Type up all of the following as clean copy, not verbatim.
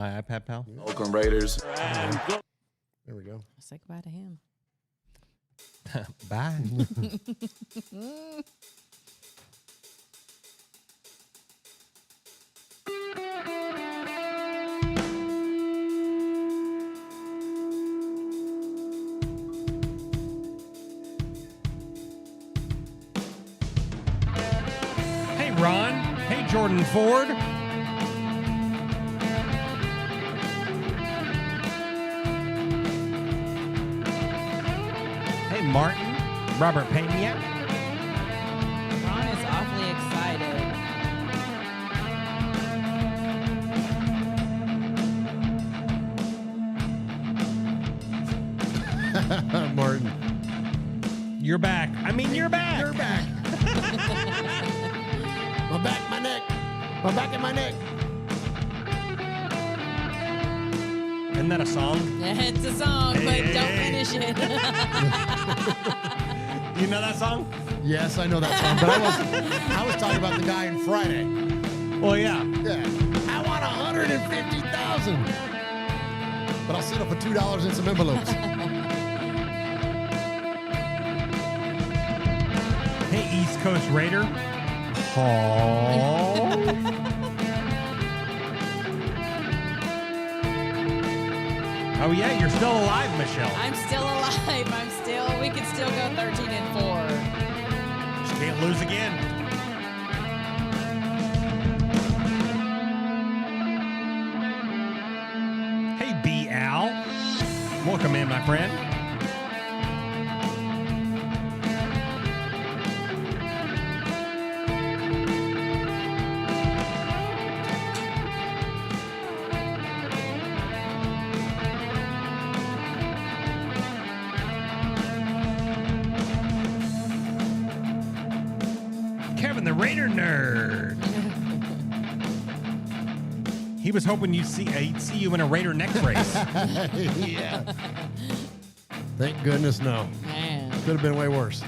My iPad pal. Oakland Raiders. There we go. Say goodbye to him. Bye. Hey, Ron. Hey, Jordan Ford. Hey, Martin. Robert Pena. Ron is awfully excited. Martin. You're back. I mean, you're back. You're back. My back, my neck. My back and my neck. Isn't that a song? Yeah, it's a song, but don't finish it. You know that song? Yes, I know that song, but I was talking about the guy in Friday. Well, yeah. Yeah. I want 150,000. But I'll settle for $2 in some envelopes. Hey, East Coast Raider. Oh, yeah, you're still alive, Michelle. I'm still alive. We could still go 13-4. Just can't lose again. Hey, B. Al. Welcome in, my friend. Kevin the Raider Nerd. He was hoping he'd see you in a Raider neck brace. Yeah. Thank goodness, no. Man. Could have been way worse.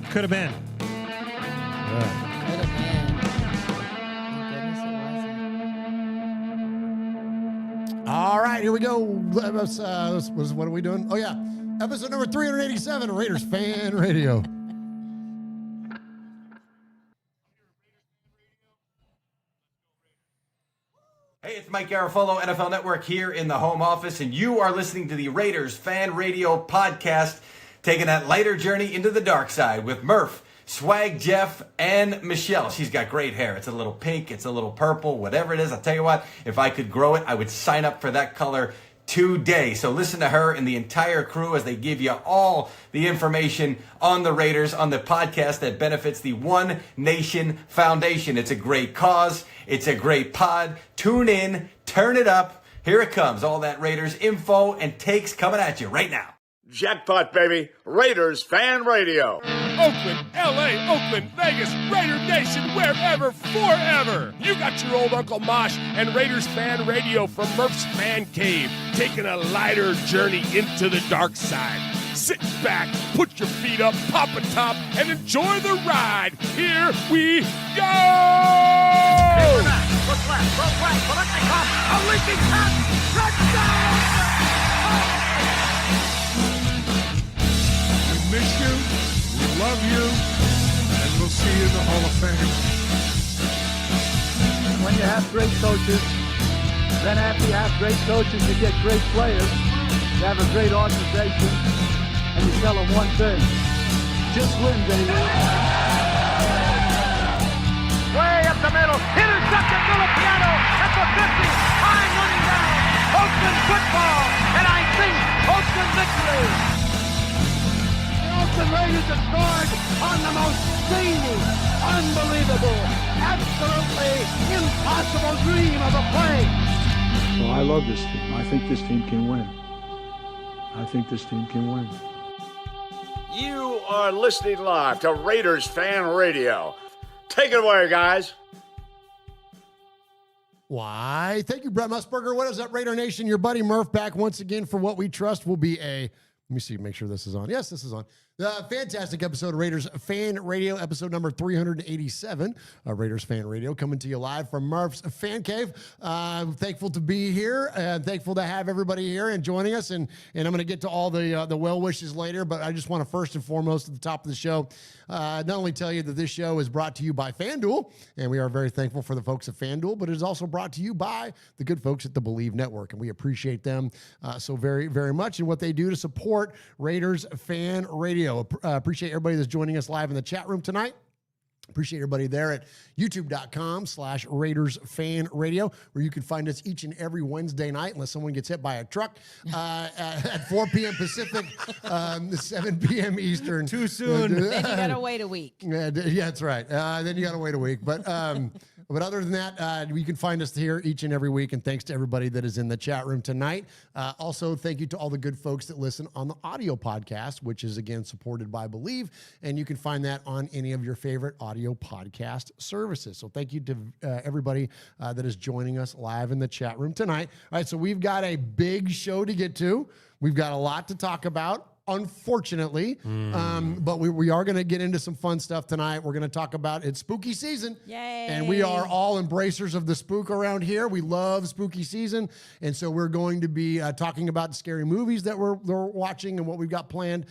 Could have been. Yeah. Could have been. Thank goodness it wasn't. All right, here we go. What are we doing? Oh, yeah. Episode number 387 of Raiders Fan Radio. Hey, it's Mike Garofalo, NFL Network here in the home office, and you are listening to the Raiders Fan Radio podcast, taking that lighter journey into the dark side with Murf, Swag Jeff, and Michelle. She's got great hair. It's a little pink, it's a little purple, whatever it is. I'll tell you what, if I could grow it, I would sign up for that color today. So listen to her and the entire crew as they give you all the information on the Raiders on the podcast that benefits the One Nation Foundation. It's a great cause. It's a great pod. Tune in, turn it up. Here it comes. All that Raiders info and takes coming at you right now. Jackpot, baby. Raiders Fan Radio. Oakland, L.A., Oakland, Vegas, Raider Nation, wherever, forever. You got your old Uncle Mosh and Raiders Fan Radio from Murf's Man Cave, taking a lighter journey into the dark side. Sit back, put your feet up, pop a top, and enjoy the ride. Here we go! Look left, look right, Koleknikov, a leaping pass, touchdown! We miss you, we love you, and we'll see you in the Hall of Fame. When you have great coaches, then after you have great coaches, you get great players. You have a great organization, and you tell them one thing: just win, baby. Way up the middle, intercepted Filipiano at the 50, high running down, Oakland football, and I think Oakland victory. The Oakland Raiders have scored on the most zany, unbelievable, absolutely impossible dream of a play. Well, I love this team. I think this team can win. I think this team can win. You are listening live to Raiders Fan Radio. Take it away, guys. Why? Thank you, Brett Musburger. What is up, Raider Nation? Your buddy Murf back once again for what we trust will be a, let me see, make sure this is on. Yes, this is on. Fantastic episode of Raiders Fan Radio, episode number 387 of Raiders Fan Radio, coming to you live from Murf's Fan Cave. I'm thankful to be here and thankful to have everybody here and joining us. And I'm going to get to all the well wishes later, but I just want to first and foremost at the top of the show, not only tell you that this show is brought to you by FanDuel, and we are very thankful for the folks at FanDuel, but it is also brought to you by the good folks at the Believe Network, and we appreciate them so very, very much and what they do to support Raiders Fan Radio. Appreciate everybody that's joining us live in the chat room tonight. Appreciate everybody there at youtube.com/Raiders Fan Radio, where you can find us each and every Wednesday night, unless someone gets hit by a truck, at 4 p.m. Pacific, 7 p.m. Eastern. Too soon. Then you got to wait a week. Yeah, that's right. Then you got to wait a week. But other than that, you can find us here each and every week. And thanks to everybody that is in the chat room tonight. Also, thank you to all the good folks that listen on the audio podcast, which is, again, supported by Believe. And you can find that on any of your favorite audio podcast services. So thank you to everybody that is joining us live in the chat room tonight. All right, so we've got a big show to get to. We've got a lot to talk about, unfortunately, but we are going to get into some fun stuff tonight. We're going to talk about it's spooky season. Yay. And we are all embracers of the spook around here. We love spooky season. And so we're going to be talking about scary movies that we're watching and what we've got planned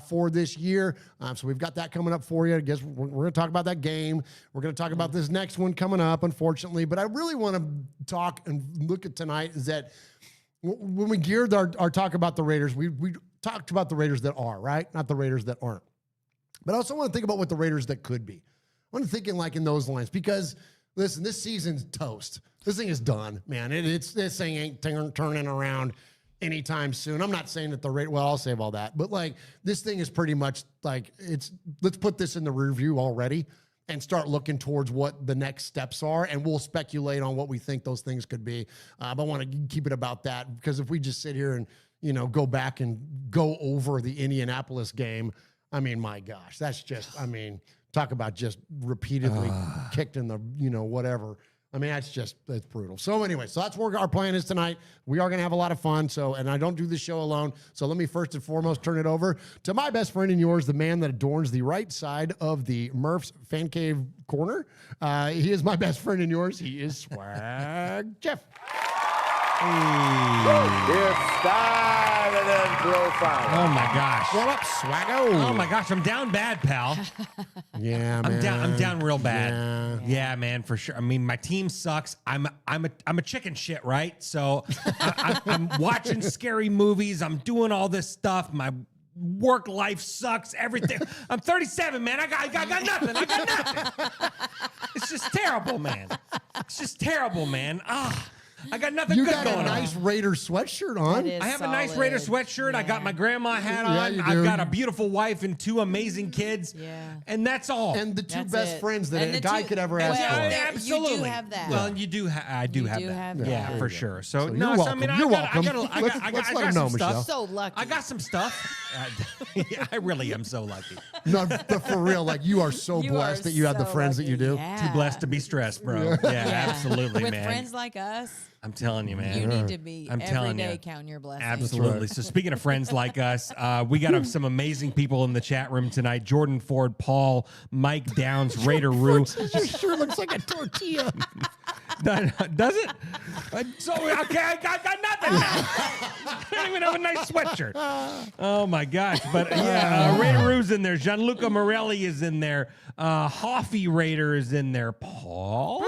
for this year. So we've got that coming up for you. I guess we're going to talk about that game. We're going to talk about this next one coming up, unfortunately. But I really want to talk and look at tonight is that when we geared our talk about the Raiders, we talked about the Raiders that are, right? Not the Raiders that aren't. But I also want to think about what the Raiders that could be. I'm thinking like in those lines because, listen, this season's toast. This thing is done, man. This thing ain't turning around anytime soon. I'm not saying that the Raiders, well, I'll save all that. But, like, this thing is pretty much like let's put this in the review already and start looking towards what the next steps are, and we'll speculate on what we think those things could be. But I want to keep it about that because if we just sit here and go back and go over the Indianapolis game. I mean, my gosh, that's just, talk about just repeatedly kicked in the, whatever. I mean, that's brutal. So anyway, so that's where our plan is tonight. We are going to have a lot of fun. And I don't do this show alone. So let me first and foremost turn it over to my best friend and yours, the man that adorns the right side of the Murf's Fan Cave corner. He is my best friend and yours. He is Swag Jeff. It's style and then profile. Oh my gosh. What up, Swaggo? Oh my gosh, I'm down bad, pal. Yeah, man. I'm down real bad. Yeah, man, for sure. I mean, my team sucks. I'm a chicken shit, right? So I'm watching scary movies. I'm doing all this stuff. My work life sucks. Everything. I'm 37, man. I got nothing. I got nothing. It's just terrible, man. It's just terrible, man. I got nothing good going on. You got a nice Raiders sweatshirt on. I have a nice Raiders sweatshirt. Yeah. I got my grandma hat on. You I've got a beautiful wife and 2 amazing kids. Yeah. And that's all. And the two best friends that a guy could ever ask for. Absolutely. You do have that. Well, you do. I do have that. Yeah, for sure. So no, you're welcome. You're welcome. Let's let him know, Michelle. So lucky. I got some stuff. Yeah, I really am so lucky. No, but for real, like you are so blessed that you have the friends that you do. Yeah. Too blessed to be stressed, bro. Yeah, absolutely, With man. friends like us. I'm telling you, man. You need to be every day you. counting your blessings. Absolutely. So speaking of friends like us, we got some amazing people in the chat room tonight. Jordan Ford, Paul, Mike Downs, Raider Rue. Your shirt looks like a tortilla. Does it? So, okay, I got nothing now. I don't even have a nice sweatshirt. Oh, my gosh. But, yeah, Raider Rue's in there. Gianluca Morelli is in there. Hoffy Raider is in there. Paul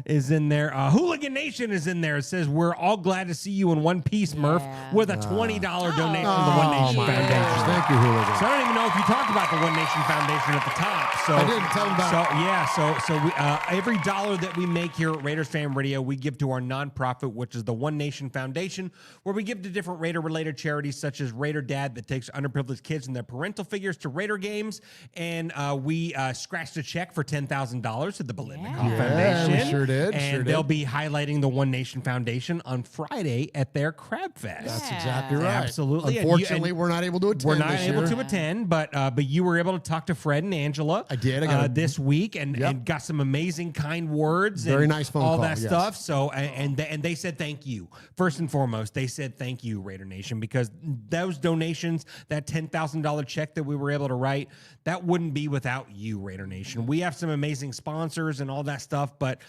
is in there. Hooligan Nation is in there. It says, we're all glad to see you in one piece, Murf, with a $20 donation to the One Nation Foundation. Thank you, Hooligan. So I don't even know if you talked about the One Nation Foundation at the top. So I didn't tell them about So we, every dollar that we make here at Raiders Fan Radio, we give to our nonprofit, which is the One Nation Foundation, where we give to different Raider-related charities such as Raider Dad that takes underprivileged kids and their parental figures to Raider games, and we scratched a check for $10,000 to the Belinda Foundation. We sure Sure did, And sure they'll did. be highlighting the One Nation Foundation on Friday at their Crab Fest. That's Yeah. exactly right. Absolutely. And Unfortunately, we're not able to attend. We're not this able year. to attend, but you were able to talk to Fred and Angela. I did. I got a- this week and Yep. got some amazing kind words. Very and nice phone all call, that yes. stuff. So and they said thank you. First and foremost, they said thank you, Raider Nation, because those donations, that $10,000 check that we were able to write, that wouldn't be without you, Raider Nation. We have some amazing sponsors and all that stuff, but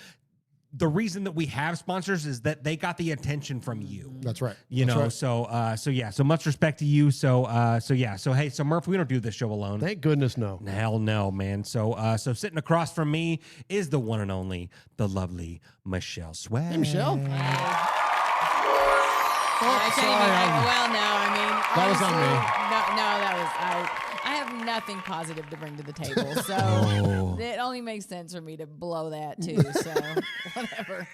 the reason that we have sponsors is that they got the attention from you. That's right. You That's know, right. so much respect to you. So hey, so Murph, we don't do this show alone. Thank goodness, no. Hell no, man. So sitting across from me is the one and only, the lovely Michelle Swag. Hey, Michelle. I can't even. Well, no, I mean, That was on honestly, me. No, that was I have nothing positive to bring to the table, so Oh. it only makes sense for me to blow that too. So whatever.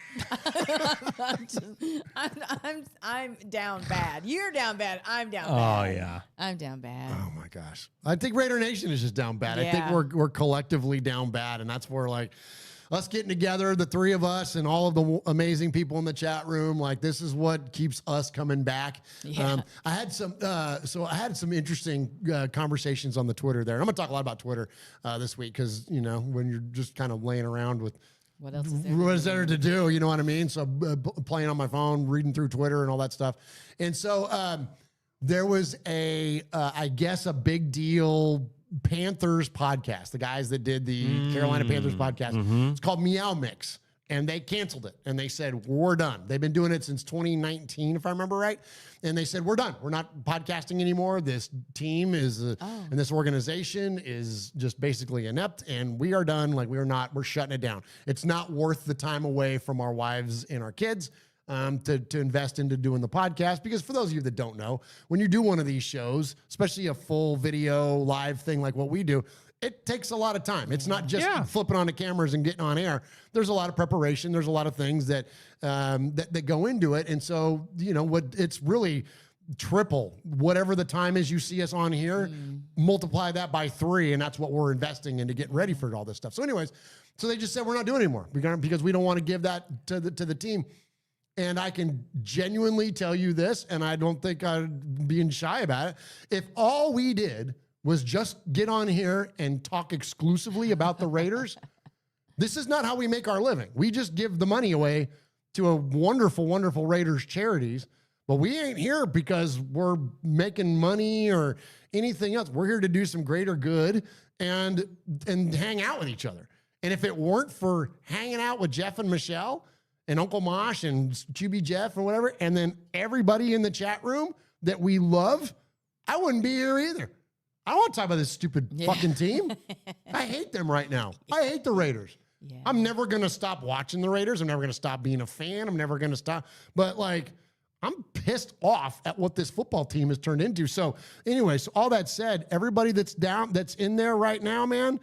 I'm down bad. You're down bad. I'm down bad. Oh yeah. I'm down bad. Oh my gosh. I think Raider Nation is just down bad. I think Yeah. we're collectively down bad, and that's where like us getting together, the three of us and all of the amazing people in the chat room, like this is what keeps us coming back. Yeah. I had some interesting conversations on the Twitter there. And I'm gonna talk a lot about Twitter this week because when you're just kind of laying around with What else is there? what is there to do? You know what I mean? So playing on my phone, reading through Twitter and all that stuff. And so there was I guess a big deal Panthers podcast, the guys that did the Carolina Panthers podcast. It's called Meow Mix. And they canceled it. And they said, we're done. They've been doing it since 2019, if I remember right. And they said, we're done. We're not podcasting anymore. This team is, and this organization is just basically inept. And we are done. Like, we're shutting it down. It's not worth the time away from our wives and our kids to invest into doing the podcast. Because for those of you that don't know, when you do one of these shows, especially a full video live thing like what we do, it takes a lot of time. It's not just flipping on the cameras and getting on air. There's a lot of preparation. There's a lot of things that that go into it. And so, it's really triple whatever the time is you see us on here, multiply that by 3. And that's what we're investing into getting ready for all this stuff. So anyways, so they just said, we're not doing it anymore because we don't want to give that to the team. And I can genuinely tell you this, and I don't think I'm being shy about it. If all we did was just get on here and talk exclusively about the Raiders, this is not how we make our living. We just give the money away to a wonderful, wonderful Raiders charities, but we ain't here because we're making money or anything else. We're here to do some greater good and hang out with each other. And if it weren't for hanging out with Jeff and Michelle and Uncle Mosh and QB Jeff and whatever, and then everybody in the chat room that we love, I wouldn't be here either. I don't want to talk about this stupid fucking team. I hate them right now. I hate the Raiders. Yeah. I'm never going to stop watching the Raiders. I'm never going to stop being a fan. I'm never going to stop. But like, I'm pissed off at what this football team has turned into. So anyway, so all that said, everybody that's in there right now, man,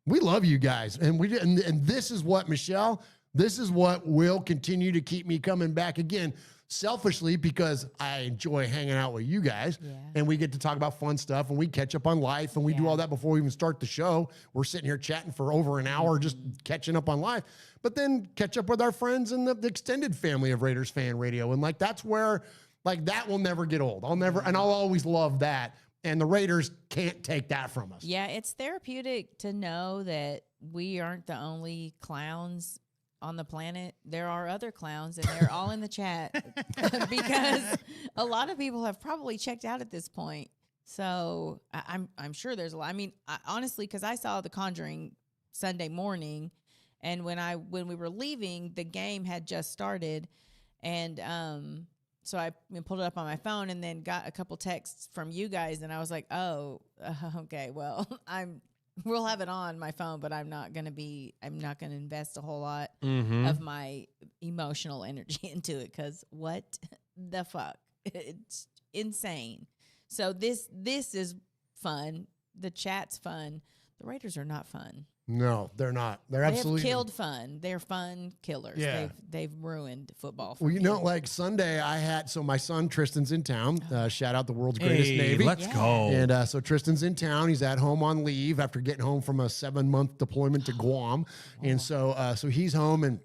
we love you guys. And and this is what, Michelle, this is what will continue to keep me coming back again. Selfishly, because I enjoy hanging out with you guys and we get to talk about fun stuff and we catch up on life and we do all that before we even start the show. We're sitting here chatting for over an hour, just catching up on life, but then catch up with our friends and the extended family of Raiders Fan Radio. And like, that's where like that will never get old. I'll always love that. And the Raiders can't take that from us. Yeah, it's therapeutic to know that we aren't the only clowns on the planet. There are other clowns, and they're all in the chat because a lot of people have probably checked out at this point. So I'm sure there's a lot. I mean, honestly, because I saw The Conjuring Sunday morning, and when we were leaving, the game had just started, and so I pulled it up on my phone, and then got a couple texts from you guys, and I was like, oh, okay, well, we'll have it on my phone, but I'm not going to invest a whole lot of my emotional energy into it because what the fuck? It's insane. So this is fun. The chat's fun. The Raiders are not fun. No, they're not. They're absolutely They have killed fun. They're fun killers. Yeah. They've ruined football for Well, me. like Sunday so my son Tristan's in town. Shout out the world's greatest Navy. Let's go. And so Tristan's in town. He's at home on leave after getting home from a 7-month deployment to Guam. And so he's home, and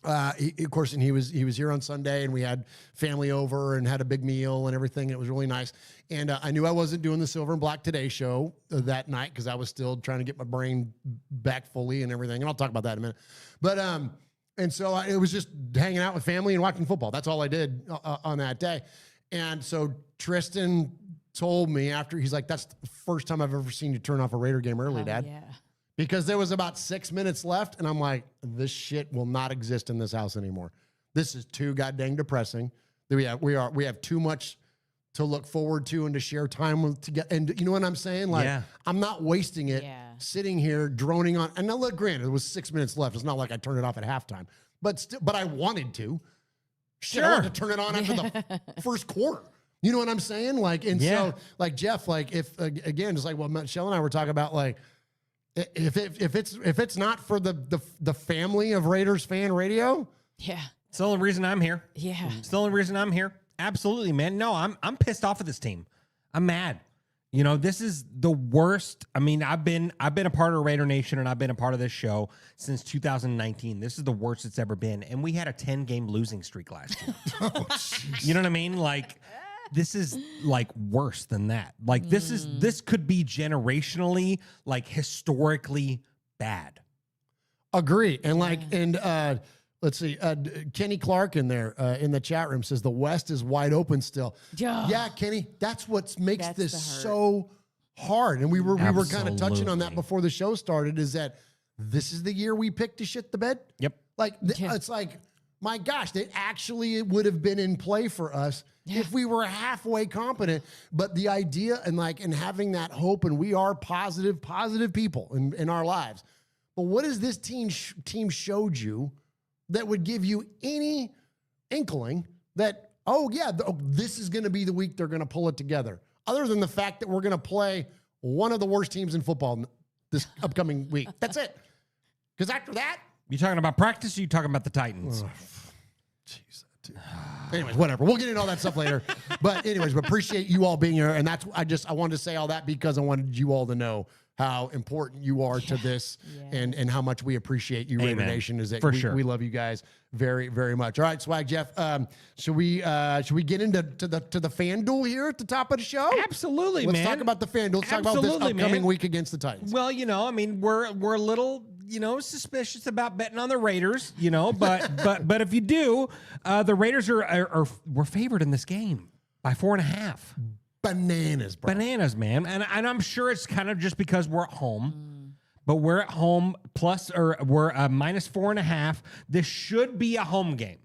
Of course, and he was here on Sunday, and we had family over and had a big meal and everything. It was really nice. And I knew I wasn't doing the Silver and Black Today show that night because I was still trying to get my brain back fully and everything. And I'll talk about that in a minute. But and so it was just hanging out with family and watching football. That's all I did on that day. And so Tristan told me after, he's like, "That's the first time I've ever seen you turn off a Raider game early, Dad." Yeah. Because there was about 6 minutes left, and I'm like, this shit will not exist in this house anymore. This is too goddamn depressing. We have too much to look forward to and to share time with together. And you know what I'm saying? Like, I'm not wasting it sitting here droning on. And now, look, granted, it was 6 minutes left. It's not like I turned it off at halftime, but I wanted to. Sure, I wanted to turn it on after the first quarter. You know what I'm saying? Like, and so, like Jeff, like if again, it's like what Michelle and I were talking about, like. If it's not for the family of Raiders fan radio, it's the only reason I'm here. Yeah, it's the only reason I'm here. Absolutely, man. No, I'm pissed off at this team. I'm mad. You know, this is the worst. I mean, I've been a part of Raider Nation and I've been a part of this show since 2019. This is the worst it's ever been, and we had a 10-game losing streak last year. You know what I mean? Like. This is like worse than that. Like this could be generationally, like historically bad. Agree. And let's see, Kenny Clark in there in the chat room says the West is wide open still. Yeah, Kenny, that's what makes this so hard. And we were kind of touching on that before the show started. Is that this is the year we picked to shit the bed? Yep. Like it's like, my gosh, it would have been in play for us. If we were halfway competent, but the idea and having that hope, and we are positive people in our lives. But what has this team showed you that would give you any inkling that, this is going to be the week they're going to pull it together? Other than the fact that we're going to play one of the worst teams in football this upcoming week. That's it. Because after that. You talking about practice or you talking about the Titans? Jeez. Anyways, whatever. We'll get into all that stuff later. But anyways, we appreciate you all being here. And that's, I wanted to say all that because I wanted you all to know how important you are to this and how much we appreciate you, Raider Nation. Is that we love you guys very, very much. All right, Swag Jeff. Should we get into the FanDuel here at the top of the show? Absolutely, Let's talk about the FanDuel. Let's talk about this upcoming week against the Titans. Well, you know, I mean, we're a little, you know, suspicious about betting on the Raiders, you know, but if you do, the Raiders we're favored in this game by 4.5. Bananas, bro. Bananas, man. And I'm sure it's kind of just because we're at home, but we're at home we're minus 4.5. This should be a home game.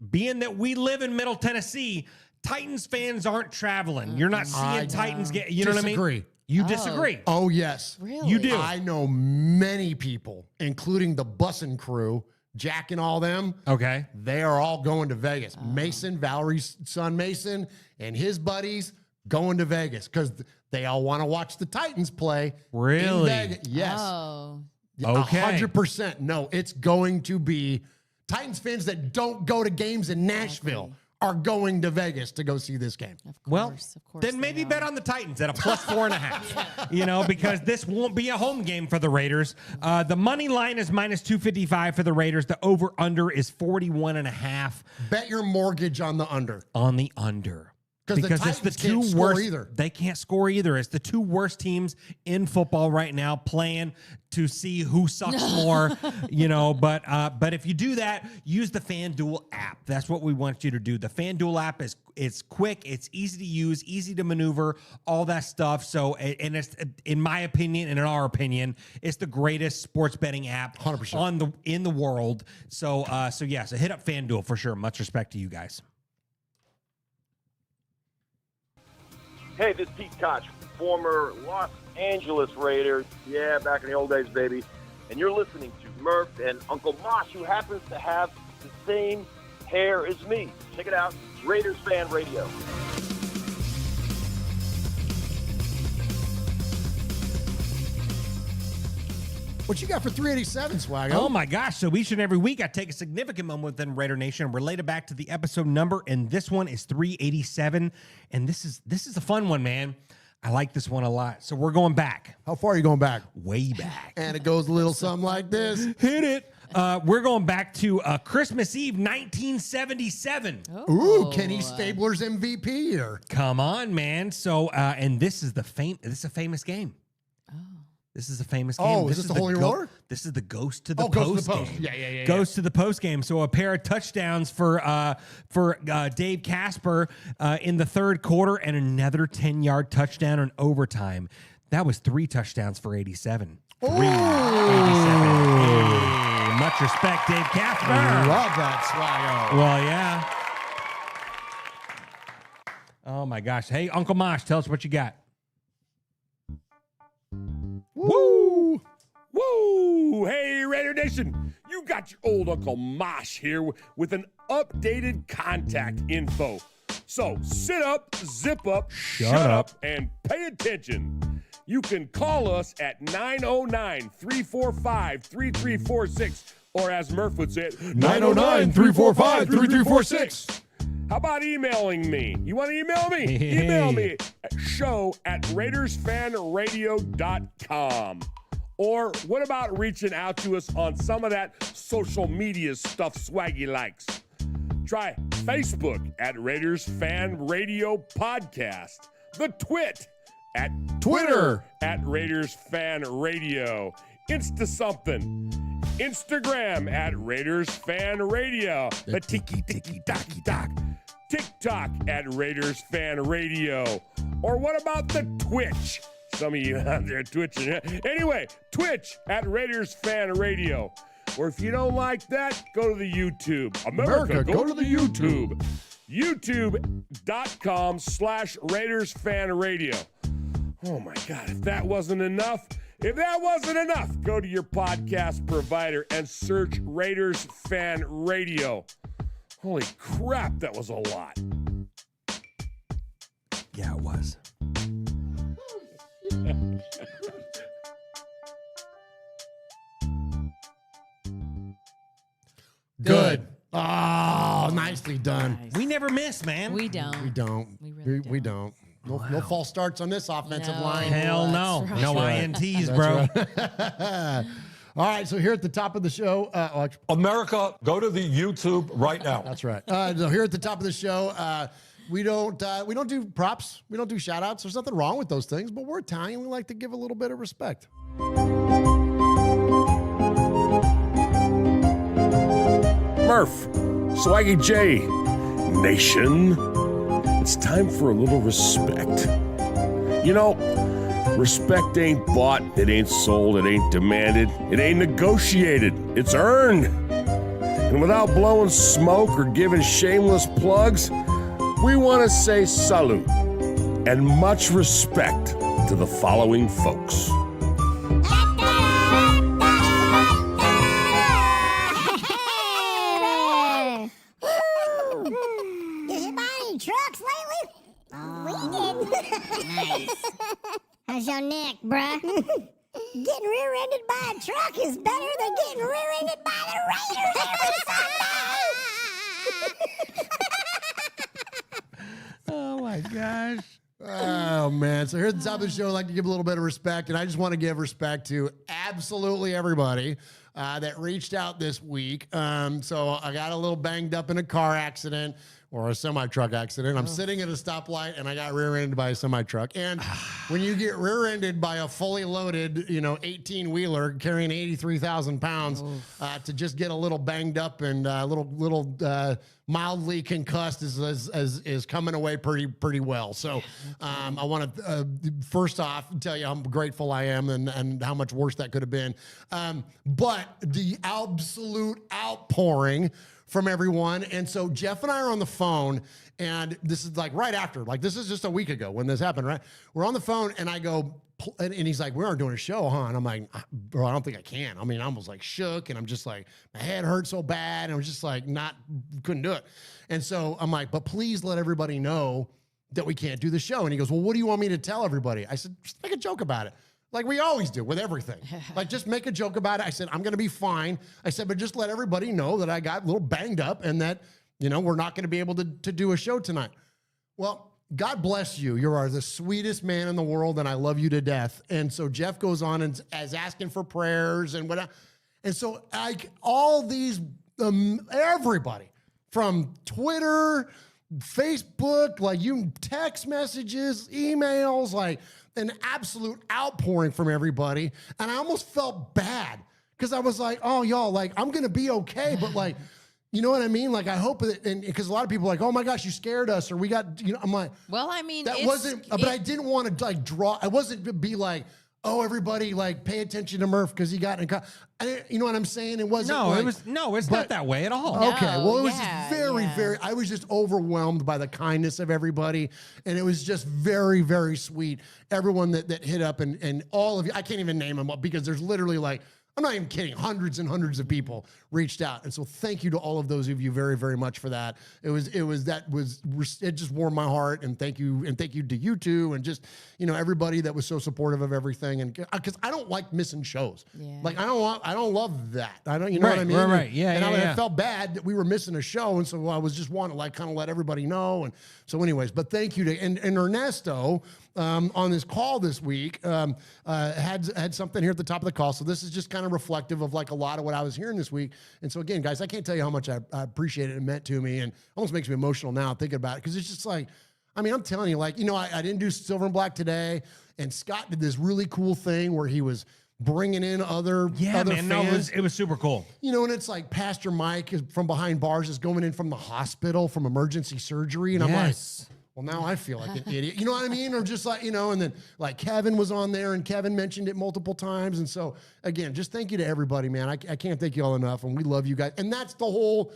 Being that we live in Middle Tennessee, Titans fans aren't traveling. You're not seeing Titans get, you know what I mean? You disagree. Oh, yes. Really? You do. I know many people, including the bussin' crew, Jack and all them. Okay. They are all going to Vegas. Mason, Valerie's son Mason, and his buddies going to Vegas because they all want to watch the Titans play. Really? In Vegas. Yes. Oh. Okay. 100%. No, it's going to be Titans fans that don't go to games in Nashville are going to Vegas to go see this game. Of course, Well, of course then maybe bet on the Titans at a plus 4.5. You know, because this won't be a home game for the Raiders. The money line is minus 255 for the Raiders. The over/under is 41.5. Bet your mortgage on the under. On the under. Because it's the two can't score worst. either. They can't score either. It's the two worst teams in football right now, playing to see who sucks more. You know, but if you do that, use the FanDuel app. That's what we want you to do. The FanDuel app it's quick, it's easy to use, easy to maneuver, all that stuff. So, and it's, in my opinion and in our opinion, it's the greatest sports betting app 100% in the world. So hit up FanDuel for sure. Much respect to you guys. Hey, this is Pete Koch, former Los Angeles Raider. Yeah, back in the old days, baby. And you're listening to Murf and Uncle Mosh, who happens to have the same hair as me. Check it out, Raiders Fan Radio. What you got for 387, Swag? Oh my gosh. So each and every week I take a significant moment within Raider Nation and relate it back to the episode number. And this one is 387. And this is a fun one, man. I like this one a lot. So we're going back. How far are you going back? Way back. And it goes a little something like this. Hit it. We're going back to Christmas Eve, 1977. Ooh, Kenny Stabler's MVP year. Come on, man. So, and this is a famous game. This is a famous game. Oh, is this the Holy Roller? This is the Ghost to the Ghost to Post the Post. game. Yeah. Ghost to the Post game. So a pair of touchdowns for Dave Casper in the third quarter, and another 10-yard touchdown in overtime. That was 3 touchdowns for 87. 3 87. Hey, much respect, Dave Casper. Love that swaggo. Well, yeah. Oh my gosh. Hey, Uncle Mosh, tell us what you got. Woo! Woo! Hey, Raider Nation, you got your old Uncle Mosh here with an updated contact info. So sit up, zip up, shut up, and pay attention. You can call us at 909-345-3346, or as Murf would say it, 909-345-3346. How about emailing me? You want to email me? Email me at show@RaidersFanRadio.com. Or what about reaching out to us on some of that social media stuff Swaggy likes? Try Facebook at Raiders Fan Radio Podcast. The Twit at Twitter at Raiders Fan Radio. Insta something. Instagram at Raiders Fan Radio. The tiki tiki taki dock. TikTok at Raiders Fan Radio. Or what about the Twitch? Some of you out there twitching. Anyway, Twitch at Raiders Fan Radio. Or if you don't like that, go to the YouTube. America, go to the YouTube. YouTube.com/Raiders Fan Radio. Oh my God, if that wasn't enough, go to your podcast provider and search Raiders Fan Radio. Holy crap, that was a lot. Yeah, it was. Good. Oh, nicely done. Nice. We never miss, man. We don't. We don't. We really We don't. No false starts on this offensive No. line. Hell no. That's right. No INTs, bro. All right, so here at the top of the show, America, go to the YouTube right now. that's right. So here at the top of the show, we don't do props, we don't do shout outs. There's nothing wrong with those things, but we're Italian. We like to give a little bit of respect. Murf, Swaggy J, Nation, it's time for a little respect. You know, respect ain't bought, it ain't sold, it ain't demanded, it ain't negotiated, it's earned. And without blowing smoke or giving shameless plugs, we want to say salute and much respect to the following folks. Did you buy any trucks lately? We did. Nice. How's your neck, bruh? Getting rear-ended by a truck is better than getting rear-ended by the Raiders every Sunday. Oh my gosh. Oh, man. So here at the top of the show, I'd like to give a little bit of respect, and I just want to give respect to absolutely everybody that reached out this week. So I got a little banged up in a car accident or a semi-truck accident. I'm sitting at a stoplight, and I got rear-ended by a semi-truck. And when you get rear-ended by a fully loaded, 18-wheeler carrying 83,000 pounds, to just get a little banged up and a little mildly concussed is coming away pretty well. So I want to first off tell you how grateful I am and how much worse that could have been. But the absolute outpouring from everyone. And so Jeff and I are on the phone, and this is like right after, like this is just a week ago when this happened, right? We're on the phone, and I go, and he's like, we aren't doing a show, huh? And I'm like, bro, I don't think I can. I mean, I almost like shook, and I'm just like, my head hurt so bad, and I was just like, couldn't do it. And so I'm like, but please let everybody know that we can't do the show. And he goes, well, what do you want me to tell everybody? I said, just make a joke about it. Like we always do with everything. Like just make a joke about it. I said, I'm going to be fine. I said, but just let everybody know that I got a little banged up and that, we're not going to be able to do a show tonight. Well, God bless you. You are the sweetest man in the world, and I love you to death. And so Jeff goes on and as asking for prayers and whatnot. And so all these, everybody from Twitter, Facebook, like you text messages, emails, like an absolute outpouring from everybody. And I almost felt bad because I was like, oh, y'all, like, I'm going to be okay. But like, you know what I mean? Like, I hope that, and because a lot of people are like, oh my gosh, you scared us, or we got, you know, I'm like, well, I mean, that wasn't, but I didn't want to like draw, I wasn't to be like, oh, everybody, like, pay attention to Murf because he got in you know what I'm saying? It wasn't. It's not that way at all. Okay, well, it was just very, I was just overwhelmed by the kindness of everybody, and it was just very, very sweet. Everyone that hit up and all of you, I can't even name them all because there's literally like, I'm not even kidding, hundreds and hundreds of people reached out. And so thank you to all of those of you very, very much for that. It just warmed my heart, and thank you to you two, and just, you know, everybody that was so supportive of everything. And because I don't like missing shows. Yeah. Like I don't love that. I don't, you know what I mean? Right. Yeah. And I felt bad that we were missing a show. And so I was just wanting to like kind of let everybody know. And so anyways, but thank you to, and Ernesto, on this call this week, had something here at the top of the call. So this is just kind of reflective of like a lot of what I was hearing this week. And so again, guys, I can't tell you how much I appreciate it and meant to me, and almost makes me emotional now thinking about it, because it's just like, I mean, I'm telling you, like, you know, I didn't do Silver and Black today, and Scott did this really cool thing where he was bringing in other fans. No, it was super cool. You know, and it's like Pastor Mike is from behind bars is going in from the hospital from emergency surgery, and I'm like, well, now I feel like an idiot. You know what I mean? Or just like, you know, and then like Kevin was on there, and Kevin mentioned it multiple times. And so, again, just thank you to everybody, man. I can't thank you all enough, and we love you guys. And that's the whole,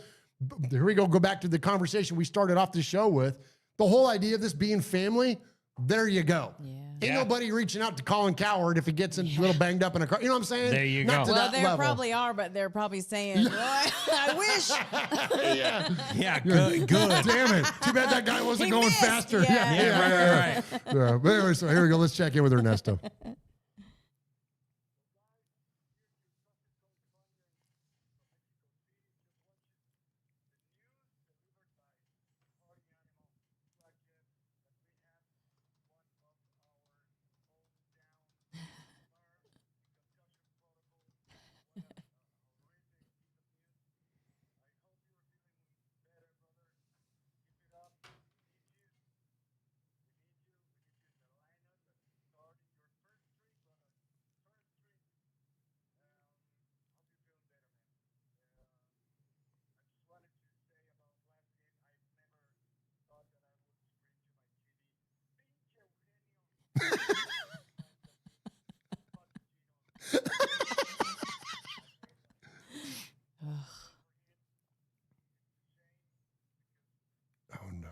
here we go back to the conversation we started off the show with. The whole idea of this being family, there you go. Yeah. Ain't nobody reaching out to Colin Coward if he gets a little banged up in a car. You know what I'm saying? There you Not go. to Well, that there level. probably are, but they're probably saying, I wish. Yeah, good. Damn it. Too bad that guy wasn't going missed. faster. Yeah. Right. Yeah, but anyway, so here we go. Let's check in with Ernesto. Oh, no.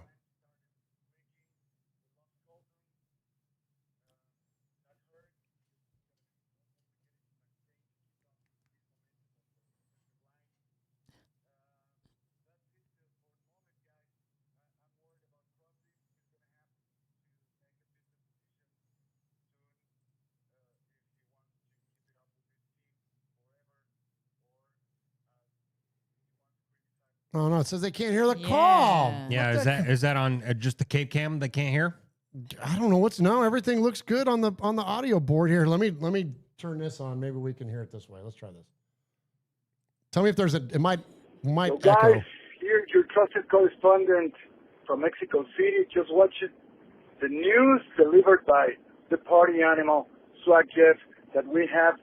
Oh, no, it says they can't hear the call. Yeah, is that on just the Cape Cam they can't hear? I don't know everything looks good on the audio board here. Let me turn this on. Maybe we can hear it this way. Let's try this. Tell me if there's it might So echo. guys, here's your trusted correspondent from Mexico City. Just watching the news delivered by the party animal, Swag Jeff, that we have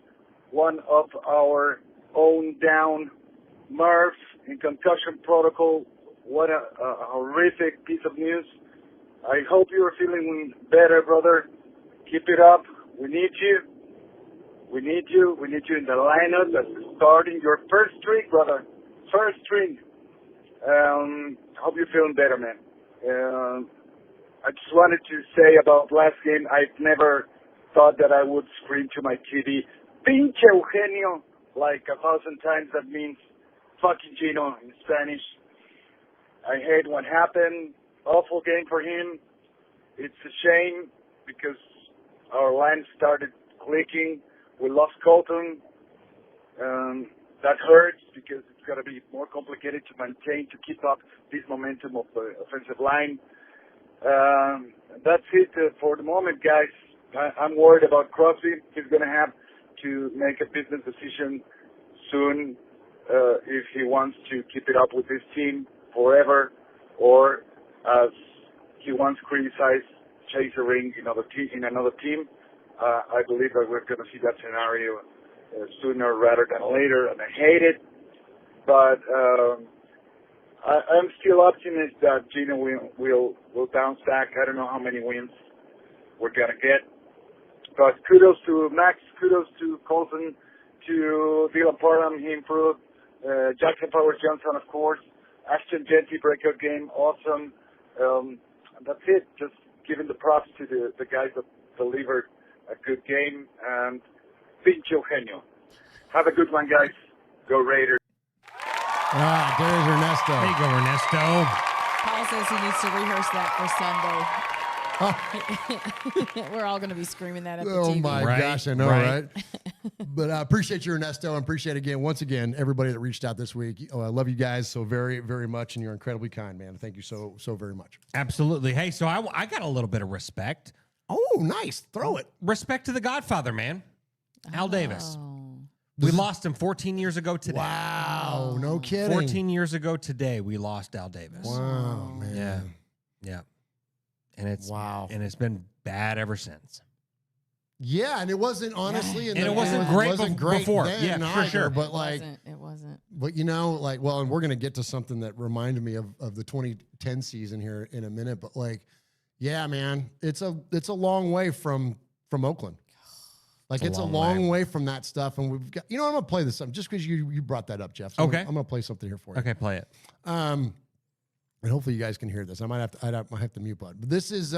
one of our own down, Murf, in concussion protocol. What a horrific piece of news. I hope you're feeling better, brother. Keep it up. We need you. We need you. We need you in the lineup that's starting your first string, brother. First string. Hope you're feeling better, man. I just wanted to say about last game, I've never thought that I would scream to my TV, Pinche Eugenio, like 1,000 times. That means fucking Gino in Spanish. I hate what happened. Awful game for him. It's a shame because our line started clicking. We lost Colton. That hurts because it's going to be more complicated to maintain, to keep up this momentum of the offensive line. That's it for the moment, guys. I'm worried about Crosby. He's going to have to make a business decision soon if he wants to keep it up with this team forever, or as he once criticized, chase a ring in another team. I believe that we're going to see that scenario sooner rather than later, and I hate it. But I'm still optimistic that Gino will bounce back. I don't know how many wins we're going to get. But kudos to Max, kudos to Colson, to Dylan Parham, he improved. Jackson Powers Johnson, of course. Ashton Genty, breakout game, awesome. That's it. Just giving the props to the guys that delivered a good game. And pinche genio. Have a good one, guys. Go Raiders. There's Ernesto. There you go, Ernesto. Paul says he needs to rehearse that for Sunday. We're all going to be screaming that at the TV. Oh, my gosh, I know, right? But I appreciate you, Ernesto. I appreciate, once again, everybody that reached out this week. I love you guys so very, very much, and you're incredibly kind, man. Thank you so very much. Absolutely. Hey, so I got a little bit of respect. Oh, nice. Throw it. Respect to the Godfather, man. Al Davis. We lost him 14 years ago today. Wow, no kidding. 14 years ago today, we lost Al Davis. Wow, man. Yeah. And it's been bad ever since. Yeah, and it wasn't honestly, and it wasn't great before. Then Yeah, for either, sure. But It wasn't. But and we're gonna get to something that reminded me of the 2010 season here in a minute. But yeah, man, it's a long way from Oakland. It's a long way from that stuff, and we've got. I'm gonna play this something just because you brought that up, Jeff. So okay, I'm gonna play something here for you. Okay, play it. And hopefully you guys can hear this. I might have to mute button. But this is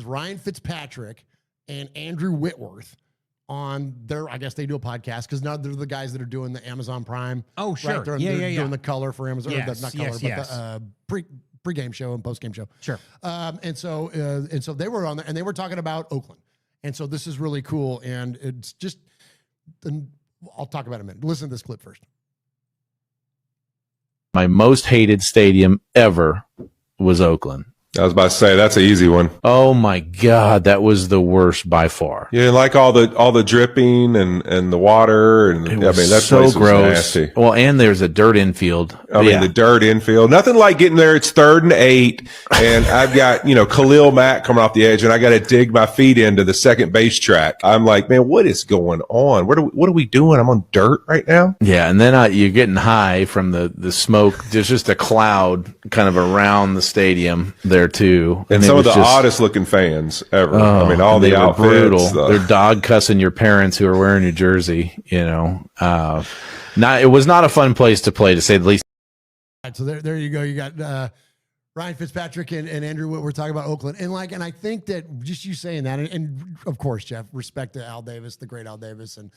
Ryan Fitzpatrick and Andrew Whitworth on their. I guess they do a podcast because now they're the guys that are doing the Amazon Prime. Oh, sure, right? They're doing the color for Amazon. Yes, not color, but the pre-game show and post-game show. Sure. And so they were on there, and they were talking about Oakland. And so this is really cool, and it's just. I'll talk about it in a minute. Listen to this clip first. My most hated stadium ever was Oakland. I was about to say that's an easy one. Oh my God, that was the worst by far. Yeah, like all the dripping and the water, and that so place was gross. nasty. Well, and there's a dirt infield. I mean, the dirt infield. Nothing like getting there. It's 3rd and 8, and I've got Khalil Mack coming off the edge, and I got to dig my feet into the second base track. I'm like, man, what is going on? What are we doing? I'm on dirt right now. Yeah, and then you're getting high from the smoke. There's just a cloud kind of around the stadium there too, and some of the oddest looking fans ever. I mean, all the outfits, brutal. They're dog cussing your parents who are wearing your jersey. It was not a fun place to play, to say the least. All right, so there you go. You got Ryan Fitzpatrick and Andrew Whit. We're talking about Oakland, and I think that just you saying that, and of course, Jeff, respect to Al Davis, the great Al Davis, and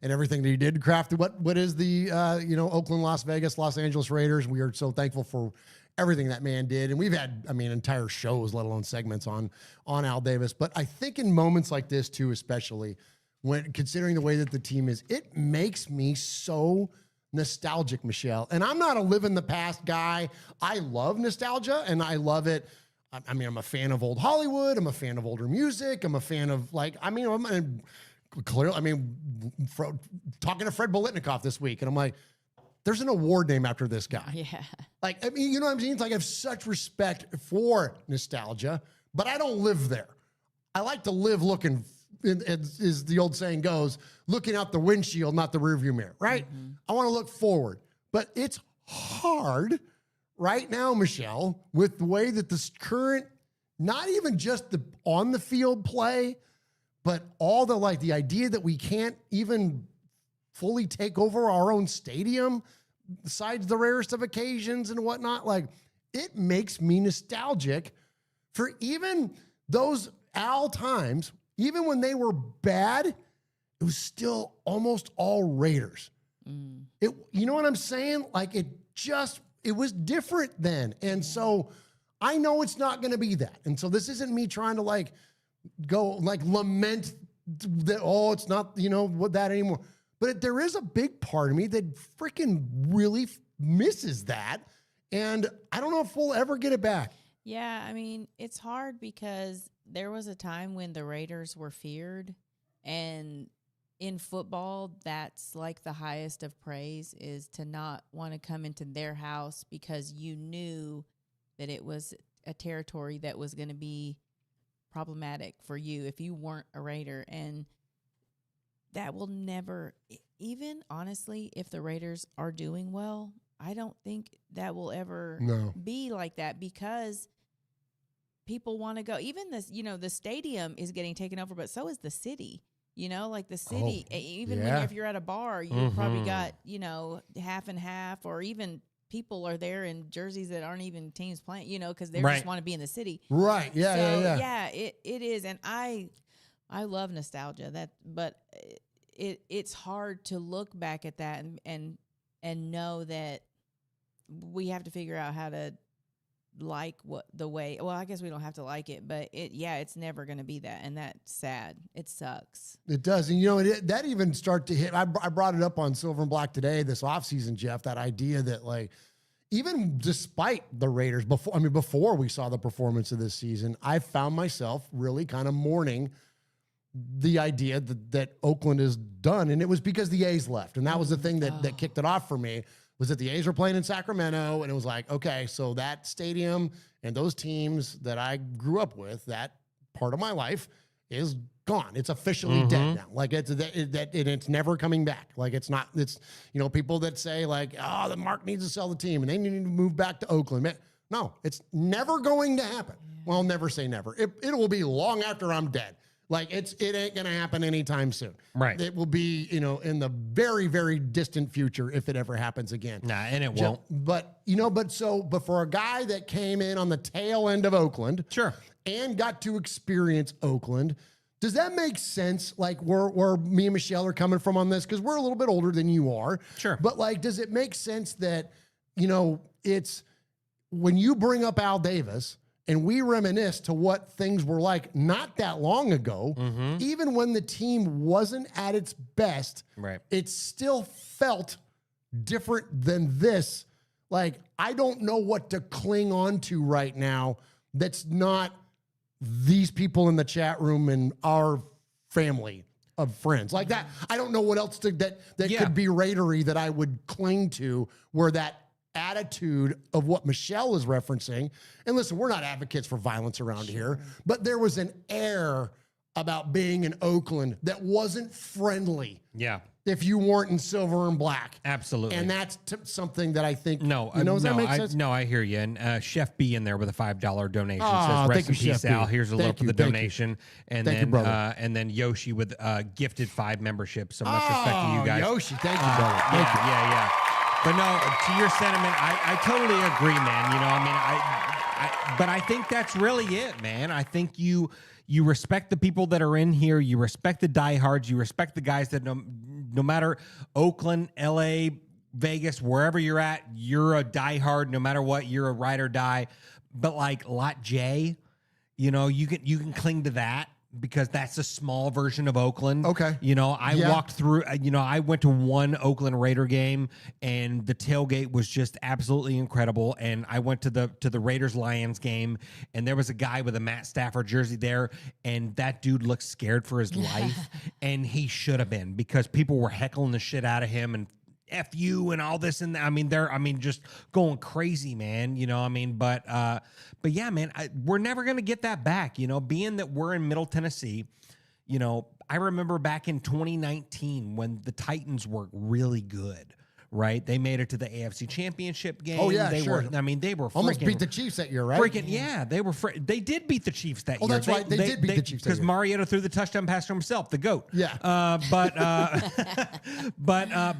everything that he did to craft what is the Oakland, Las Vegas, Los Angeles Raiders. We are so thankful for everything that man did, and we've had entire shows, let alone segments on Al Davis. But I think in moments like this too, especially when considering the way that the team is, it makes me so nostalgic, Michelle. And I'm not a live in the past guy. I love nostalgia, and I love it. I'm a fan of old Hollywood. I'm a fan of older music. I'm a fan of talking to Fred Bolitnikoff this week, and I'm like, there's an award named after this guy. Yeah. You know what I'm saying? It's I have such respect for nostalgia, but I don't live there. I like to live looking, as the old saying goes, looking out the windshield, not the rearview mirror, right? Mm-hmm. I want to look forward. But it's hard right now, Michelle, with the way that this current, not even just the on the field play, but all the idea that we can't even fully take over our own stadium, besides the rarest of occasions and whatnot. It makes me nostalgic for even those Al times. Even when they were bad, it was still almost all Raiders. You know what I'm saying? It was different then. And so I know it's not going to be that. And so this isn't me trying to go lament that, it's not, what that anymore. But there is a big part of me that freaking really misses that. And I don't know if we'll ever get it back. Yeah, I mean, it's hard because there was a time when the Raiders were feared, and in football, that's like the highest of praise, is to not want to come into their house because you knew that it was a territory that was going to be problematic for you if you weren't a Raider. And that will never, even honestly, if the Raiders are doing well, I don't think that will ever be like that, because people want to go. Even this, the stadium is getting taken over, but so is the city. Like the city, even if you're at a bar, you probably got, half and half, or even people are there in jerseys that aren't even teams playing, because they just want to be in the city. Right. Yeah. Yeah, it is. And I love nostalgia, but it's hard to look back at that and know that we have to figure out how to like I guess we don't have to like it, but it's never going to be that, and that's sad. It sucks. It does. And that even start to hit. I brought it up on Silver and Black today this offseason, Jeff, that idea that, like, even despite the Raiders before we saw the performance of this season, I found myself really kind of mourning the idea that Oakland is done. And it was because the A's left. And that was the thing that kicked it off for me, was that the A's were playing in Sacramento, and it was like, okay, so that stadium and those teams that I grew up with, that part of my life, is gone. It's officially dead now. Like it's never coming back. Like it's people that say like, oh, the Mark needs to sell the team and they need to move back to Oakland. No, it's never going to happen. Well, I'll never say never. It will be long after I'm dead. Like it ain't going to happen anytime soon. Right. It will be, in the very, very distant future if it ever happens again. Nah, and it won't. But for a guy that came in on the tail end of Oakland, sure, and got to experience Oakland, does that make sense? Like where me and Michelle are coming from on this? Because we're a little bit older than you are. Sure. But like, does it make sense that, it's when you bring up Al Davis, and we reminisce to what things were like not that long ago, even when the team wasn't at its best, right, it still felt different than this. Like, I don't know what to cling on to right now that's not these people in the chat room and our family of friends. Like that, I don't know what else that could be Raidery that I would cling to, where that attitude of what Michelle is referencing. And listen, we're not advocates for violence around here, but there was an air about being in Oakland that wasn't friendly. Yeah. If you weren't in silver and black. Absolutely. And that's something that I think, does that make sense? No, I hear you. And Chef B in there with a $5 donation Oh, says, rest thank in you, peace, Chef B. Al. Here's a little for the donation. And Thank you, brother. and then Yoshi with gifted 5 memberships. So much respect to you guys. Yoshi, thank you, brother. Thank you. Yeah. But no, to your sentiment, I totally agree, man. But I think that's really it, man. I think you respect the people that are in here. You respect the diehards. You respect the guys that no matter Oakland, LA, Vegas, wherever you're at, you're a diehard. No matter what, you're a ride or die. But like Lot J, you can cling to that, because that's a small version of Oakland. Okay. I walked through, I went to one Oakland Raider game, and the tailgate was just absolutely incredible. And I went to the Raiders-Lions game, and there was a guy with a Matt Stafford jersey there, and that dude looked scared for his life, and he should have been, because people were heckling the shit out of him and F you and all this and that. They're just going crazy, man. But yeah, man, we're never going to get that back. Being that we're in Middle Tennessee, I remember back in 2019 when the Titans were really good. Right, they made it to the AFC Championship game. Oh yeah, they sure. they were almost beat the Chiefs that year, right? They did beat the Chiefs that year. Oh, that's right. They did beat the Chiefs because Mariota threw the touchdown pass to himself, the GOAT. Yeah. But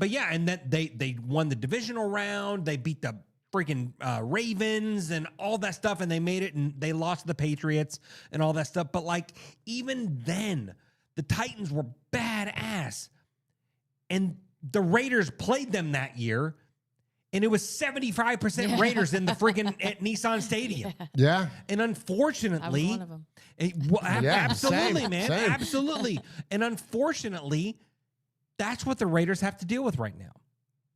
yeah, and then they won the divisional round. They beat the freaking Ravens and all that stuff, and they made it, and they lost to the Patriots and all that stuff. But like, even then, the Titans were badass, and the Raiders played them that year, and it was 75% Raiders in the freaking at Nissan Stadium. Yeah. And unfortunately, I was one of them. Absolutely, same, man. same. Absolutely. And unfortunately, that's what the Raiders have to deal with right now.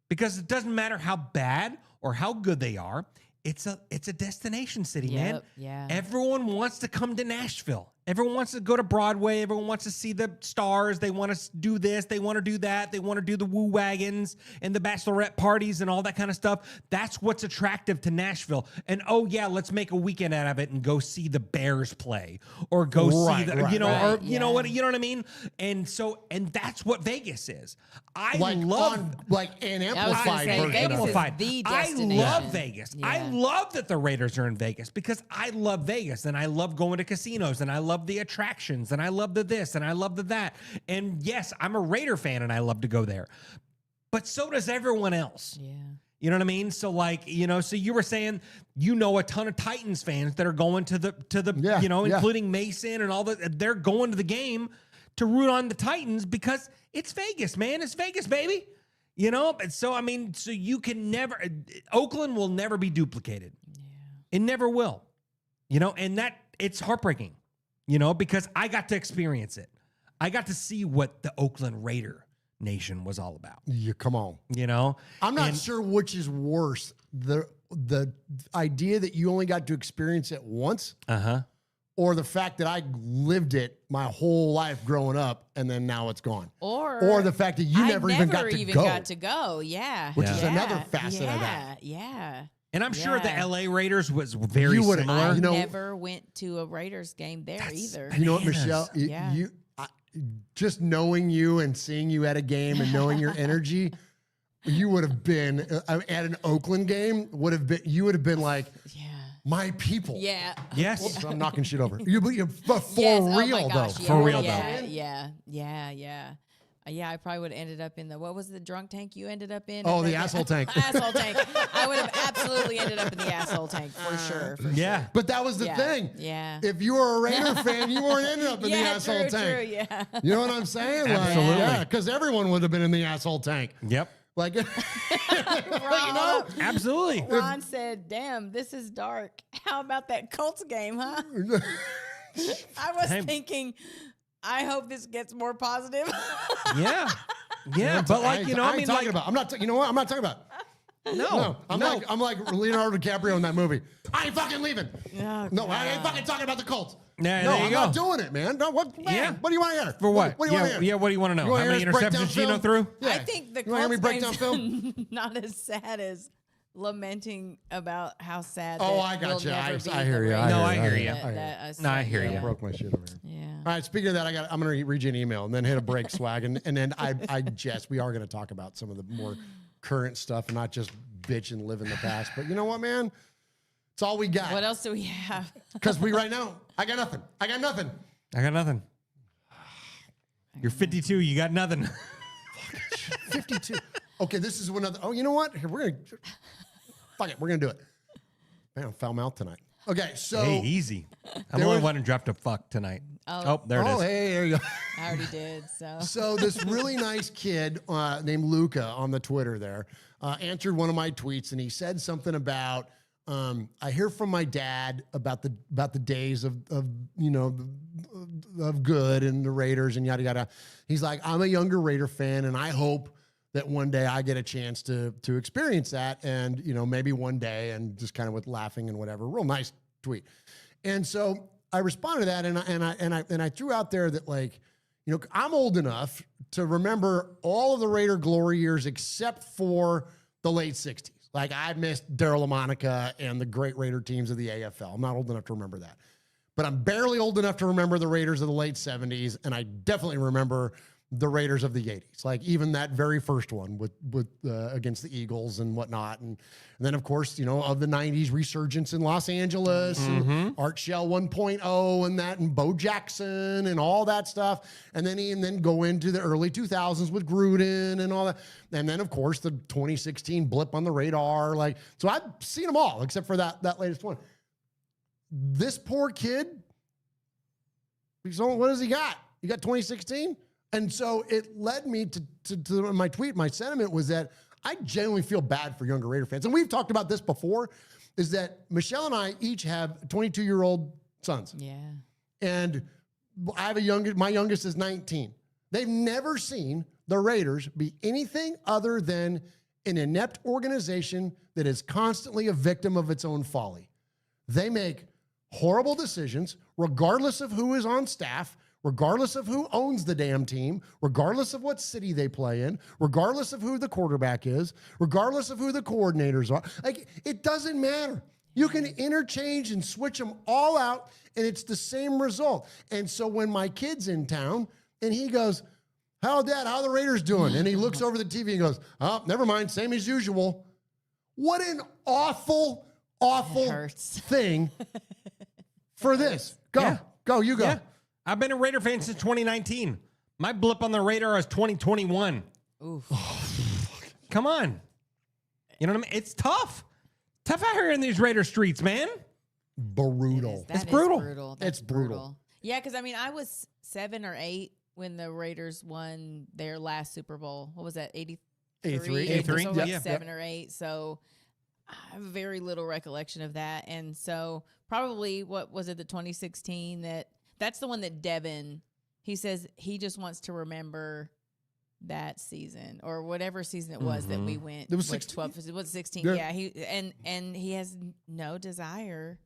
Because it doesn't matter how bad or how good they are, it's a destination city, man. Yep, yeah. Everyone wants to come to Nashville. Everyone wants to go to Broadway. Everyone wants to see the stars. They want to do this. They want to do that. They want to do the woo wagons and the bachelorette parties and all that kind of stuff. That's what's attractive to Nashville. And oh yeah, let's make a weekend out of it and go see the Bears play or go see the, you know, or you know what I mean. And that's what Vegas is. I love an amplified version. Amplified. The I destination. love Vegas. Yeah. I love that the Raiders are in Vegas because I love Vegas and I love going to casinos and I love the attractions and I love the this and I love the that. And yes, I'm a Raider fan and I love to go there. But so does everyone else. Yeah. You know what I mean? So like, you know, so you were saying, you know, a ton of Titans fans that are going to the you know, including Mason and all they're going to the game to root on the Titans because it's Vegas, man. It's Vegas, baby. You know, and so I mean, so you can never Oakland will never be duplicated. Yeah. It never will. You know, and that it's heartbreaking, you know, because I got to experience it. I got to see what the Oakland Raider Nation was all about. Yeah, come on. You know? I'm not sure which is worse. The idea that you only got to experience it once. Uh-huh. Or the fact that I lived it my whole life growing up and then now it's gone. Or the fact that you never even got to go. Yeah. Which is another facet of that. Yeah. And I'm sure the LA Raiders was very similar. I never went to a Raiders game there either. You know what, Michelle? Just knowing you and seeing you at a game and knowing your energy, you would have been at an Oakland game. You would have been like, my people. Yeah. Yes. Whoops, I'm knocking shit over. For real though. For real though. Yeah, I probably would have ended up in what was the drunk tank you ended up in? Oh, the asshole tank. Asshole tank. I would have absolutely ended up in the asshole tank for sure. Yeah. But that was the thing. Yeah. If you were a Raider fan, you weren't ending up in the asshole tank. True, yeah. You know what I'm saying? Absolutely. Yeah, because everyone would have been in the asshole tank. Yep. Like, Ron, you know? Absolutely. Ron said, damn, this is dark. How about that Colts game, huh? I was thinking, I hope this gets more positive. Yeah. But like, you know, I mean, like, I'm not talking about. No, I'm like Leonardo DiCaprio in that movie. I ain't fucking leaving. Oh, no, I ain't fucking talking about the Colts. Yeah, no, there you I'm go. not doing it, man. No, what do you want to hear? For what? What do you want to hear? Yeah, what do you want to know? How many interceptions Gino threw? Yeah. I think the you want to hear me Colts break down game's film? not as sad as lamenting about how sad. Oh, that I got we'll you. never be I hear the you. Raiders. No, I hear you. I hear you. I broke my shit over here. Yeah. All right. Speaking of that, I'm going to read you an email and then hit a break, swag, and then we are going to talk about some of the more current stuff and not just bitch and live in the past. But you know what, man? It's all we got. What else do we have? Because right now, I got nothing. I got nothing. You're 52. You got nothing. 52. Okay, this is another. Oh, you know what? Here, we're gonna do it. Man, foul mouth tonight. Okay, so hey, easy. I'm the only one who dropped a fuck tonight. Oh, there it is. Oh, hey, there you go. I already did. So this really nice kid named Luca on the Twitter there answered one of my tweets, and he said something about I hear from my dad about the days of good and the Raiders and yada yada. He's like, I'm a younger Raider fan, and I hope that one day I get a chance to experience that, and maybe one day, and just kind of with laughing and whatever. Real nice tweet. And so I responded to that, and I threw out there that, like, I'm old enough to remember all of the Raider glory years except for the late 60s. Like, I missed Darryl LaMonica and the great Raider teams of the AFL. I'm not old enough to remember that. But I'm barely old enough to remember the Raiders of the late 70s, and I definitely remember the Raiders of the 80s, like even that very first one with against the Eagles and whatnot. And then, of course, of the 90s resurgence in Los Angeles, and Art Shell 1.0 and that, and Bo Jackson and all that stuff. And then go into the early 2000s with Gruden and all that. And then, of course, the 2016 blip on the radar. Like, so I've seen them all except for that latest one. This poor kid, what has he got? He got 2016? And so it led me to my tweet. My sentiment was that I genuinely feel bad for younger Raider fans. And we've talked about this before, is that Michelle and I each have 22-year-old sons. Yeah. And I have my youngest is 19. They've never seen the Raiders be anything other than an inept organization that is constantly a victim of its own folly. They make horrible decisions, regardless of who is on staff, regardless of who owns the damn team, regardless of what city they play in, regardless of who the quarterback is, regardless of who the coordinators are. Like, it doesn't matter. You can interchange and switch them all out, and it's the same result. And so when my kid's in town and he goes, Dad, how are the Raiders doing? And he looks over the TV and goes, oh, never mind, same as usual. What an awful thing for this. Go, you go. Yeah. I've been a Raider fan since 2019. My blip on the radar is 2021. Oof. Come on. You know what I mean? It's tough. Tough out here in these Raider streets, man. Brutal. It's brutal. That's It's brutal. Yeah, because I mean, I was 7 or 8 when the Raiders won their last Super Bowl. What was that? 83. 83. So like Yep. 7 or 8. So I have very little recollection of that. And so probably what was it? The 2016 that's the one that Devin. He says he just wants to remember that season or whatever season it was that we went. It was 12. It was 16. Yeah. Yeah. He and he has no desire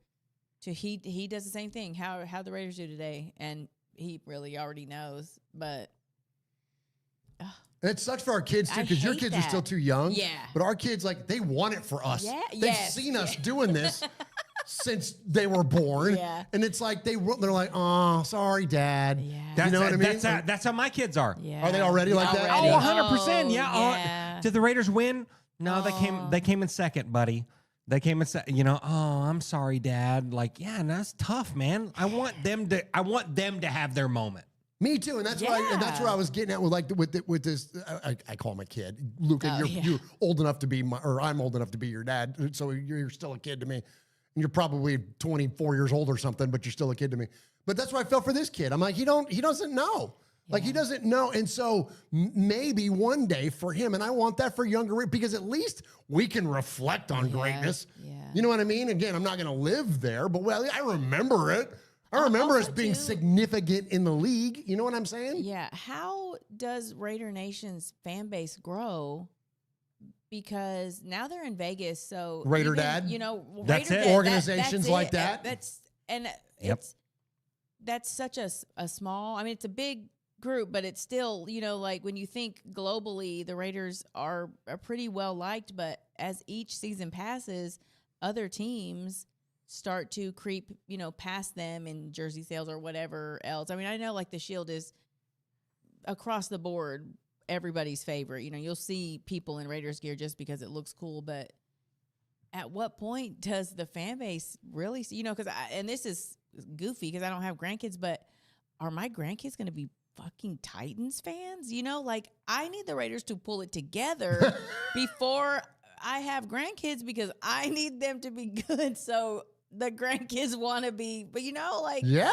to. He does the same thing. How the Raiders do today, and he really already knows. But it sucks for our kids too, I because your hate kids are that. still too young. Yeah. But our kids, like, they want it for us. Yeah, They've yes, seen us yeah. doing this since they were born. Yeah. And it's like they're like, oh, sorry, Dad. Yeah. That's, You know what I mean? That's how my kids are. Yeah. Are they already like that? Oh, Already. 100%. Yeah. yeah. Did the Raiders win? No, they came in second, buddy. They came in second. You know, oh, I'm sorry, Dad. Like, yeah, that's tough, man. I want them to have their moment. Me too, and that's where I was getting at with this. I call him a kid, Luca. You're old enough to be I'm old enough to be your dad, so you're still a kid to me. And you're probably 24 years old or something, but you're still a kid to me. But that's why I felt for this kid. I'm like, he doesn't know. Like, he doesn't know. And so maybe one day for him, and I want that for younger, because at least we can reflect on greatness. Yeah. You know what I mean? Again, I'm not going to live there, but I remember it. I remember us being significant in the league. You know what I'm saying? Yeah. How does Raider Nation's fan base grow? Because now they're in Vegas, so Raider Dad? You know, That's Raider it. Dad, Organizations that's like it. that? That's such a small. I mean, it's a big group, but it's still, you know, like when you think globally, the Raiders are pretty well liked. But as each season passes, other teams start to creep, you know, past them in jersey sales or whatever else. I mean, I know like the Shield is across the board everybody's favorite. You know, you'll see people in Raiders gear just because it looks cool, but at what point does the fan base really see, you know, and this is goofy because I don't have grandkids, but are my grandkids going to be fucking Titans fans? You know, like I need the Raiders to pull it together before I have grandkids because I need them to be good. So the grandkids want to be, but you know, like, yeah,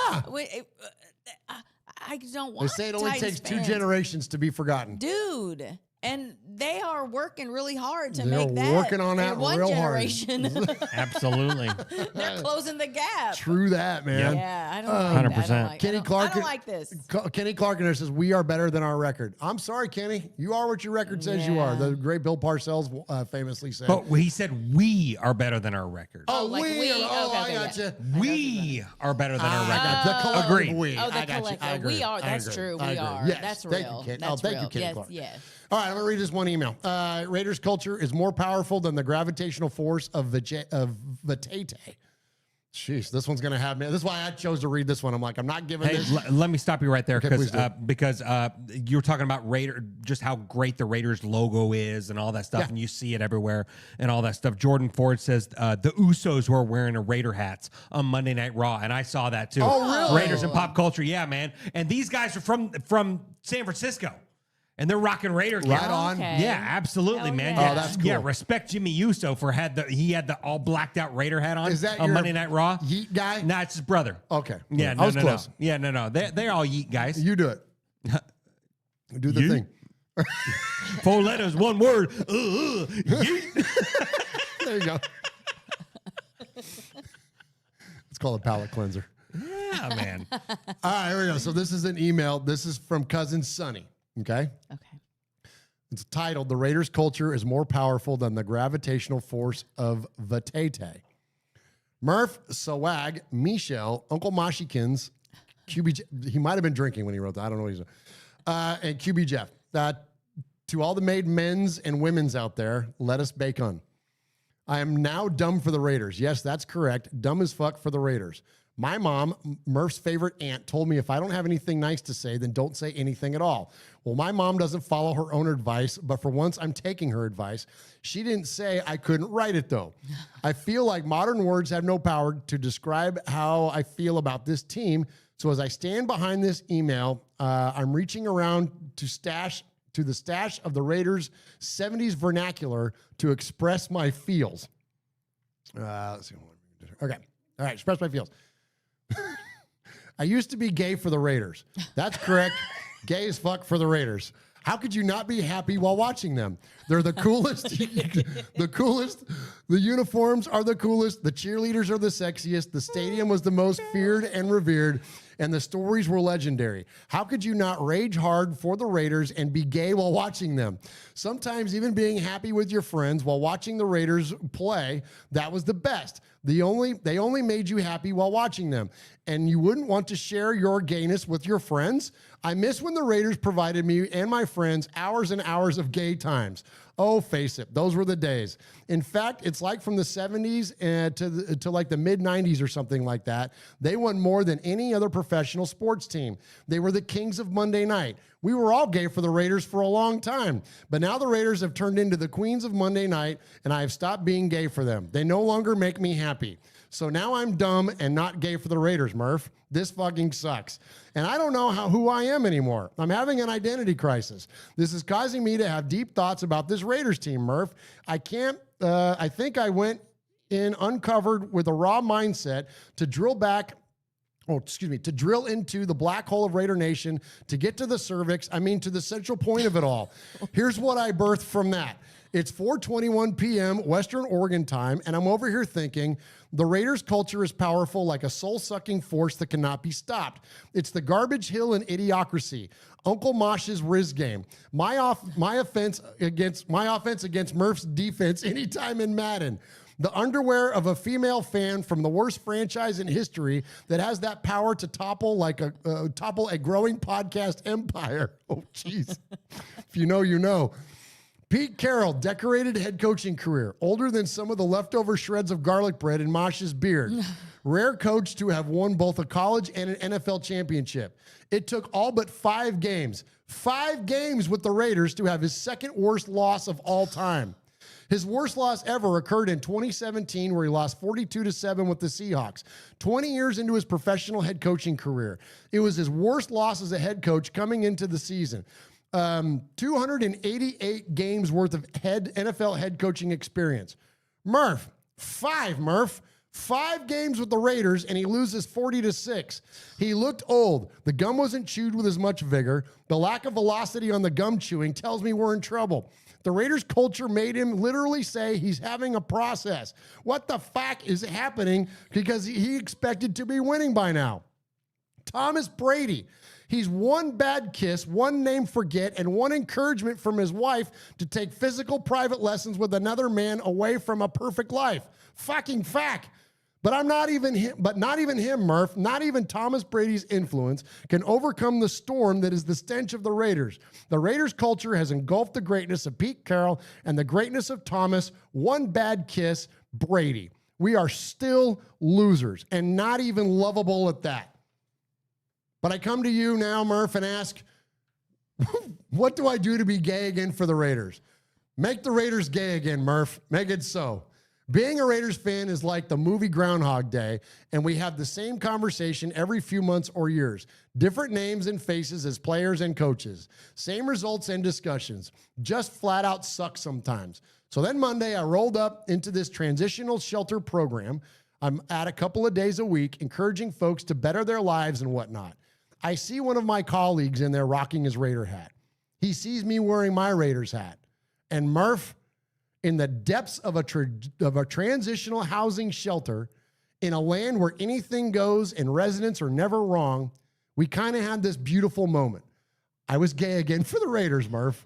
I don't want. They say it only Titans takes fans. 2 generations to be forgotten, dude. And they are working really hard to They're make that. working on that in one real generation. hard. Absolutely. They're closing the gap. True that, man. Yeah, I don't like 100%. that. Kenny I Clark. don't like this. Kenny Clark in there says, we are better than our record. I'm sorry, Kenny. You are what your record says you are. The great Bill Parcells famously said. But he said we are better than our record. Oh, like we. we. Oh, Okay, I okay, got yeah. you. We are better than our record. The collective Agreed. we. Oh, the I got you. collective. I agree. We are. I That's agree. true. I We agree. are. Yes. That's Thank real. you, Kenny. That's thank real. you, Kenny Yes, Clark. yes. All right, I'm going to read this one email. Raiders culture is more powerful than the gravitational force of Vitate. Jeez, this one's going to have me. This is why I chose to read this one. I'm like, I'm not giving Hey, this. let me stop you right there Okay, please do. because you were talking about just how great the Raiders logo is and all that stuff, Yeah. and you see it everywhere and all that stuff. Jordan Ford says the Usos were wearing a Raider hats on Monday Night Raw, and I saw that too. Oh, really? Raiders and pop culture, yeah, man. And these guys are from San Francisco. And they're rocking Raider gear. Right on. Okay. Yeah, absolutely, Hell man. yeah. Oh, that's cool. Yeah, respect Jimmy Uso for he had the all blacked out Raider hat on. Is that on your Monday Night Raw? Yeet guy? Nah, it's his brother. Okay. Yeah, I no, was no, close. no. Yeah, no. They're all yeet guys. You do it. Do the You? thing. 4 letters, 1 word. Yeet. There you go. It's called a palate cleanser. Yeah, man. All right, here we go. So this is an email. This is from cousin Sonny. Okay. Okay. It's titled, The Raiders Culture is More Powerful Than the Gravitational Force of Vatete. Murf, Swag, Michelle, Uncle Mashikins, QB, he might have been drinking when he wrote that. I don't know what he's doing. And QB Jeff. To all the made men's and women's out there, let us bacon. I am now dumb for the Raiders. Yes, that's correct. Dumb as fuck for the Raiders. My mom, Murph's favorite aunt, told me if I don't have anything nice to say, then don't say anything at all. Well, my mom doesn't follow her own advice, but for once I'm taking her advice. She didn't say I couldn't write it, though. I feel like modern words have no power to describe how I feel about this team. So as I stand behind this email, I'm reaching around to the stash of the Raiders' 70s vernacular to express my feels. Let's see. Okay. All right. Express my feels. I used to be gay for the Raiders. That's correct. Gay as fuck for the Raiders. How could you not be happy while watching them? They're the coolest. The coolest. The uniforms are the coolest. The cheerleaders are the sexiest. The stadium was the most feared and revered. And the stories were legendary. How could you not rage hard for the Raiders and be gay while watching them? Sometimes even being happy with your friends while watching the Raiders play, that was the best. They only made you happy while watching them. And you wouldn't want to share your gayness with your friends? I miss when the Raiders provided me and my friends hours and hours of gay times. Oh, face it, those were the days. In fact, it's like from the 70s to like the mid-90s or something like that. They won more than any other professional sports team. They were the kings of Monday night. We were all gay for the Raiders for a long time. But now the Raiders have turned into the queens of Monday night, and I have stopped being gay for them. They no longer make me happy. So now I'm dumb and not gay for the Raiders, Murph. This fucking sucks. And I don't know who I am anymore. I'm having an identity crisis. This is causing me to have deep thoughts about this Raiders team, Murph. I think I went in uncovered with a raw mindset to drill into the black hole of Raider Nation, to get to the cervix, to the central point of it all. Here's what I birthed from that. It's 4:21 p.m. Western Oregon time, and I'm over here thinking, the Raiders culture is powerful like a soul-sucking force that cannot be stopped. It's the garbage hill and idiocracy. Uncle Mosh's Riz game. My offense against Murph's defense anytime in Madden. The underwear of a female fan from the worst franchise in history that has that power to topple a growing podcast empire. Oh, jeez. If you know, you know. Pete Carroll, decorated head coaching career, older than some of the leftover shreds of garlic bread in Mosh's beard. Rare coach to have won both a college and an NFL championship. It took all but 5 games with the Raiders to have his second worst loss of all time. His worst loss ever occurred in 2017, where he lost 42-7 with the Seahawks, 20 years into his professional head coaching career. It was his worst loss as a head coach coming into the season. 288 games worth of NFL head coaching experience. Murph, 5 games with the Raiders, and he loses 40-6. He looked old. The gum wasn't chewed with as much vigor. The lack of velocity on the gum chewing tells me we're in trouble. The Raiders culture made him literally say he's having a process. What the fuck is happening? Because he expected to be winning by now. Thomas Brady. He's one bad kiss, one name forget, and one encouragement from his wife to take physical private lessons with another man away from a perfect life. Fucking fact. But not even him, Murph, not even Thomas Brady's influence can overcome the storm that is the stench of the Raiders. The Raiders culture has engulfed the greatness of Pete Carroll and the greatness of Thomas, one bad kiss, Brady. We are still losers and not even lovable at that. But I come to you now, Murph, and ask, what do I do to be gay again for the Raiders? Make the Raiders gay again, Murph. Make it so. Being a Raiders fan is like the movie Groundhog Day, and we have the same conversation every few months or years. Different names and faces as players and coaches. Same results and discussions. Just flat out suck sometimes. So then Monday, I rolled up into this transitional shelter program. I'm at a couple of days a week, encouraging folks to better their lives and whatnot. I see one of my colleagues in there rocking his Raider hat. He sees me wearing my Raiders hat. And Murph, in the depths of a transitional housing shelter, in a land where anything goes and residents are never wrong, we kind of had this beautiful moment. I was gay again for the Raiders, Murph.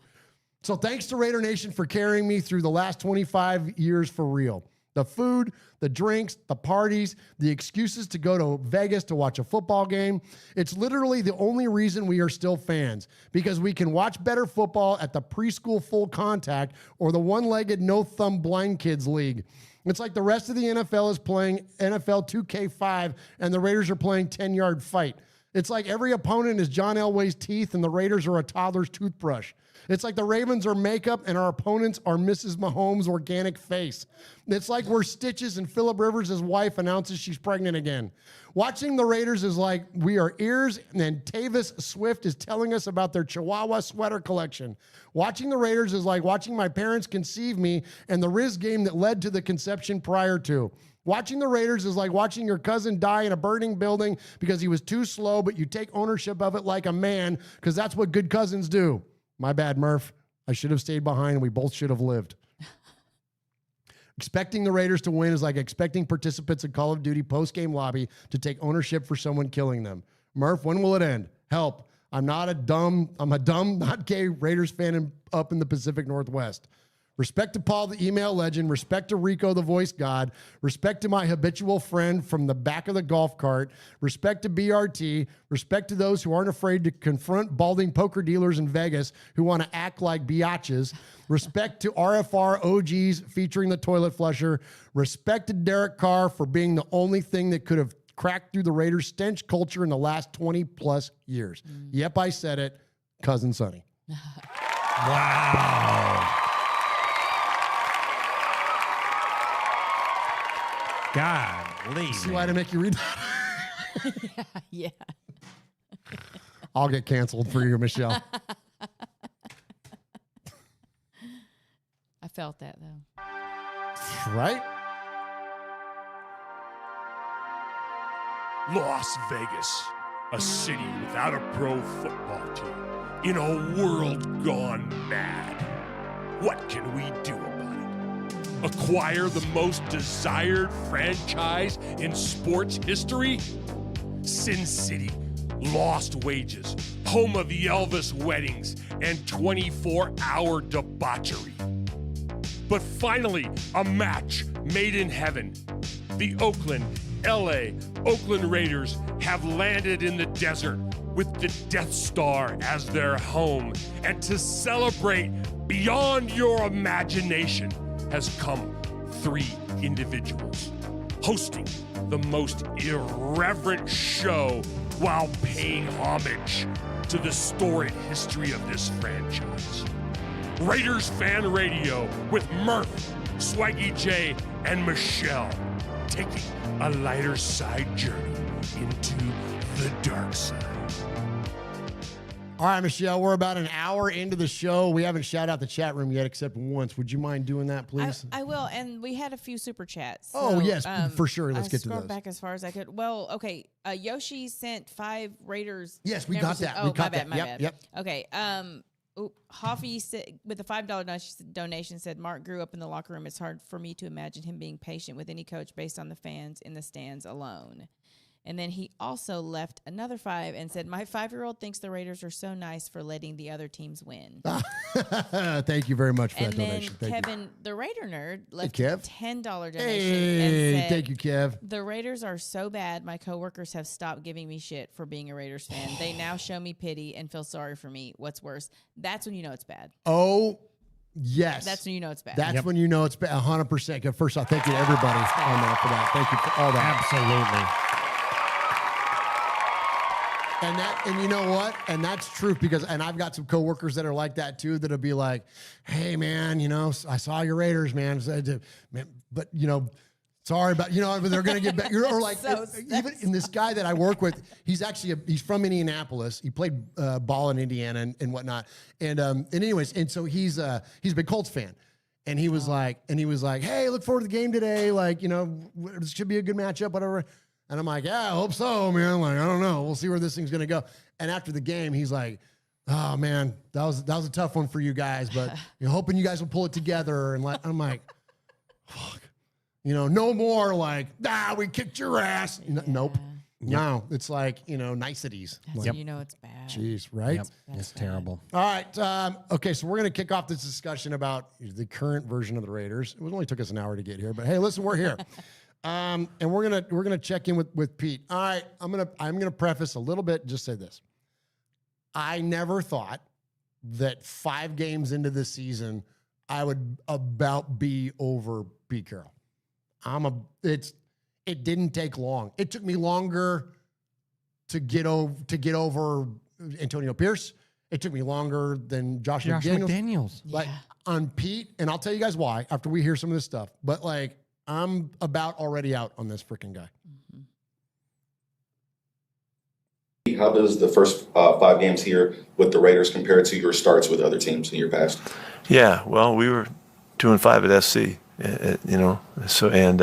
So thanks to Raider Nation for carrying me through the last 25 years for real. The food, the drinks, the parties, the excuses to go to Vegas to watch a football game. It's literally the only reason we are still fans, because we can watch better football at the preschool full contact or the one-legged no-thumb blind kids league. It's like the rest of the NFL is playing NFL 2K5 and the Raiders are playing 10-yard fight. It's like every opponent is John Elway's teeth and the Raiders are a toddler's toothbrush. It's like the Ravens are makeup and our opponents are Mrs. Mahomes' organic face. It's like we're Stitches and Phillip Rivers' wife announces she's pregnant again. Watching the Raiders is like we are ears and Tavis Swift is telling us about their Chihuahua sweater collection. Watching the Raiders is like watching my parents conceive me and the Riz game that led to the conception prior to. Watching the Raiders is like watching your cousin die in a burning building because he was too slow, but you take ownership of it like a man because that's what good cousins do. My bad, Murf. I should have stayed behind and we both should have lived. Expecting the Raiders to win is like expecting participants in Call of Duty post-game lobby to take ownership for someone killing them. Murf, when will it end? Help. I'm a dumb, not gay Raiders fan up in the Pacific Northwest. Respect to Paul, the email legend. Respect to Rico, the voice god. Respect to my habitual friend from the back of the golf cart. Respect to BRT. Respect to those who aren't afraid to confront balding poker dealers in Vegas who want to act like biatches. Respect to RFR OGs featuring the toilet flusher. Respect to Derek Carr for being the only thing that could have cracked through the Raiders' stench culture in the last 20-plus years. Yep, I said it. Cousin Sonny. Wow. Golly. See why I had to make you read that? Yeah. I'll get canceled for you, Michelle. I felt that, though. Right? Las Vegas, a city without a pro football team, in a world gone mad. What can we do about it? Acquire the most desired franchise in sports history? Sin City, lost wages, home of the Elvis weddings, and 24-hour debauchery. But finally, a match made in heaven. The Oakland Raiders have landed in the desert with the Death Star as their home. And to celebrate beyond your imagination has come 3 individuals hosting the most irreverent show while paying homage to the storied history of this franchise. Raiders Fan Radio with Murf, Swaggy J, and Michelle, taking a lighter side journey into the dark side. All right, Michelle, we're about an hour into the show. We haven't shouted out the chat room yet except once. Would you mind doing that, please? I will, and we had a few super chats. Oh, yes, for sure. Let's get to those. I scrolled back as far as I could. Well, okay, Yoshi sent 5 Raiders. Yes, we got that. Oh, we got my bad, my that. bad. Okay, Hoffy said, with a $5 donation said, Mark grew up in the locker room. It's hard for me to imagine him being patient with any coach based on the fans in the stands alone. And then he also left another 5 and said, my 5-year-old thinks the Raiders are so nice for letting the other teams win. Thank you very much for and that then donation. Thank Kevin, you. the Raider nerd, left Kev. a $10 donation. Hey, and said, thank you, Kev. The Raiders are so bad, my coworkers have stopped giving me shit for being a Raiders fan. They now show me pity and feel sorry for me. What's worse? That's when you know it's bad. Oh, yes. That's when you know it's bad. That's when you know it's bad. 100%. First off, thank you to everybody on that for that. Thank you for all that. Absolutely. And you know what? And that's true because I've got some coworkers that are like that too, that'll be like, hey man, I saw your Raiders, man. But sorry about, they're going to get back. Or like, even in this guy that I work with, he's from Indianapolis. He played ball in Indiana and whatnot. And so he's a big Colts fan. And he was like, hey, look forward to the game today. Like, this should be a good matchup, whatever. And I'm like, yeah, I hope so, man. Like, I don't know. We'll see where this thing's going to go. And after the game, he's like, oh, man, that was a tough one for you guys, but hoping you guys will pull it together. And I'm like, fuck. No more like, we kicked your ass. Nope. No, it's like, niceties. That's when you know it's bad. Jeez, right? Yep. It's terrible. All right. Okay, so we're going to kick off this discussion about the current version of the Raiders. It only took us an hour to get here, but hey, listen, we're here. And we're gonna check in with Pete. All right, I'm gonna preface a little bit. Just say this: I never thought that 5 games into this season I would about be over Pete Carroll. It didn't take long. It took me longer to get over Antonio Pierce. It took me longer than Josh McDaniels. Like on Pete, and I'll tell you guys why after we hear some of this stuff. But like, I'm about already out on this freaking guy. How does the first 5 games here with the Raiders compare to your starts with other teams in your past? Yeah, well, we were 2-5 at SC, so and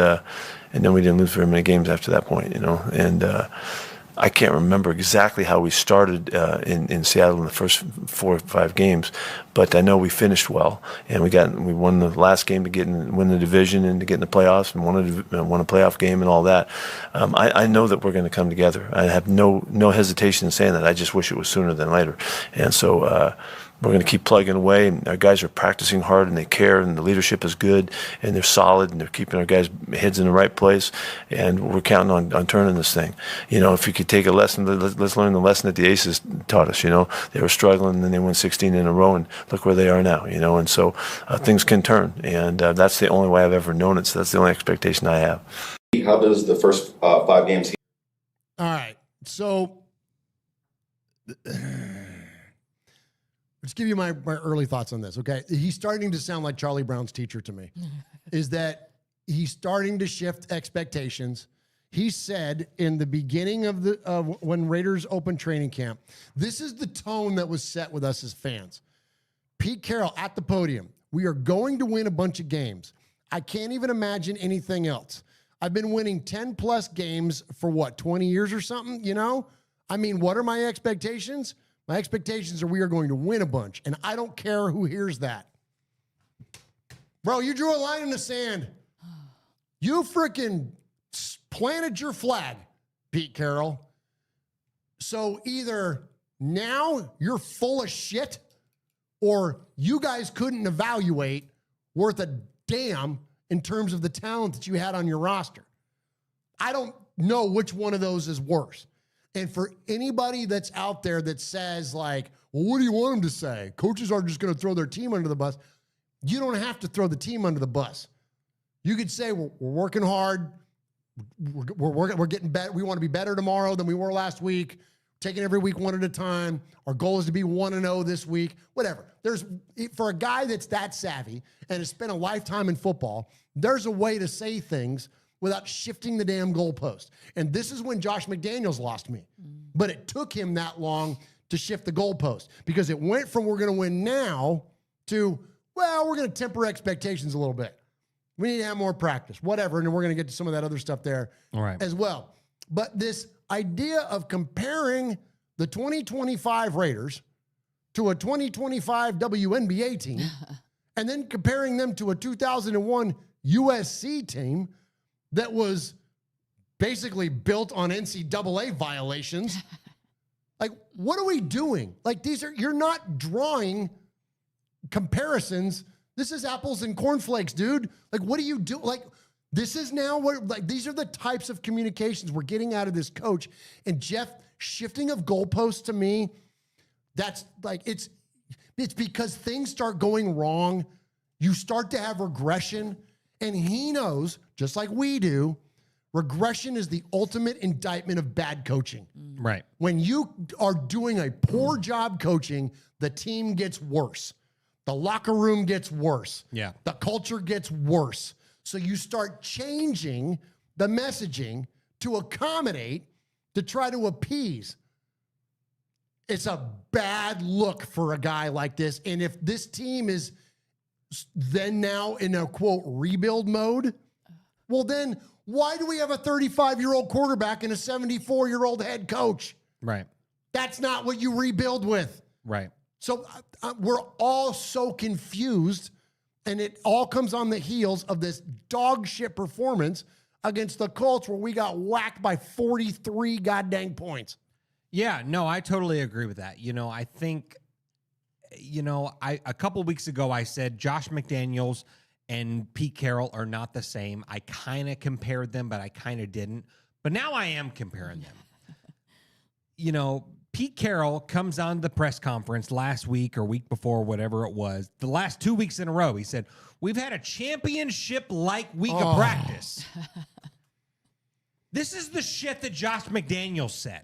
then we didn't lose very many games after that point, and I can't remember exactly how we started in Seattle in the first 4 or 5 games, but I know we finished well, and we won the last game to win the division and to get in the playoffs, and won a playoff game and all that. I know that we're going to come together. I have no hesitation in saying that. I just wish it was sooner than later, and so. We're going to keep plugging away, and our guys are practicing hard, and they care, and the leadership is good, and they're solid, and they're keeping our guys' heads in the right place, and we're counting on turning this thing. If you could take a lesson, let's learn the lesson that the Aces taught us. They were struggling, and then they won 16 in a row, and look where they are now. And so things can turn, and that's the only way I've ever known it. So that's the only expectation I have. How does the first 5 games? All right, so. Let's give you my early thoughts on this, okay? He's starting to sound like Charlie Brown's teacher to me. Is that he's starting to shift expectations. He said in the beginning of when Raiders opened training camp, this is the tone that was set with us as fans. Pete Carroll at the podium. We are going to win a bunch of games. I can't even imagine anything else. I've been winning 10-plus games for 20 years or something, I mean, what are my expectations? My expectations are we are going to win a bunch, and I don't care who hears that. Bro, you drew a line in the sand. You freaking planted your flag, Pete Carroll. So either now you're full of shit, or you guys couldn't evaluate worth a damn in terms of the talent that you had on your roster. I don't know which one of those is worse. And for anybody that's out there that says like, well, what do you want them to say? Coaches are just going to throw their team under the bus. You don't have to throw the team under the bus. You could say, well, we're working hard. We're getting better. We want to be better tomorrow than we were last week. Taking every week one at a time. Our goal is to be 1-0 this week. Whatever. For a guy that's that savvy and has spent a lifetime in football, there's a way to say things without shifting the damn goalpost. And this is when Josh McDaniels lost me. But it took him that long to shift the goalpost because it went from we're going to win now to, well, we're going to temper expectations a little bit. We need to have more practice, whatever. And then we're going to get to some of that other stuff there as well. But this idea of comparing the 2025 Raiders to a 2025 WNBA team and then comparing them to a 2001 USC team that was basically built on NCAA violations. Like, what are we doing? Like, you're not drawing comparisons. This is apples and cornflakes, dude. Like, what do you do? Like, this is now these are the types of communications we're getting out of this coach. And Jeff, shifting of goalposts to me, that's like, it's because things start going wrong. You start to have regression. And he knows, just like we do, regression is the ultimate indictment of bad coaching. Right. When you are doing a poor job coaching, the team gets worse. The locker room gets worse. Yeah. The culture gets worse. So you start changing the messaging to accommodate, to try to appease. It's a bad look for a guy like this. And if this team is then now in a, quote, rebuild mode, well, then why do we have a 35-year-old quarterback and a 74-year-old head coach? Right. That's not what you rebuild with. Right. So we're all so confused, and it all comes on the heels of this dog shit performance against the Colts where we got whacked by 43 goddamn points. Yeah, no, I totally agree with that. I think, a couple weeks ago I said Josh McDaniels and Pete Carroll are not the same. I kind of compared them, but I kind of didn't. But now I am comparing them. Pete Carroll comes on the press conference last week or week before, whatever it was, the last 2 weeks in a row. He said, we've had a championship-like week of practice. This is the shit that Josh McDaniels said.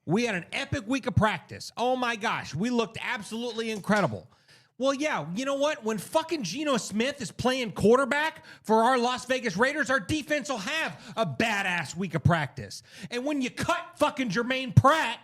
We had an epic week of practice. Oh, my gosh. We looked absolutely incredible. Well, yeah, you know what? When fucking Geno Smith is playing quarterback for our Las Vegas Raiders, our defense will have a badass week of practice. And when you cut fucking Jermaine Pratt,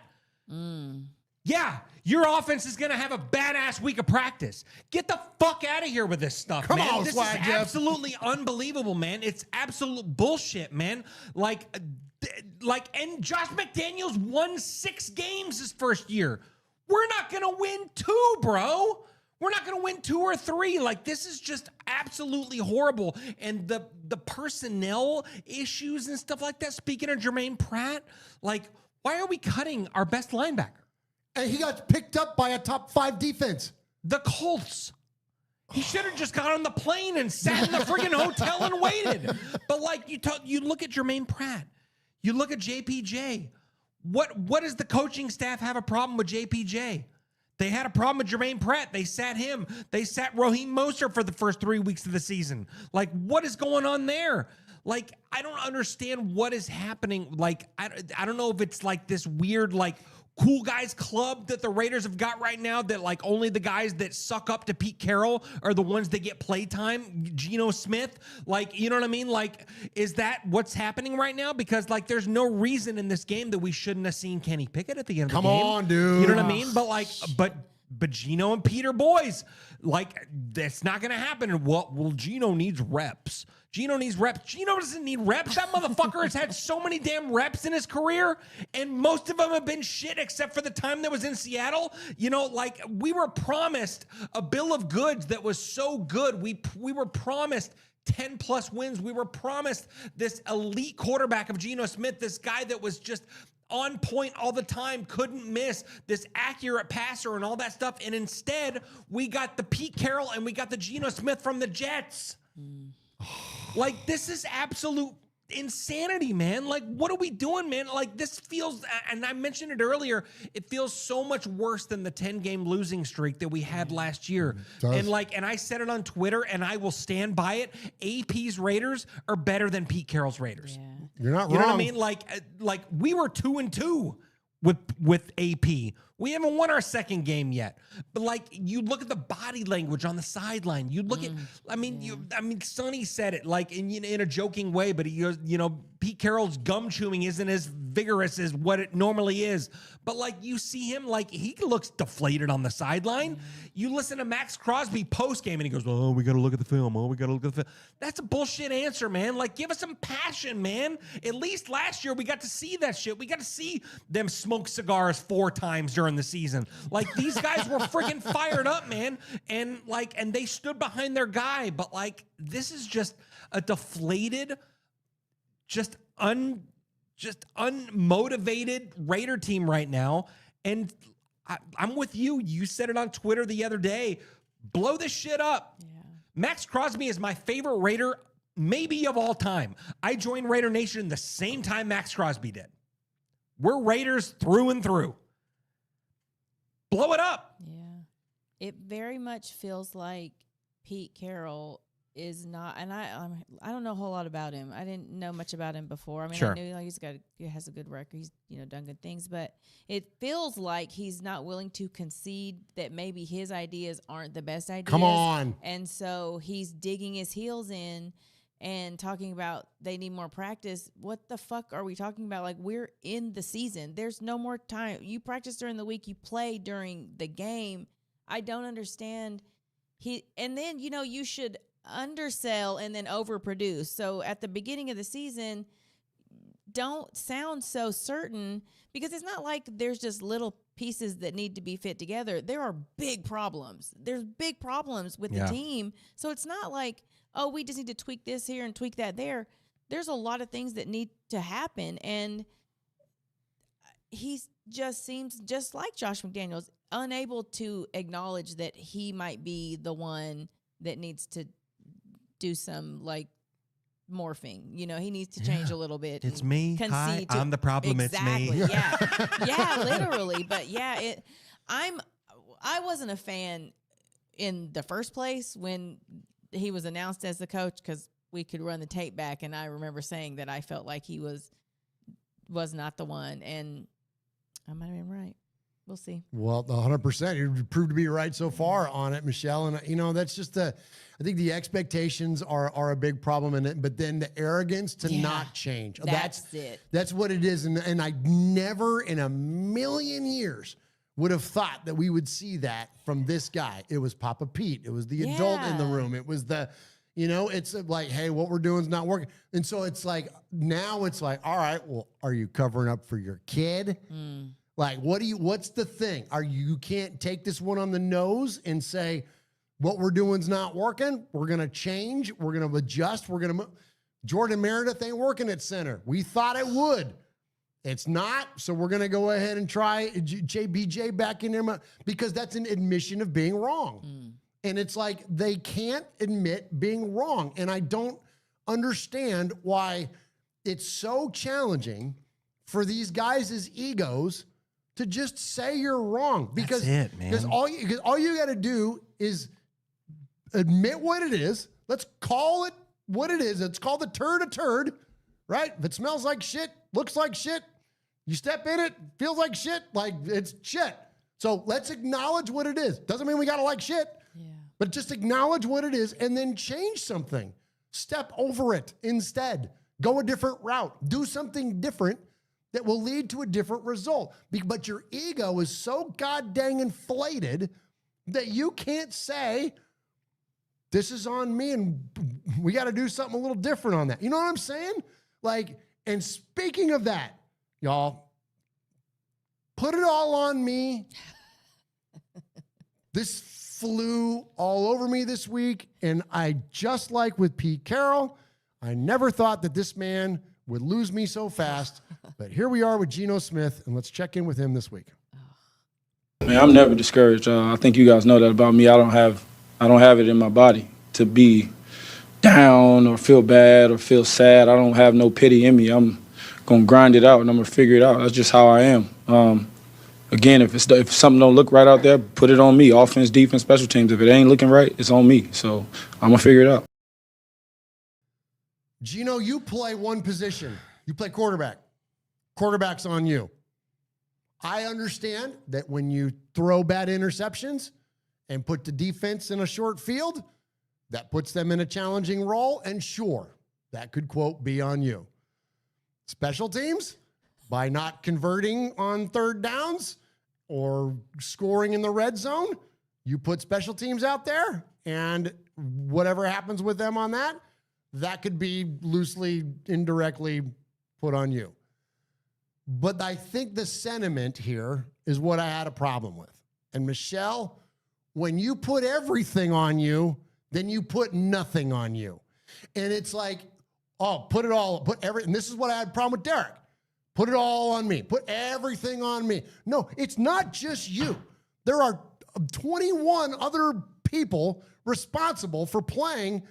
yeah, your offense is going to have a badass week of practice. Get the fuck out of here with this stuff, man. Come on, this Swag is Jeff. absolutely unbelievable, man. It's absolute bullshit, man. And Josh McDaniels won 6 games his first year. We're not going to win 2, bro. We're not going to win 2 or 3. This is just absolutely horrible. And the personnel issues and stuff like that, speaking of Jermaine Pratt, why are we cutting our best linebacker? And he got picked up by a top 5 defense. The Colts. He should have just got on the plane and sat in the friggin' hotel and waited. But you look at Jermaine Pratt. You look at JPJ. What does the coaching staff have a problem with JPJ? They had a problem with Jermaine Pratt. They sat him. They sat Raheem Mostert for the first 3 weeks of the season. What is going on there? I don't understand what is happening. I don't know if it's this weird, cool guys club that the Raiders have got right now that only the guys that suck up to Pete Carroll are the ones that get playtime. Geno Smith, you know what I mean? Is that what's happening right now? Because there's no reason in this game that we shouldn't have seen Kenny Pickett at the end of the game. Come on, dude. You know what I mean? But Geno and Peter boys, that's not going to happen. Well, Geno needs reps. Geno needs reps. Geno doesn't need reps. That motherfucker has had so many damn reps in his career, and most of them have been shit except for the time that was in Seattle. We were promised a bill of goods that was so good. We were promised 10-plus wins. We were promised this elite quarterback of Geno Smith, this guy that was just on point all the time, couldn't miss, this accurate passer and all that stuff. And instead, we got the Pete Carroll and we got the Geno Smith from the Jets. This is absolute insanity, man. What are we doing, man? This feels, and I mentioned it earlier, it feels so much worse than the 10-game losing streak that we had last year. And I said it on Twitter, and I will stand by it. AP's Raiders are better than Pete Carroll's Raiders. Yeah. You're not wrong. You know what I mean? We were 2-2 with AP. We haven't won our second game yet. But you look at the body language on the sideline. You look at, Sonny said it in a joking way, but he goes, Pete Carroll's gum chewing isn't as vigorous as what it normally is. But you see him, he looks deflated on the sideline. You listen to Max Crosby post game and he goes, oh, we got to look at the film. Oh, we got to look at the film. That's a bullshit answer, man. Give us some passion, man. At least last year we got to see that shit. We got to see them smoke cigars 4 times during the season. These guys were freaking fired up, man. And they stood behind their guy. But this is just a deflated, just unmotivated Raider team right now. And I'm with you. You said it on Twitter the other day. Blow this shit up. Yeah. Max Crosby is my favorite Raider, maybe of all time. I joined Raider Nation the same time Max Crosby did. We're Raiders through and through. Blow it up. Yeah. It very much feels like Pete Carroll is not, and I don't know a whole lot about him. I didn't know much about him before. I mean, sure. I knew he has a good record. He's done good things, but it feels like he's not willing to concede that maybe his ideas aren't the best ideas. Come on. And so he's digging his heels in and talking about they need more practice. What the fuck are we talking about? We're in the season. There's no more time. You practice during the week. You play during the game. I don't understand. And then, you should undersell and then overproduce. So at the beginning of the season, don't sound so certain, because it's not like there's just little pieces that need to be fit together. There are big problems. There's big problems with the team. So it's not like, oh, we just need to tweak this here and tweak that there. there's a lot of things that need to happen, and he just seems just like Josh McDaniels, unable to acknowledge that he might be the one that needs to do some like morphing. You know, he needs to change a little bit. It's and me. Hi, concede to- I'm the problem. Exactly, It's me. Yeah, yeah, literally. But yeah, I wasn't a fan in the first place when he was announced as the coach, because we could run the tape back, and I remember saying that I felt like he was not the one, and I might have been right. We'll see. Well, 100%. You proved to be right so far on it, Michelle. And, you know, that's just I think the expectations are a big problem in it, but then the arrogance to not change. That's it. That's what it is. And I never in a million years would have thought that we would see that from this guy. It was Papa Pete. It was the adult in the room. It was it's like, hey, what we're doing is not working. And so it's like, now it's like, all right, well, are you covering up for your kid? Like, what's the thing? You can't take this one on the nose and say, what we're doing's not working. We're going to change. We're going to adjust. Jordan Meredith ain't working at center. We thought it would. It's not. So we're going to go ahead and try JBJ back in there because that's an admission of being wrong. And it's like, they can't admit being wrong. And I don't understand why it's so challenging for these guys' egos to just say you're wrong, because That's it, man. Because all you got to do is admit what it is. Let's call it what it is. It's called a turd, right? If it smells like shit, looks like shit, you step in it, feels like shit, like it's shit. So let's acknowledge what it is. Doesn't mean we got to like shit, but just acknowledge what it is and then change something. Step over it instead. Go a different route. Do something different that will lead to a different result. But your ego is so goddamn inflated that you can't say, this is on me and we got to do something a little different on that. You know what I'm saying? Like, and speaking of that, y'all, put it all on me. This flew all over me this week, and I, just like with Pete Carroll, I never thought that this man would lose me so fast, but here we are with Geno Smith, and let's check in with him this week. Man, I'm never discouraged. I think you guys know that about me. I don't have it in my body to be down or feel bad or feel sad. I don't have no pity in me. I'm gonna grind it out and I'm gonna figure it out. That's just how I am. Again, if something don't look right out there, put it on me. Offense, defense, special teams. If it ain't looking right, it's on me. So I'm gonna figure it out. Geno, you play one position. You play quarterback. Quarterback's on you. I understand that when you throw bad interceptions and put the defense in a short field, that puts them in a challenging role, and sure, that could, quote, be on you. Special teams, by not converting on third downs or scoring in the red zone, you put special teams out there, and whatever happens with them on that, that could be loosely, indirectly put on you. But I think the sentiment here is what I had a problem with. And Michelle, when you put everything on you, then you put nothing on you. And it's like, oh, and this is what I had a problem with Derek. Put it all on me. Put everything on me. No, it's not just you. There are 21 other people responsible for playing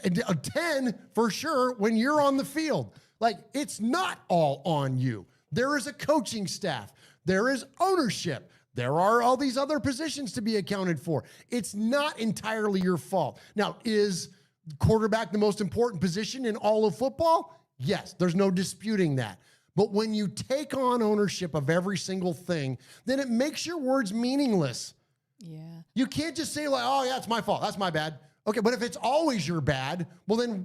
10 for sure when you're on the field. Like, it's not all on you. There is a coaching staff. There is ownership. There are all these other positions to be accounted for. It's not entirely your fault. Now, is quarterback the most important position in all of football? Yes, there's no disputing that. But when you take on ownership of every single thing, then it makes your words meaningless. Yeah. You can't just say, like, oh, yeah, it's my fault. That's my bad. Okay, but if it's always your bad, well, then,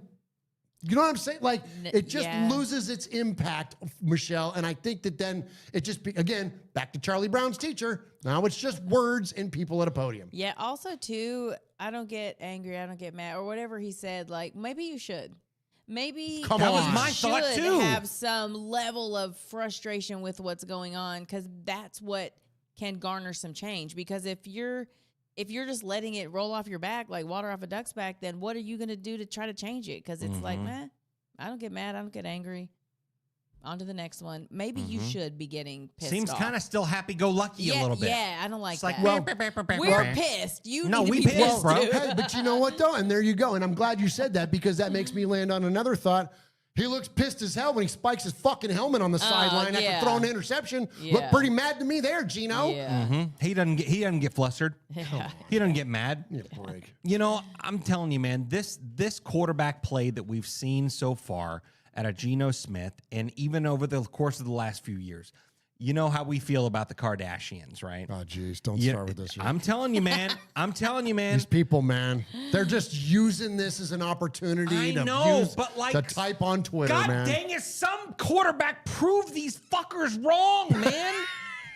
you know what I'm saying? Like, it just loses its impact, Michelle. And I think that then it just, again, back to Charlie Brown's teacher. Now it's just words and people at a podium. Yeah, also, too, I don't get angry. I don't get mad or whatever he said. Like, maybe you should. Maybe that was my thought should too. Have some level of frustration with what's going on, because that's what can garner some change. Because if you're just letting it roll off your back like water off a duck's back, then what are you going to do to try to change it? Because it's like, man, I don't get mad. I don't get angry. On to the next one. Maybe you should be getting pissed Seems off. kind of still happy-go-lucky a little bit. Yeah, I don't like It's like, that. We're pissed. You No, need to we be pissed, pissed, bro. dude. Hey, but you know what, though? And there you go. And I'm glad you said that because that makes me land on another thought. He looks pissed as hell when he spikes his fucking helmet on the sideline yeah. after throwing an interception. Yeah. Looked pretty mad to me there, Gino. Yeah. He doesn't get flustered. He doesn't get mad. Break. You know, I'm telling you, man, this quarterback play that we've seen so far out of Geno Smith, and even over the course of the last few years, you know how we feel about the Kardashians, right? Oh, geez, don't start with this. I'm telling you, man. I'm telling you, man. These people, man, they're just using this as an opportunity to type on Twitter, God man. dang it, some quarterback prove these fuckers wrong, man.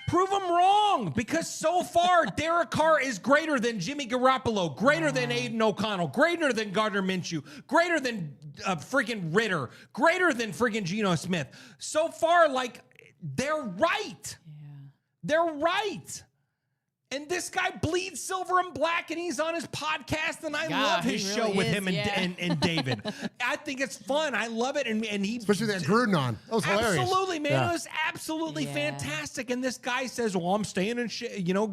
Prove them wrong, because so far Derek Carr is greater than Jimmy Garoppolo, greater than Aiden O'Connell, greater than Gardner Minshew, greater than freaking Ritter, greater than freaking Geno Smith. So far, like, they're right. Yeah. They're right. And this guy bleeds silver and black, and he's on his podcast, and I love his show with him and David. I think it's fun. I love it, and he especially that Gruden on. That was hilarious. Absolutely, man. Yeah. It was absolutely fantastic. And this guy says, "Well, I'm staying in shape." You know,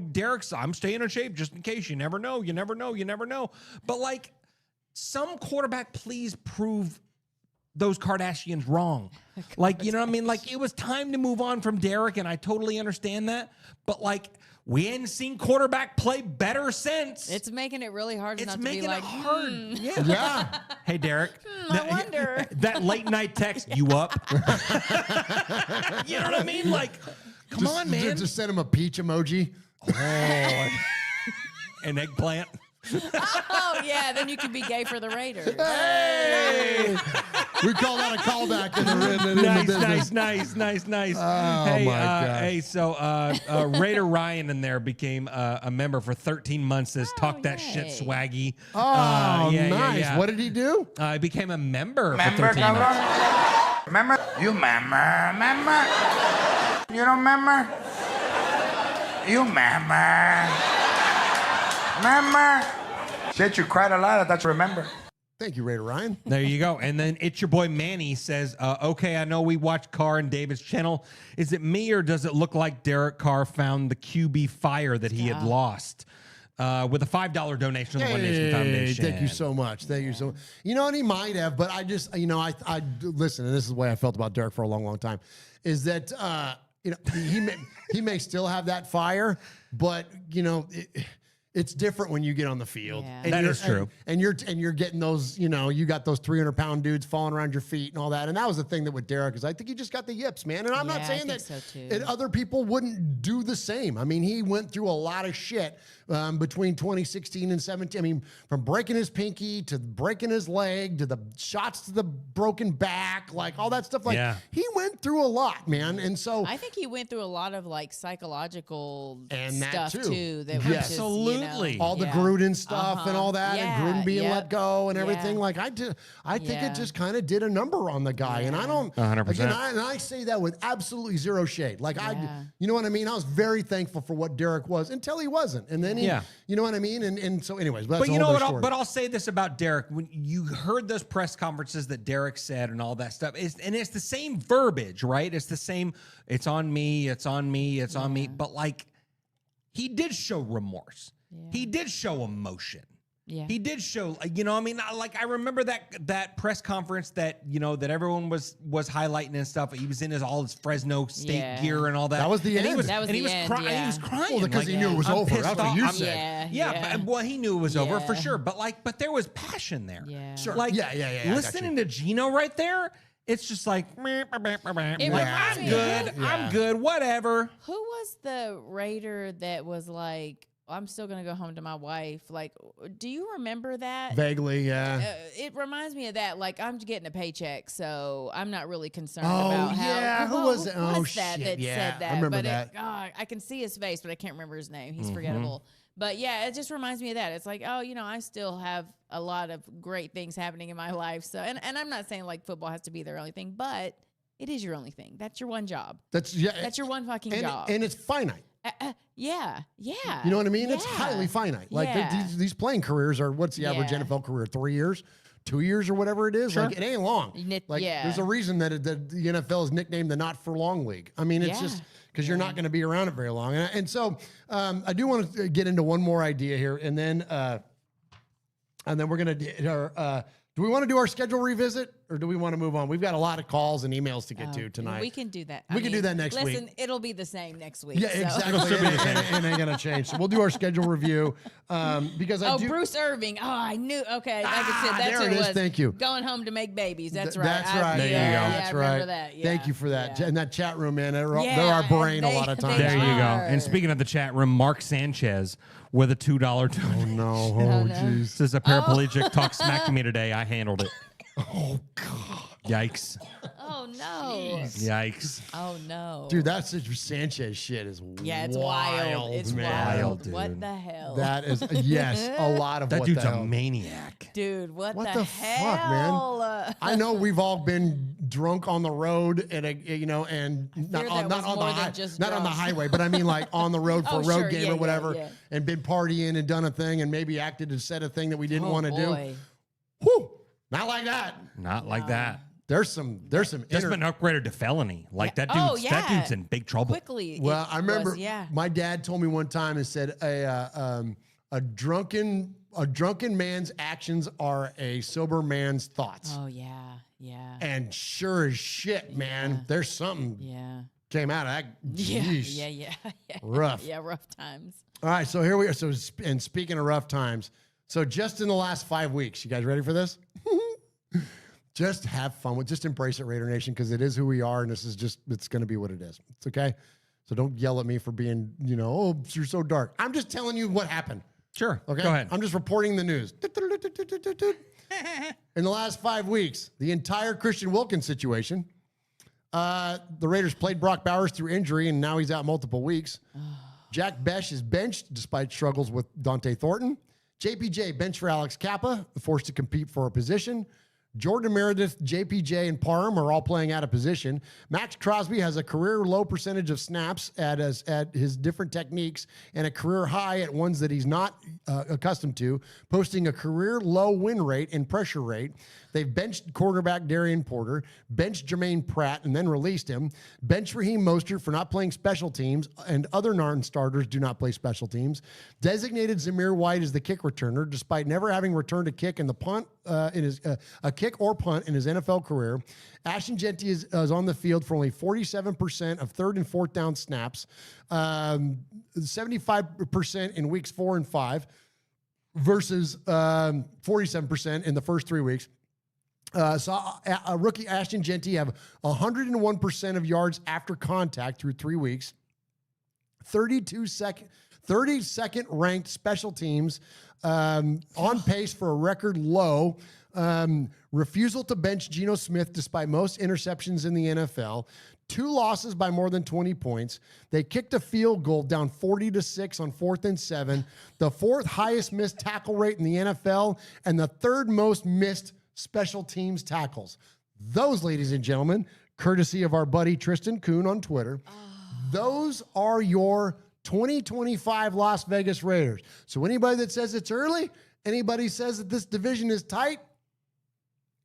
I'm staying in shape just in case. You never know. You never know. You never know. But like, some quarterback, please prove those Kardashians wrong. Like, you know what I mean? Like, it was time to move on from Derek, and I totally understand that. But like, we ain't seen quarterback play better since. It's making it really hard. It's not making to be it like, hard. Yeah. Yeah. Hey, Derek. I wonder. That late night text, you up? You know what I mean? Like, come on, man. Just send him a peach emoji. Oh, an eggplant. Oh, yeah. Then you can be gay for the Raiders. Hey! We call that a callback in the business. Nice. Oh, Hey, my God. Hey, so Raider Ryan in there became a member for 13 months. Says, talk that shit, swaggy. Oh, yeah, nice. yeah. What did he do? He became a member for 13 months. Remember? You remember? You don't remember? You remember? Remember? Shit, you cried a lot. I thought you remember. Thank you, Raider Ryan. There you go. And then it's your boy Manny says, okay, I know we watch Carr and David's channel. Is it me, or does it look like Derek Carr found the QB fire that he had lost? With a $5 donation to the One Nation Foundation. Thank you so much. Thank you so much. You know, and he might have, but I just, you know, I listen, and this is the way I felt about Derek for a long, long time, is that, you know, he may still have that fire, but, you know, it's different when you get on the field. Yeah. And That is true. And you're getting those, you know, you got those 300-pound dudes falling around your feet and all that. And that was the thing that with Derek is I think he just got the yips, man. And I'm not saying that so too. and other people wouldn't do the same. I mean, he went through a lot of shit between 2016 and 17. I mean, from breaking his pinky to breaking his leg to the shots to the broken back, like all that stuff. Like he went through a lot, man. And so I think he went through a lot of like psychological and stuff that too. That yes. was just, Absolutely. you know, all the Gruden stuff and all that, and Gruden being let go and everything. Yeah. Like I think it just kind of did a number on the guy. And I don't 100%. Again, I say that with absolutely zero shade. Like you know what I mean? I was very thankful for what Derek was until he wasn't. And then he, you know what I mean? And so anyways, but you know what? But I'll say this about Derek. When you heard those press conferences that Derek said and all that stuff, and it's the same verbiage, right? It's the same, it's on me, it's on me, it's on me. But like, he did show remorse. He did show emotion. Yeah. He did show, you know, I mean, like I remember that press conference that, you know, that everyone was highlighting and stuff. He was in all his Fresno State gear and all that. That was the end. He was That was the end, crying. He was crying. Well, because he knew it was I'm over. pissed That's what off. you I'm- said. Well, he knew it was over for sure. But there was passion there. Yeah. Sure. Like, Yeah, I got listening to Geno right there, it's just like, reminds I'm me good. of- I'm good. Whatever. Who was the Raider that was like, I'm still going to go home to my wife? Like, do you remember that? Vaguely, yeah. It reminds me of that. Like, I'm getting a paycheck, so I'm not really concerned Oh, about how. yeah. Who was it? Oh, that shit, yeah. said that? I remember but that. I can see his face, but I can't remember his name. He's forgettable. But yeah, it just reminds me of that. It's like, oh, you know, I still have a lot of great things happening in my life. So, and I'm not saying like football has to be their only thing, but it is your only thing. That's your one job. That's your one fucking job. And it's finite. Yeah. You know what I mean? It's highly finite. Like these playing careers are, what's the average Yeah. NFL career? 3 years, 2 years or whatever it is. Sure. Like, it ain't long. Like, there's a reason that the NFL is nicknamed the not for long league. I mean, it's just because you're not going to be around it very long. And so I do want to get into one more idea here, and then we're going to do we want to do our schedule revisit, or do we want to move on? We've got a lot of calls and emails to get to tonight. We can do that. We can do that next week. Listen, it'll be the same next week. Yeah, exactly. It ain't going to change. So we'll do our schedule review because I do. Bruce Irving. Oh, I knew. Okay, like I said, that's there who it it is. was. Thank you. Going home to make babies. That's right. That's right. There you go. That's I right. remember that. Yeah. Thank you for that. Yeah. And that chat room, man, they're our brain a lot of times. There you go. And speaking of the chat room, Mark Sanchez with a $2 donation. Oh no! Oh jeez. Says a paraplegic talked smack to me today. I handled it. Oh God! Yikes! Oh no! Yikes! Oh no! Dude, that Sanchez shit is it's wild. It's man. wild. Dude. What the hell? That is a lot of that what dude's the a hell. maniac. Dude, what What the the hell? fuck, man? I know we've all been drunk on the road and not on the highway, but I mean like on the road for a road game or whatever, and been partying and done a thing and maybe acted and said a thing that we didn't want to do. Whew, not like that. Not like that. There's some. Just been upgraded to felony. Like that dude's that dude's in big trouble. Quickly. Well, I remember my dad told me one time and said a drunken man's actions are a sober man's thoughts. Oh yeah, yeah. And sure as shit, man, there's something came out of that. Jeez. Yeah. Rough. Yeah, rough times. All right, so here we are. So, and speaking of rough times, so just in the last 5 weeks, you guys ready for this? Just have fun just embrace it, Raider Nation, because it is who we are, and this is it's going to be what it is. It's okay. So don't yell at me for being, oh, you're so dark. I'm just telling you what happened. Sure. Okay. Go ahead. I'm just reporting the news. In the last 5 weeks, the entire Christian Wilkins situation. The Raiders played Brock Bowers through injury, and now he's out multiple weeks. Jack Besh is benched despite struggles with Dante Thornton. JPJ benched for Alex Kappa, forced to compete for a position. Jordan Meredith, JPJ, and Parham are all playing out of position. Max Crosby has a career low percentage of snaps at his different techniques and a career high at ones that he's not accustomed to, posting a career low win rate and pressure rate. They've benched quarterback Darian Porter, benched Jermaine Pratt, and then released him. Benched Raheem Mostert for not playing special teams, and other non-starters do not play special teams. Designated Zamir White as the kick returner, despite never having returned a kick in the punt a kick or punt in his NFL career. Ashton Jeanty is on the field for only 47% of third and fourth down snaps, 75% in weeks 4 and 5, versus 47% in the first 3 weeks. Saw a rookie Ashton Jeanty have 101% of yards after contact through 3 weeks. 32nd ranked special teams, on pace for a record low. Refusal to bench Geno Smith despite most interceptions in the NFL. 2 losses by more than 20 points. They kicked a field goal down 40-6 on 4th and 7. The 4th highest missed tackle rate in the NFL and the 3rd most missed special teams tackles. Those, ladies and gentlemen, courtesy of our buddy Tristan Kuhn on Twitter, those are your 2025 Las Vegas Raiders. So anybody that says it's early, anybody says that this division is tight,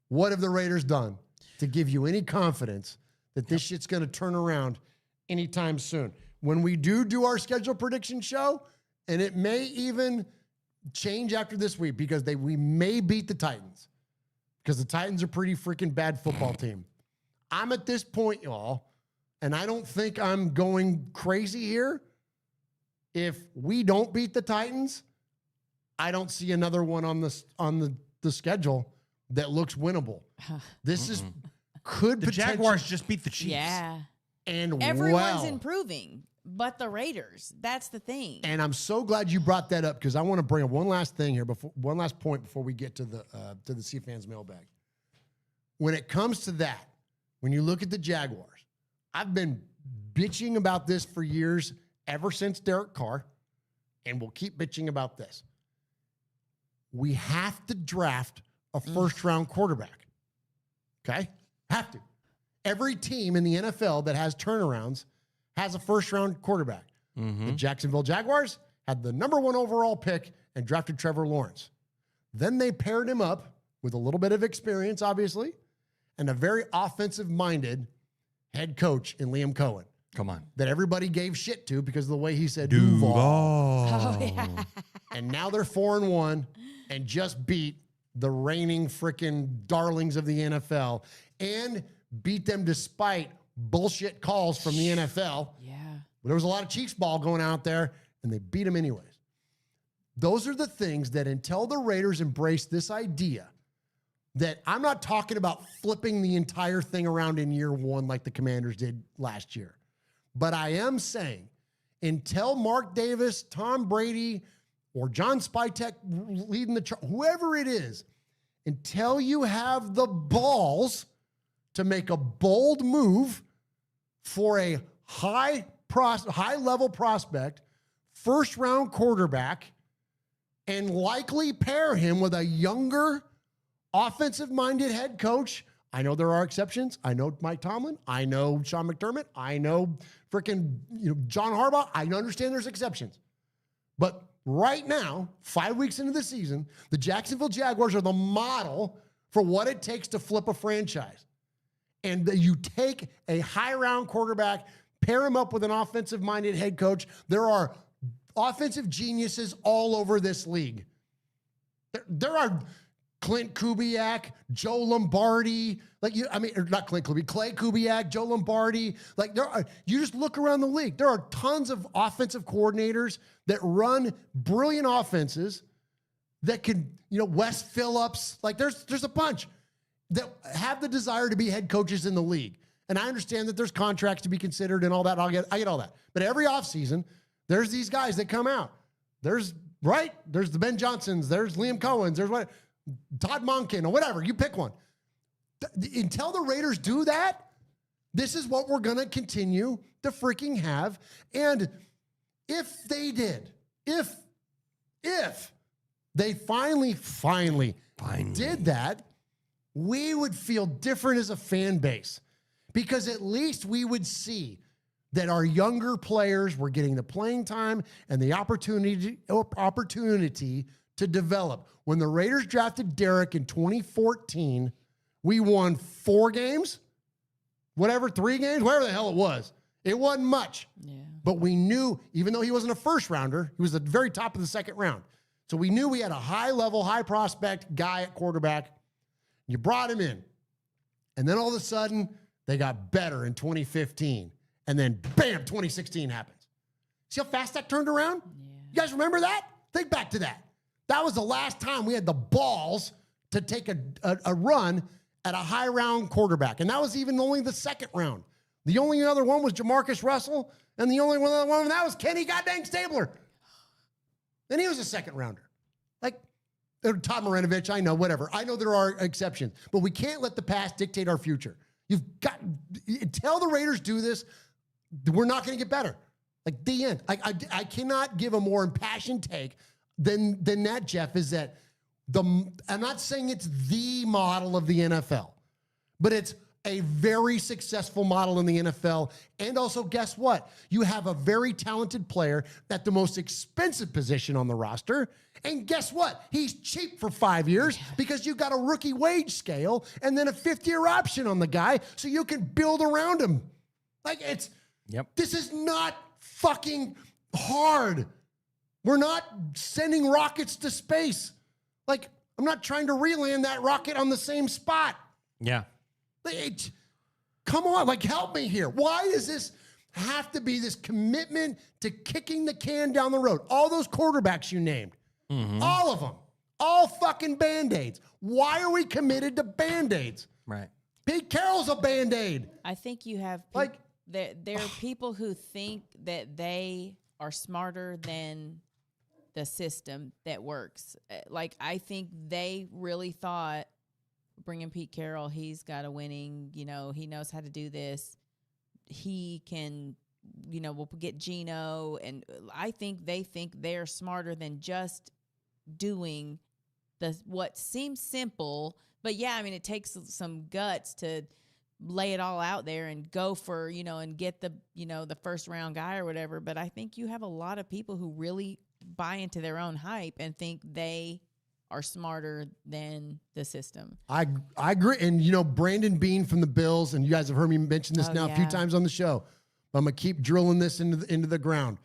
what have the Raiders done to give you any confidence that this shit's going to turn around anytime soon? When we do our schedule prediction show, and it may even change after this week because we may beat the Titans, because the Titans are pretty freaking bad football team. I'm at this point, y'all, and I don't think I'm going crazy here. If we don't beat the Titans, I don't see another one on the schedule that looks winnable. This could the Jaguars just beat the Chiefs. Yeah. And everyone's improving, but the Raiders. That's the thing. And I'm so glad you brought that up, because I want to bring up one last thing here, one last point before we get to the C Fans mailbag. When it comes to that, when you look at the Jaguars, I've been bitching about this for years, ever since Derek Carr, and we'll keep bitching about this. We have to draft a first-round quarterback. Okay? Have to. Every team in the NFL that has turnarounds has a first-round quarterback. The Jacksonville Jaguars had the #1 overall pick and drafted Trevor Lawrence. Then they paired him up with a little bit of experience, obviously, and a very offensive-minded head coach in Liam Cohen. Come on. That everybody gave shit to because of the way he said Duval. Oh, yeah. And now they're 4-1 and just beat the reigning freaking darlings of the NFL and beat them despite bullshit calls from the NFL. Yeah. There was a lot of Chiefs ball going out there, and they beat them anyways. Those are the things that until the Raiders embrace this idea that I'm not talking about flipping the entire thing around in year one like the Commanders did last year. But I am saying until Mark Davis, Tom Brady, or John Spytek leading the charge, whoever it is, until you have the balls to make a bold move for a high-level prospect, first-round quarterback, and likely pair him with a younger, offensive-minded head coach. I know there are exceptions. I know Mike Tomlin. I know Sean McDermott. I know freaking John Harbaugh. I understand there's exceptions. But right now, 5 weeks into the season, the Jacksonville Jaguars are the model for what it takes to flip a franchise. And you take a high-round quarterback, pair him up with an offensive-minded head coach. There are offensive geniuses all over this league. There are Clint Kubiak, Joe Lombardi, Clay Kubiak, Joe Lombardi. You just look around the league. There are tons of offensive coordinators that run brilliant offenses that can, Wes Phillips. There's a bunch that have the desire to be head coaches in the league. And I understand that there's contracts to be considered and all that. I get all that. But every offseason, there's these guys that come out. There's the Ben Johnsons, there's Liam Cohen's, there's Todd Monken or whatever. You pick one. Until the Raiders do that, this is what we're going to continue to freaking have. And if they did, if they finally did that, we would feel different as a fan base because at least we would see that our younger players were getting the playing time and the opportunity to develop. When the Raiders drafted Derek in 2014, we won 4 games, 3 games, whatever the hell it was. It wasn't much. Yeah. But we knew, even though he wasn't a first rounder, he was at the very top of the second round. So we knew we had a high-level, high-prospect guy at quarterback. You brought him in. And then all of a sudden, they got better in 2015. And then, bam, 2016 happens. See how fast that turned around? Yeah. You guys remember that? Think back to that. That was the last time we had the balls to take a run at a high-round quarterback. And that was even only the second round. The only other one was Jamarcus Russell, and the only other one that was Kenny goddamn Stabler. And he was a second-rounder. Todd Marinovich, I know, whatever. I know there are exceptions. But we can't let the past dictate our future. Until the Raiders do this, we're not going to get better. The end. I cannot give a more impassioned take than that, Jeff, is that I'm not saying it's the model of the NFL, but it's a very successful model in the NFL. And also, guess what? You have a very talented player at the most expensive position on the roster. And guess what? He's cheap for 5 years because you've got a rookie wage scale and then a 5th-year option on the guy so you can build around him. This is not fucking hard. We're not sending rockets to space. I'm not trying to reland that rocket on the same spot. Yeah. Come on, help me here. Why does this have to be this commitment to kicking the can down the road? All those quarterbacks you named, all of them, all fucking Band-Aids. Why are we committed to Band-Aids? Right. Pete Carroll's a Band-Aid. I think you have there are people who think that they are smarter than the system that works. I think they really thought bringing Pete Carroll, he's got a winning, he knows how to do this. He can, we'll get Geno. And I think they think they're smarter than just doing what seems simple. But yeah, it takes some guts to lay it all out there and go for, and get the, the first round guy or whatever. But I think you have a lot of people who really buy into their own hype and think they are smarter than the system. I agree. And, Brandon Beane from the Bills, and you guys have heard me mention this now a few times on the show, but I'm going to keep drilling this into the ground.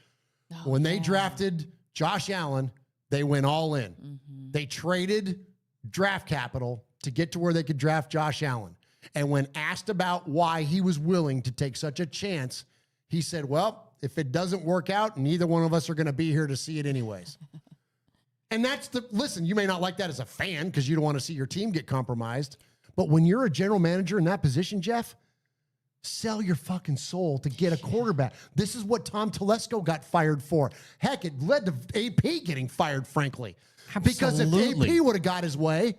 When they drafted Josh Allen, they went all in. Mm-hmm. They traded draft capital to get to where they could draft Josh Allen. And when asked about why he was willing to take such a chance, he said, well, if it doesn't work out, neither one of us are going to be here to see it anyways. And listen, you may not like that as a fan because you don't want to see your team get compromised. But when you're a general manager in that position, Jeff, sell your fucking soul to get a quarterback. This is what Tom Telesco got fired for. Heck, it led to AP getting fired, frankly. Because if AP would have got his way,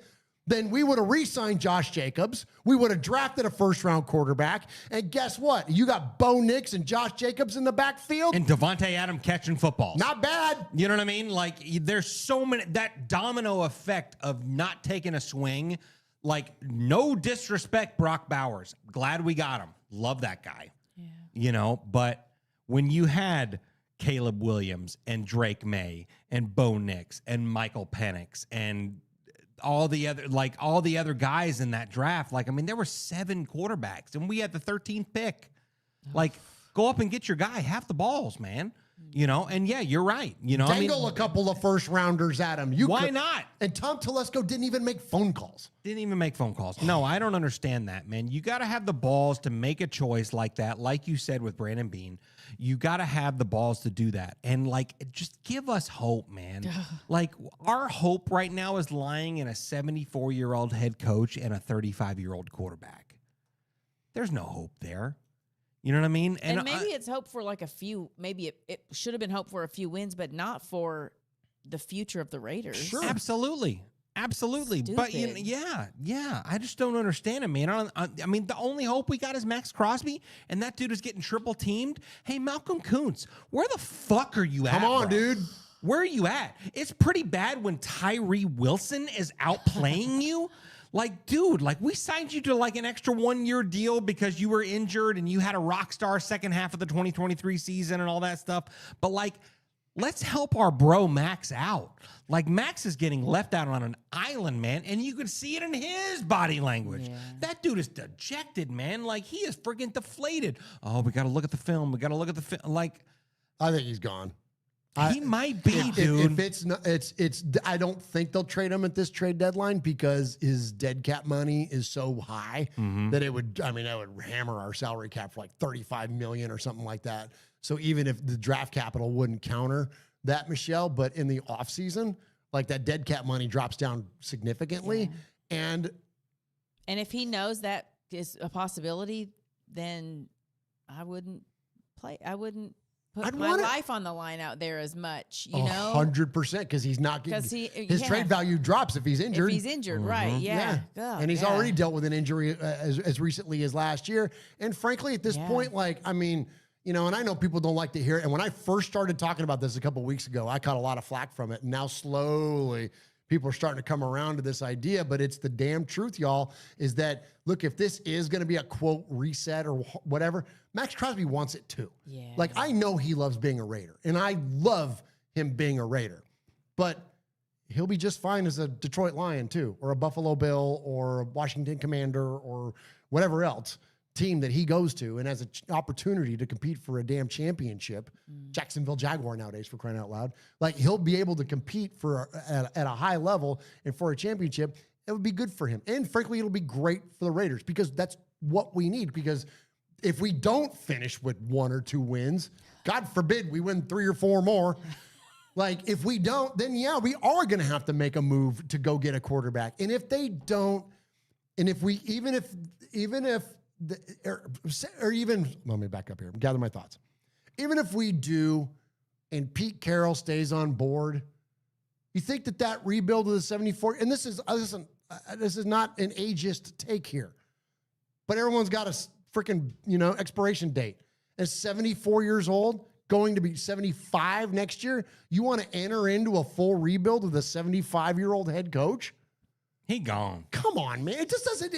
then we would have re-signed Josh Jacobs. We would have drafted a first-round quarterback. And guess what? You got Bo Nix and Josh Jacobs in the backfield. And Devontae Adams catching footballs. Not bad. You know what I mean? Like, there's so many, that domino effect of not taking a swing. Like, no disrespect, Brock Bowers. Glad we got him. Love that guy. Yeah. But when you had Caleb Williams and Drake May and Bo Nix and Michael Penix and all the other guys in that draft, there were 7 quarterbacks and we had the 13th pick. Go up and get your guy. Have the balls, man. And yeah, you're right. Dangle a couple of first rounders at him. Why not? And Tom Telesco didn't even make phone calls. No, I don't understand that, man. You got to have the balls to make a choice like that. Like you said with Brandon Beane, you got to have the balls to do that. And just give us hope, man. Our hope right now is lying in a 74-year-old head coach and a 35-year-old quarterback. There's no hope there. You know what I mean? And maybe it's hope for a few. Maybe it should have been hope for a few wins, but not for the future of the Raiders. Sure, absolutely. Stupid. But yeah. I just don't understand it, man. The only hope we got is Max Crosby, and that dude is getting triple teamed. Hey, Malcolm Kuntz, where the fuck are you at? Come on, dude. Where are you at? It's pretty bad when Tyree Wilson is outplaying you. Dude, we signed you to an extra 1-year deal because you were injured and you had a rock star second half of the 2023 season and all that stuff. But let's help our bro Max out. Max is getting left out on an island, man, and you can see it in his body language. Yeah. That dude is dejected, man. He is friggin' deflated. Oh, we got to look at the film. I think he's gone. He might be, dude. If it's not, it's. I don't think they'll trade him at this trade deadline because his dead cap money is so high that it would. That would hammer our salary cap for $35 million or something like that. So even if the draft capital wouldn't counter that, Michelle, but in the offseason, that dead cap money drops down significantly, and if he knows that is a possibility, then I wouldn't play. I wouldn't put my life on the line out there as much, 100%, because he's not getting his trade value drops if he's injured. If he's injured, right? Yeah. God, and he's already dealt with an injury as recently as last year. And frankly, at this point, and I know people don't like to hear it. And when I first started talking about this a couple of weeks ago, I caught a lot of flack from it. And now slowly people are starting to come around to this idea, but it's the damn truth, y'all, is that, look, if this is going to be a, quote, reset or whatever, Max Crosby wants it too. Yeah. I know he loves being a Raider, and I love him being a Raider, but he'll be just fine as a Detroit Lion too, or a Buffalo Bill, or a Washington Commander, or whatever else team that he goes to and has an opportunity to compete for a damn championship. Jacksonville Jaguar nowadays, for crying out loud. He'll be able to compete at a high level and for a championship. It would be good for him. And frankly, it'll be great for the Raiders because that's what we need. Because if we don't finish with 1 or 2 wins, God forbid we win 3 or 4 more. If we don't, then we are going to have to make a move to go get a quarterback. And if they don't, and if we, let me back up here, gather my thoughts. Even if we do, and Pete Carroll stays on board, you think that rebuild of the 74, and this is not an ageist take here, but everyone's got a freaking, expiration date. At 74 years old, going to be 75 next year, you want to enter into a full rebuild with a 75-year-old head coach? He gone. Come on, man. It just doesn't.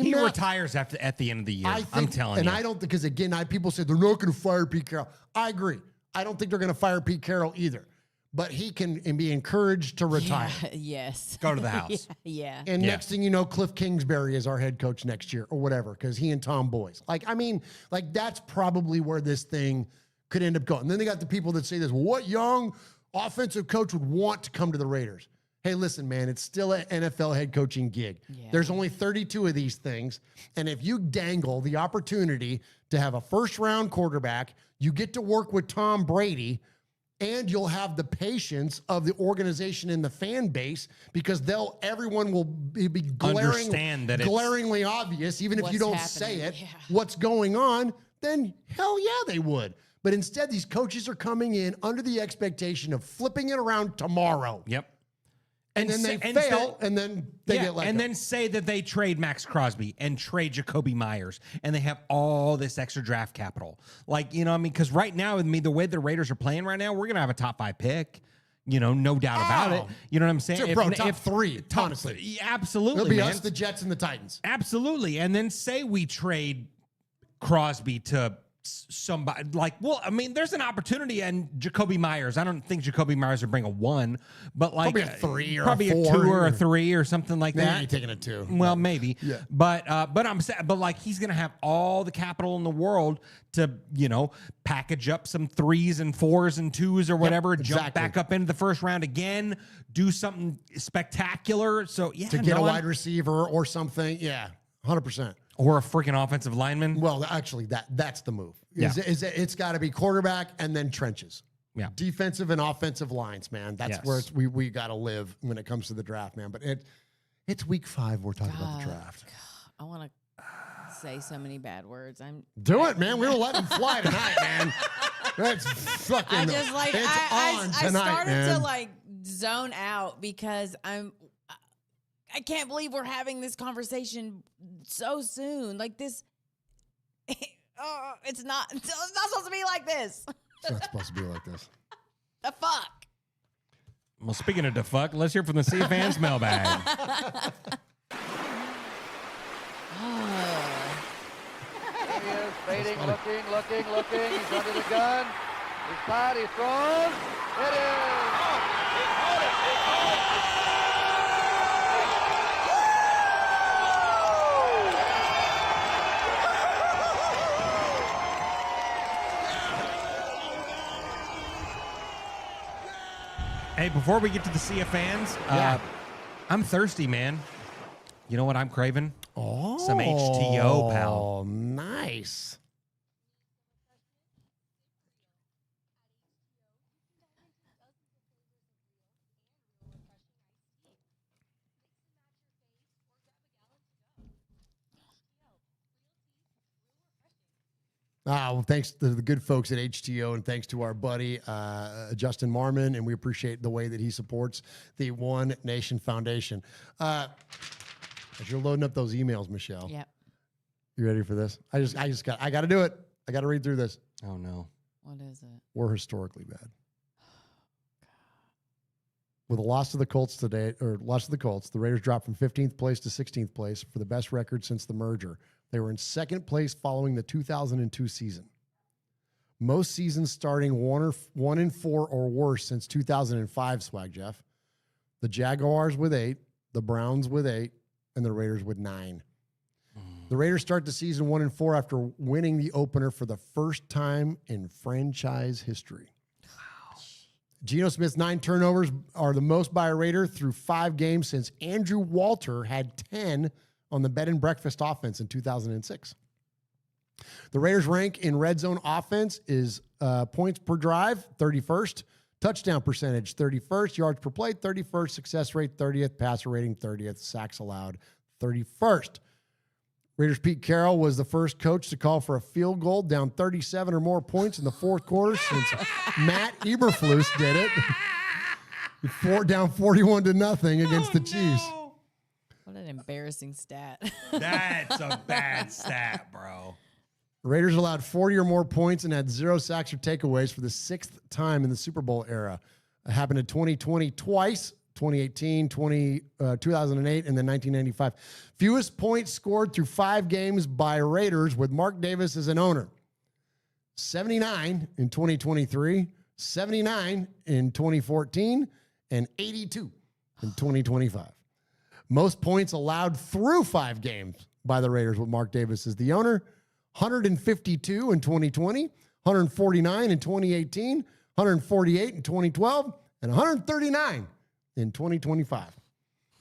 He retires at the end of the year. I'm telling you. And I don't, because again, people say they're not going to fire Pete Carroll. I agree. I don't think they're going to fire Pete Carroll either. but he can be encouraged to retire. Yes. Go to the house. Yeah. And next thing you know, Cliff Kingsbury is our head coach next year or whatever, because he and Tom Boyes. That's probably where this thing could end up going. And then they got the people that say this, what young offensive coach would want to come to the Raiders? Hey, listen, man, it's still an NFL head coaching gig. Yeah. There's only 32 of these things. And if you dangle the opportunity to have a first-round quarterback, you get to work with Tom Brady, and you'll have the patience of the organization and the fan base, because everyone will be glaringly obvious, even if you don't say it, what's going on, then hell yeah, they would. But instead, these coaches are coming in under the expectation of flipping it around tomorrow. Yep. And then they fail, and then they get let go. And then say that they trade Max Crosby and trade Jacoby Myers, and they have all this extra draft capital. Because right now, the way the Raiders are playing right now, we're going to have a top 5 pick. No doubt about it. You know what I'm saying? Sure, top 3, honestly. Absolutely, it'll be us, the Jets, and the Titans. Absolutely. And then say we trade Crosby to somebody there's an opportunity, and Jacoby Myers. I don't think Jacoby Myers would bring a 1, but probably a 3 or probably a 4 a 2 or a 3 or something like that. Maybe taking a 2. Well, maybe. Yeah. But I'm saying, he's gonna have all the capital in the world to package up some 3s and 4s and 2s or whatever, jump back up into the first round again, do something spectacular. So to get a wide receiver or something. Yeah, 100%. Or a freaking offensive lineman. Well, actually, that's the move. It's got to be quarterback and then trenches. Yeah. Defensive and offensive lines, man. That's where we got to live when it comes to the draft, man. But it's week 5. We're talking about the draft. I want to say so many bad words. Do it, man. We'll let them fly tonight, man. That's fucking. I started to zone out because I can't believe we're having this conversation so soon. It's not supposed to be like this. It's not supposed to be like this. The fuck? Well, speaking of the fuck, let's hear from the Sea Fans mailbag. He is fading, looking. He's under the gun. He's fired, he throws. It is. He caught it. Hey, before we get to the Sea of Fans, I'm thirsty, man. You know what I'm craving? Some HTO, pal. Oh, nice. Well, thanks to the good folks at HTO, and thanks to our buddy Justin Marmon, and we appreciate the way that he supports the One Nation Foundation. As you're loading up those emails, Michelle. Yep. You ready for this? I got to do it. I got to read through this. Oh no. What is it? We're historically bad. With a loss to the Colts today, the Raiders dropped from 15th place to 16th place for the best record since the merger. They were in second place following the 2002 season. Most seasons starting 1-4 or worse since 2005, Swag Jeff. The Jaguars with 8, the Browns with 8, and the Raiders with 9. The Raiders start the season 1-4 after winning the opener for the first time in franchise history. Wow. Geno Smith's 9 turnovers are the most by a Raider through 5 games since Andrew Walter had 10 on the bed and breakfast offense in 2006. The Raiders rank in red zone offense is points per drive, 31st, touchdown percentage, 31st, yards per play, 31st, success rate, 30th, passer rating, 30th, sacks allowed, 31st. Raiders' Pete Carroll was the first coach to call for a field goal down 37 or more points in the fourth quarter since Matt Eberflus did it. Down 41-0 against the Chiefs. What an embarrassing stat. That's a bad stat, bro. Raiders allowed 40 or more points and had 0 sacks or takeaways for the 6th time in the Super Bowl era. It happened in 2020 twice, 2018, 2008, and then 1995. Fewest points scored through 5 games by Raiders with Mark Davis as an owner. 79 in 2023, 79 in 2014, and 82 in 2025. Most points allowed through 5 games by the Raiders with Mark Davis as the owner. 152 in 2020, 149 in 2018, 148 in 2012, and 139 in 2025.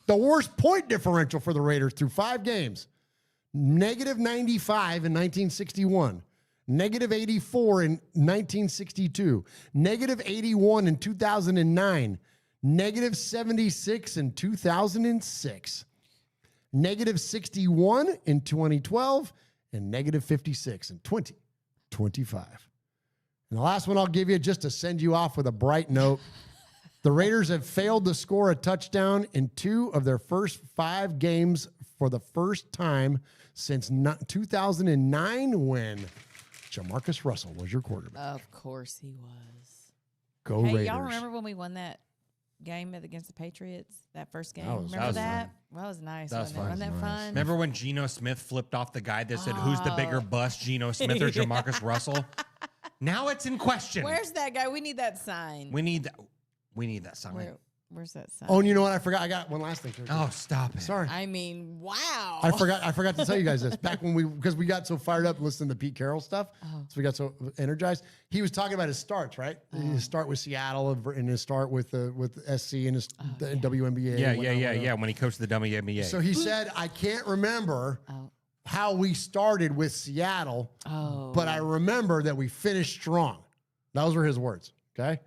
The worst point differential for the Raiders through 5 games. Negative 95 in 1961. Negative 84 in 1962. Negative 81 in 2009. Negative 76 in 2006. Negative 61 in 2012. And negative 56 in 2025. And the last one I'll give you just to send you off with a bright note. The Raiders have failed to score a touchdown in 2 of their first 5 games for the first time since 2009 when Jamarcus Russell was your quarterback. Of course he was. Go Hey, Raiders. y'all remember when we won that game against the Patriots? That first game? That was Remember that? fun. Well, that was nice. That was Wasn't fun. that fun? Remember when Geno Smith flipped off the guy that said, "Who's the bigger Oh. bust, Geno Smith or Jamarcus Russell?" Now it's in question. Where's that guy? We need that sign. We need that sign. Where's that sign? Oh, and you know what? I forgot. I got one last thing. Oh, stop it. Sorry. I mean, wow. I forgot to tell you guys this. Back when because we got so fired up listening to Pete Carroll stuff, so we got so energized. He was talking about his starts, right? His start with Seattle and his start with SC and his the WNBA. Yeah. When he coached the WNBA. So he said, I can't remember how we started with Seattle, but I remember that we finished strong. Those were his words. Okay.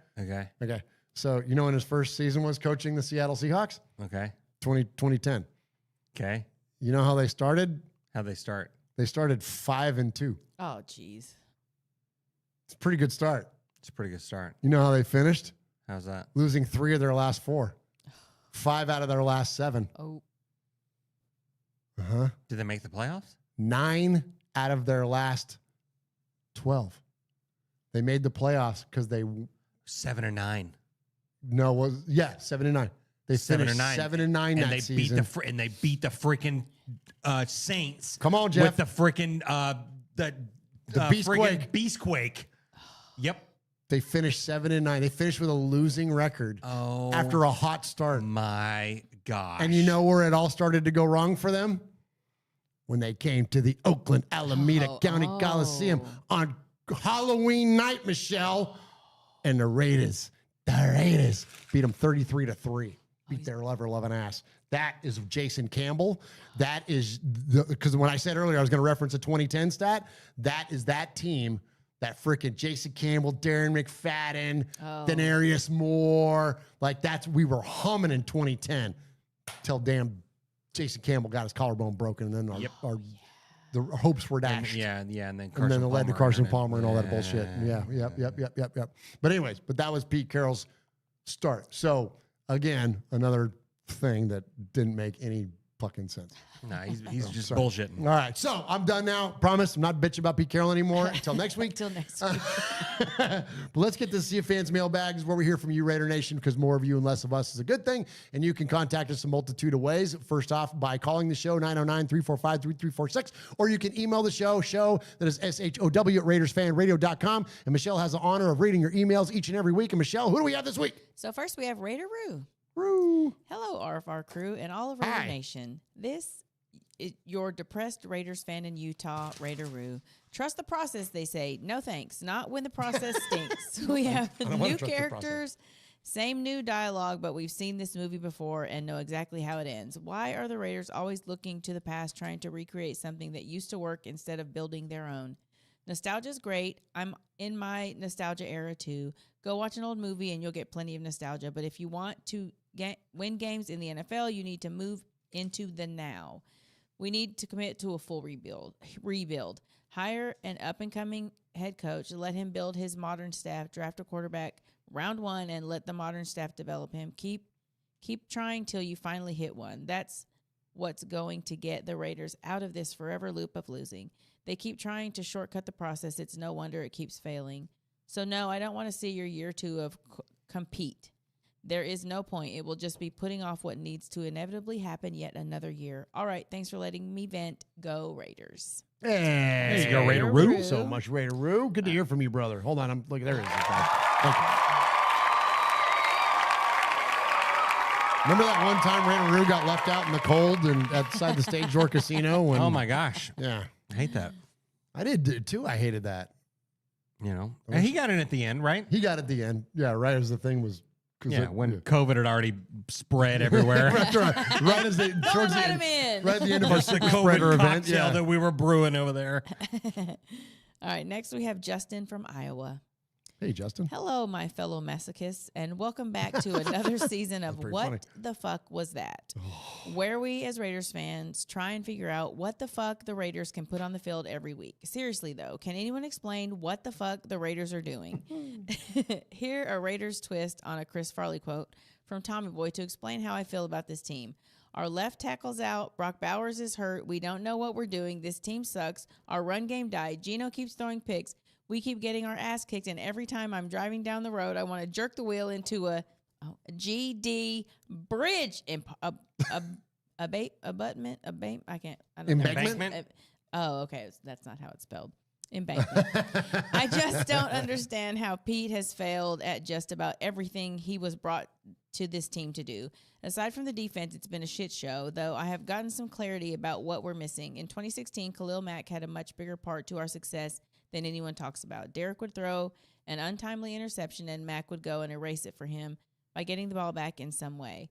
So you know when his first season was coaching the Seattle Seahawks? Okay. 2010. Okay. You know how they started? How'd they start? They started 5-2. Oh, jeez. It's a pretty good start. It's a pretty good start. You know how they finished? How's that? Losing 3 of their last 4. 5 out of their last 7. Oh. Uh-huh. Did they make the playoffs? 9 out of their last 12. They made the playoffs because they 7 or 9. No, 7 and 9. They 7 or finished 9. 7 and 9 and that they season. beat the freaking Saints. Come on, Jeff. With the freaking the Beastquake. Beastquake. Yep. They finished 7 and 9. They finished with a losing record after a hot start. My gosh. And you know where it all started to go wrong for them? When they came to the Oakland Alameda County Coliseum on Halloween night, Michelle. And the Raiders beat them 33-3. Beat their 11 ass. That is Jason Campbell. That is because when I said earlier I was going to reference a 2010 stat, that is that team. That freaking Jason Campbell, Darren McFadden, Denarius Moore. Like we were humming in 2010 till damn Jason Campbell got his collarbone broken, and then the hopes were dashed. And then And then it led to Carson Palmer and all that bullshit. Yep. But anyways, that was Pete Carroll's start. So again, another thing that didn't make any fucking sense. No, he's just Sorry. bullshitting. All right, so I'm done now. Promise, I'm not bitching about Pete Carroll anymore. Until next week. Until next week. But let's get to See If Fans mailbags where we hear from you, Raider Nation, because more of you and less of us is a good thing. And you can contact us a multitude of ways. First off, by calling the show, 909-345-3346. Or you can email the show that is SHOW at RaidersFanRadio.com. And Michelle has the honor of reading your emails each and every week. And Michelle, who do we have this week? So first we have Raider Roo. Roo. Hello, RFR crew and all of Raider Nation. This is your depressed Raiders fan in Utah, Raider Roo. Trust the process, they say. No thanks. Not when the process stinks. We have new characters, same new dialogue, but we've seen this movie before and know exactly how it ends. Why are the Raiders always looking to the past, trying to recreate something that used to work instead of building their own? Nostalgia's great. I'm in my nostalgia era too. Go watch an old movie and you'll get plenty of nostalgia. But if you want to win games in the NFL, you need to move into the now. We need to commit to a full rebuild. Hire an up-and-coming head coach. Let him build his modern staff. Draft a quarterback round 1 and let the modern staff develop him. Keep trying till you finally hit one. That's what's going to get the Raiders out of this forever loop of losing. They keep trying to shortcut the process. It's no wonder it keeps failing. So no, I don't want to see your year 2 of compete. There is no point. It will just be putting off what needs to inevitably happen yet another year. All right, thanks for letting me vent. Go Raiders. Hey, go Raider Roo. So much Raider Roo. Good to hear from you, brother. Hold on, there he is. Remember that one time Raider got left out in the cold and outside the Stage Door Casino? When, Oh my gosh. Yeah. I hate that. I did too. I hated that. You know, and he got in at the end, right? He got at the end. Yeah, right as the thing was. Yeah, when COVID had already spread everywhere. right as they towards the let end, him in. right at the end of our The super COVID spreader event. cocktail Yeah. that we were brewing over there. All right, next we have Justin from Iowa. Hey, Justin. Hello, my fellow masochists, and welcome back to another season of Pretty What funny. the Fuck Was That? Where we, as Raiders fans, try and figure out what the fuck the Raiders can put on the field every week. Seriously, though, can anyone explain what the fuck the Raiders are doing? Here, a Raiders twist on a Chris Farley quote from Tommy Boy to explain how I feel about this team. Our left tackle's out. Brock Bowers is hurt. We don't know what we're doing. This team sucks. Our run game died. Geno keeps throwing picks. We keep getting our ass kicked, and every time I'm driving down the road, I want to jerk the wheel into a GD bridge abutment. I can't. I don't know. Embankment? Oh, okay. That's not how it's spelled. Embankment. I just don't understand how Pete has failed at just about everything he was brought to this team to do. Aside from the defense, it's been a shit show, though I have gotten some clarity about what we're missing. In 2016, Khalil Mack had a much bigger part to our success than anyone talks about. Derek would throw an untimely interception, and Mack would go and erase it for him by getting the ball back in some way.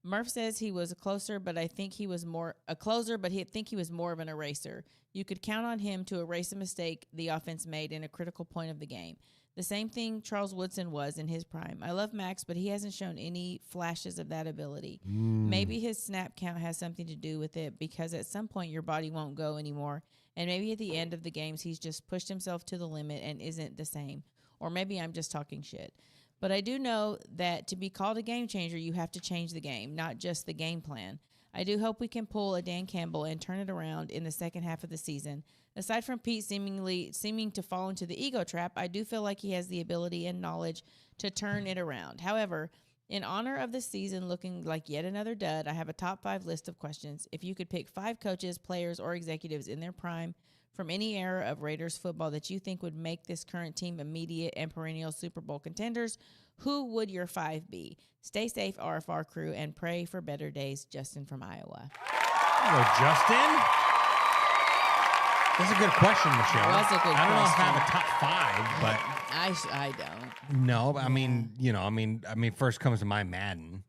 Murf says he was a closer, but I think he was more a closer, but he think he was more of an eraser. You could count on him to erase a mistake the offense made in a critical point of the game. The same thing Charles Woodson was in his prime. I love Max, but he hasn't shown any flashes of that ability. Maybe his snap count has something to do with it, because at some point your body won't go anymore, and maybe at the end of the games he's just pushed himself to the limit and isn't the same. Or maybe I'm just talking shit. But I do know that to be called a game changer, you have to change the game, not just the game plan. I do hope we can pull a Dan Campbell and turn it around in the second half of the season. Aside from Pete seeming to fall into the ego trap, I do feel like he has the ability and knowledge to turn it around. However, in honor of the season looking like yet another dud, I have a top 5 list of questions. If you could pick 5 coaches, players, or executives in their prime from any era of Raiders football that you think would make this current team immediate and perennial Super Bowl contenders, who would your 5 be? Stay safe, RFR crew, and pray for better days. Justin from Iowa. Hello, Justin. That's a good question, Michelle. That's a good I don't know if I question. have a top 5, but I don't. no. I mean, I mean, first comes to my Madden.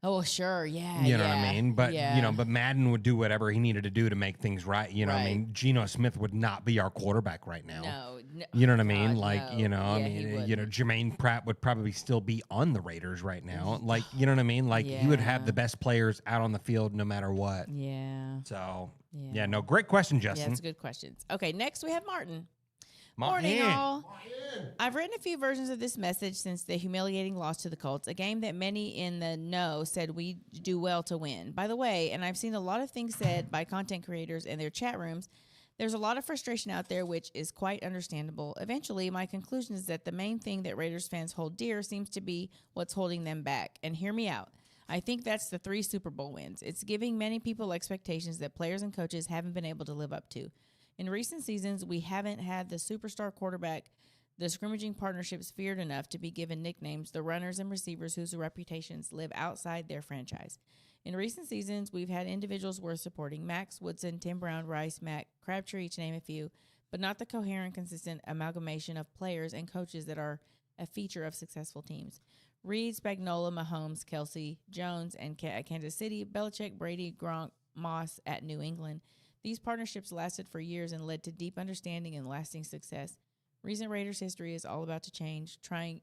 Oh, sure. Yeah. You know what I mean? But, yeah. but Madden would do whatever he needed to do to make things right. You know what I Right. mean? Geno Smith would not be our quarterback right now. No. You know what I mean? God, Like, no. I Yeah, mean, he Jermaine Pratt would probably still be on the Raiders right now. Like, you know what I mean? Like, he would have the best players out on the field no matter what. Yeah. So, yeah, no, great question, Yeah, Justin. it's good questions. Okay, next we have Martin. Martin. Morning, all. I've written a few versions of this message since the humiliating loss to the Colts, a game that many in the know said we do well to win. By the way, and I've seen a lot of things said by content creators in their chat rooms, there's a lot of frustration out there, which is quite understandable. Eventually, my conclusion is that the main thing that Raiders fans hold dear seems to be what's holding them back. And hear me out. I think that's the 3 Super Bowl wins. It's giving many people expectations that players and coaches haven't been able to live up to. In recent seasons, we haven't had the superstar quarterback, the scrimmaging partnerships feared enough to be given nicknames, the runners and receivers whose reputations live outside their franchise. In recent seasons, we've had individuals worth supporting: Max, Woodson, Tim Brown, Rice, Mack, Crabtree, to name a few, but not the coherent, consistent amalgamation of players and coaches that are a feature of successful teams. Reed, Spagnuolo, Mahomes, Kelsey, Jones, and at Kansas City, Belichick, Brady, Gronk, Moss at New England. These partnerships lasted for years and led to deep understanding and lasting success. Recent Raiders history is all about change, trying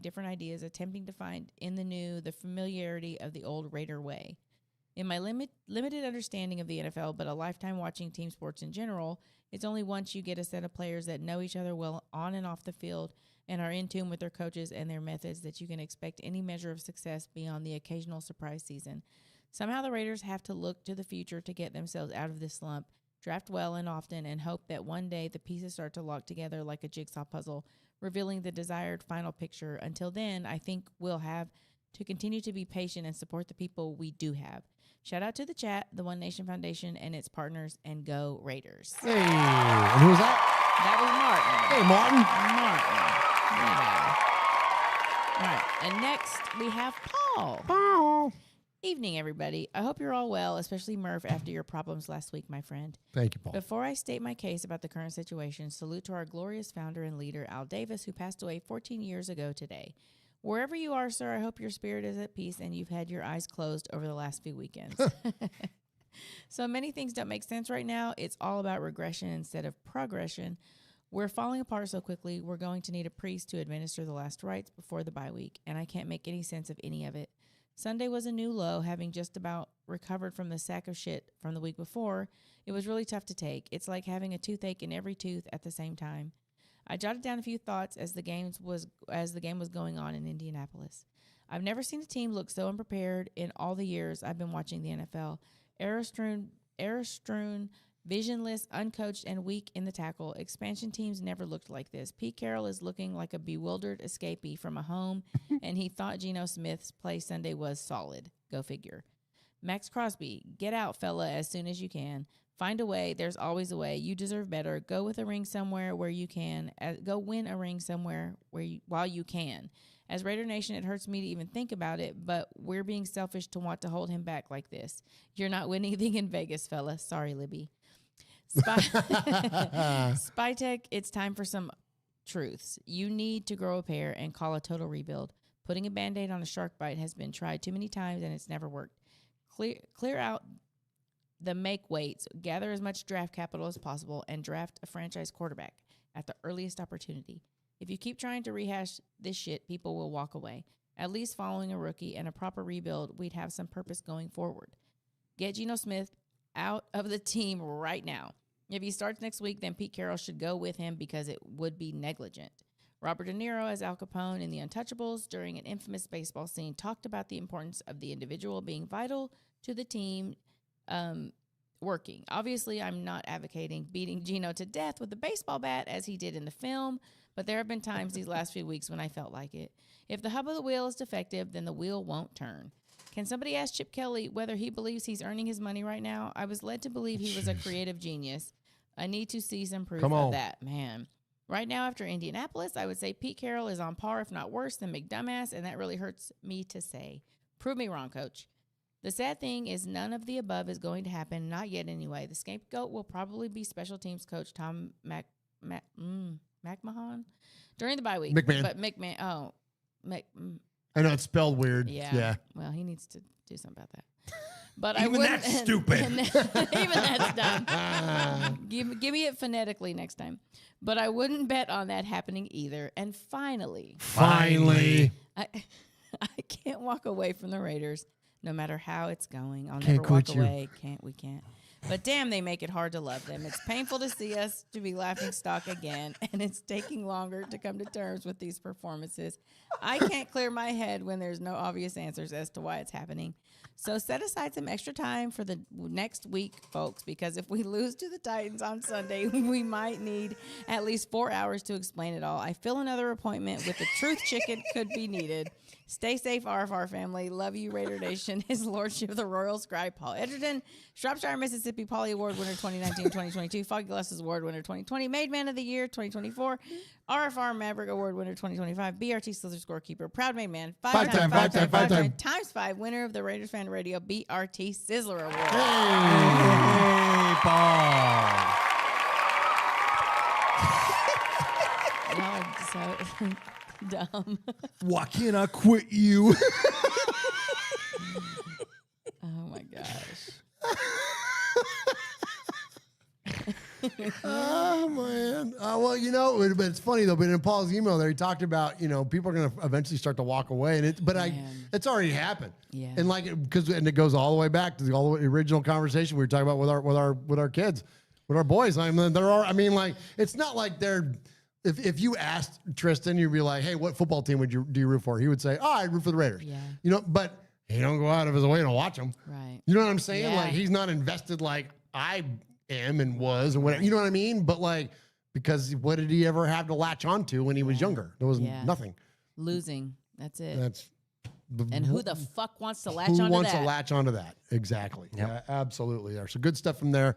different ideas, attempting to find in the new the familiarity of the old Raider way. In my limited understanding of the NFL, but a lifetime watching team sports in general, it's only once you get a set of players that know each other well on and off the field and are in tune with their coaches and their methods that you can expect any measure of success beyond the occasional surprise season. Somehow the Raiders have to look to the future to get themselves out of this slump, draft well and often, and hope that one day the pieces start to lock together like a jigsaw puzzle, revealing the desired final picture. Until then, I think we'll have to continue to be patient and support the people we do have. Shout out to the chat, the One Nation Foundation, and its partners, and go Raiders. Hey, and who was that? That was Martin. Hey, Martin. Martin. Yeah. And next, we have Paul. Evening, everybody. I hope you're all well, especially Murf, after your problems last week, my friend. Thank you, Paul. Before I state my case about the current situation, salute to our glorious founder and leader, Al Davis, who passed away 14 years ago today. Wherever you are, sir, I hope your spirit is at peace and you've had your eyes closed over the last few weekends. So many things don't make sense right now. It's all about regression instead of progression. We're falling apart so quickly, we're going to need a priest to administer the last rites before the bye week, and I can't make any sense of any of it. Sunday was a new low, having just about recovered from the sack of shit from the week before. It was really tough to take. It's like having a toothache in every tooth at the same time. I jotted down a few thoughts as the game was going on in Indianapolis. I've never seen a team look so unprepared in all the years I've been watching the NFL. Error-strewn, visionless, uncoached, and weak in the tackle. Expansion teams never looked like this. Pete Carroll is looking like a bewildered escapee from a home, and he thought Geno Smith's play Sunday was solid. Go figure. Max Crosby, get out, fella, as soon as you can. Find a way. There's always a way. You deserve better. Go with a ring somewhere where you can. Go win a ring somewhere while you can. As Raider Nation, it hurts me to even think about it, but we're being selfish to want to hold him back like this. You're not winning anything in Vegas, fella. Sorry, Libby. Spytech, it's time for some truths. You need to grow a pair and call a total rebuild. Putting a Band-Aid on a shark bite has been tried too many times, and it's never worked. Clear out the make weights, gather as much draft capital as possible, and draft a franchise quarterback at the earliest opportunity. If you keep trying to rehash this shit, people will walk away. At least following a rookie and a proper rebuild, we'd have some purpose going forward. Get Geno Smith out of the team right now. If he starts next week, then Pete Carroll should go with him because it would be negligent. Robert De Niro as Al Capone in The Untouchables during an infamous baseball scene talked about the importance of the individual being vital to the team working. Obviously, I'm not advocating beating Geno to death with a baseball bat as he did in the film, but there have been times these last few weeks when I felt like it. If the hub of the wheel is defective, then the wheel won't turn. Can somebody ask Chip Kelly whether he believes he's earning his money right now? I was led to believe he was a creative genius. I need to see some proof of that, man. Right now, after Indianapolis, I would say Pete Carroll is on par, if not worse, than McDumbass, and that really hurts me to say. Prove me wrong, Coach. The sad thing is none of the above is going to happen, not yet anyway. The scapegoat will probably be special teams coach Tom McMahon during the bye week. McMahon. I know it's spelled weird. Yeah. Well, he needs to do something about that. But even that's stupid. Even that's dumb. Give me it phonetically next time. But I wouldn't bet on that happening either. And finally, I can't walk away from the Raiders, no matter how it's going. I'll never walk away. We can't. But damn, they make it hard to love them. It's painful to see us to be laughing stock again, and it's taking longer to come to terms with these performances. I can't clear my head when there's no obvious answers as to why it's happening. So set aside some extra time for the next week, folks, because if we lose to the Titans on Sunday, we might need at least 4 hours to explain it all. I feel another appointment with the Truth Chicken could be needed. Stay safe, RFR family. Love you, Raider Nation. His Lordship of the Royal Scribe, Paul Edgerton, Shropshire, Mississippi, Polly Award winner 2019-2022, Foggy Glasses Award winner 2020, Made Man of the Year 2024, RFR Maverick Award winner 2025, BRT Sizzler Scorekeeper, Proud Made Man, five time, times 5 winner of the Raiders Fan Radio BRT Sizzler Award. Hey, Paul. So dumb. Why can't I quit you? Oh my gosh. Oh man. Well, but it's funny though. But in Paul's email there, he talked about people are going to eventually start to walk away, and it's already happened. Yeah. And it goes all the way back to the original conversation we were talking about with our kids, with our boys. It's not like they're. If you asked Tristan, you'd be like, "Hey, what football team do you root for?" He would say, "Oh, I root for the Raiders." Yeah. But he don't go out of his way to watch them. Right. You know what I'm saying? Yeah. Like he's not invested like I am and was and whatever. You know what I mean? But because what did he ever have to latch onto when he was younger? There was nothing. Losing. That's it. And who the fuck wants to latch onto that? Who wants to latch onto that? Exactly. Yep. Yeah, absolutely. So good stuff from there,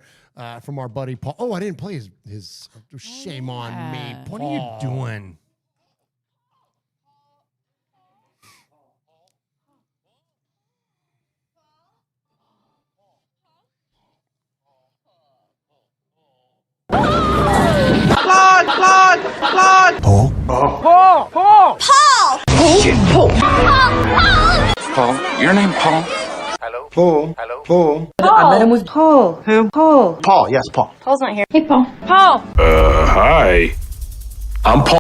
from our buddy Paul. Oh, I didn't play his shame on me, Paul. What are you doing? Paul. Paul. Paul. Paul. Shit, Paul. Paul, your name Paul? Hello? Paul. Hello? Paul. I met him with Paul. Who? Paul. Paul, yes, Paul. Paul's not here. Hey, Paul. Paul. Hi. I'm Paul.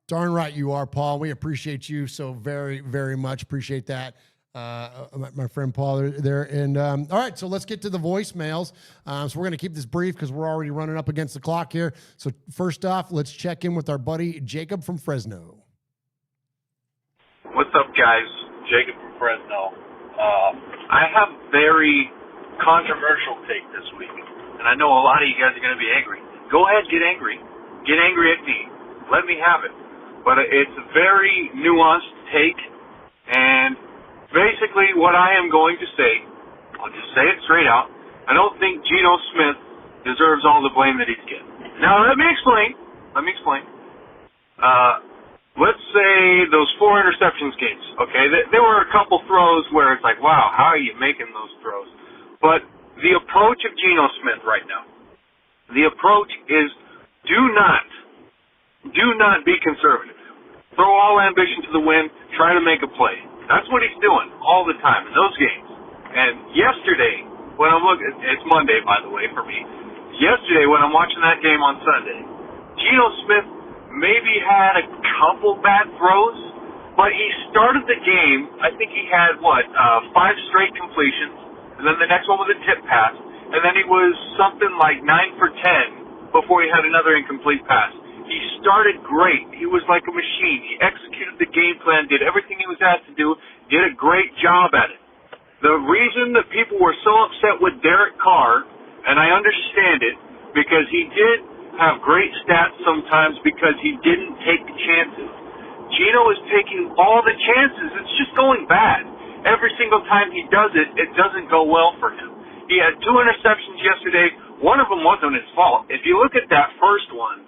Darn right you are, Paul. We appreciate you so very, very much. Appreciate that. My friend Paul there. And all right, so let's get to the voicemails. So we're going to keep this brief because we're already running up against the clock here. So first off, let's check in with our buddy Jacob from Fresno. What's up, guys? Jacob from Fresno. I have a very controversial take this week, and I know a lot of you guys are going to be angry. Go ahead, get angry. Get angry at me. Let me have it. But it's a very nuanced take, and basically what I am going to say, I'll just say it straight out, I don't think Geno Smith deserves all the blame that he's getting. Now, let me explain. Let's say those 4 interceptions games, okay? There were a couple throws where it's like, wow, how are you making those throws? But the approach of Geno Smith right now, the approach is do not be conservative. Throw all ambition to the wind, try to make a play. That's what he's doing all the time in those games. And yesterday, when I'm looking, it's Monday, by the way, for me. Yesterday, when I'm watching that game on Sunday, Geno Smith maybe had a couple bad throws, but he started the game, I think he had, 5 straight completions, and then the next one was a tip pass, and then he was something like 9 for 10 before he had another incomplete pass. He started great. He was like a machine. He executed the game plan, did everything he was asked to do, did a great job at it. The reason that people were so upset with Derek Carr, and I understand it, because he did have great stats sometimes because he didn't take chances. Geno is taking all the chances. It's just going bad. Every single time he does it, it doesn't go well for him. He had 2 interceptions yesterday. One of them wasn't his fault. If you look at that first one,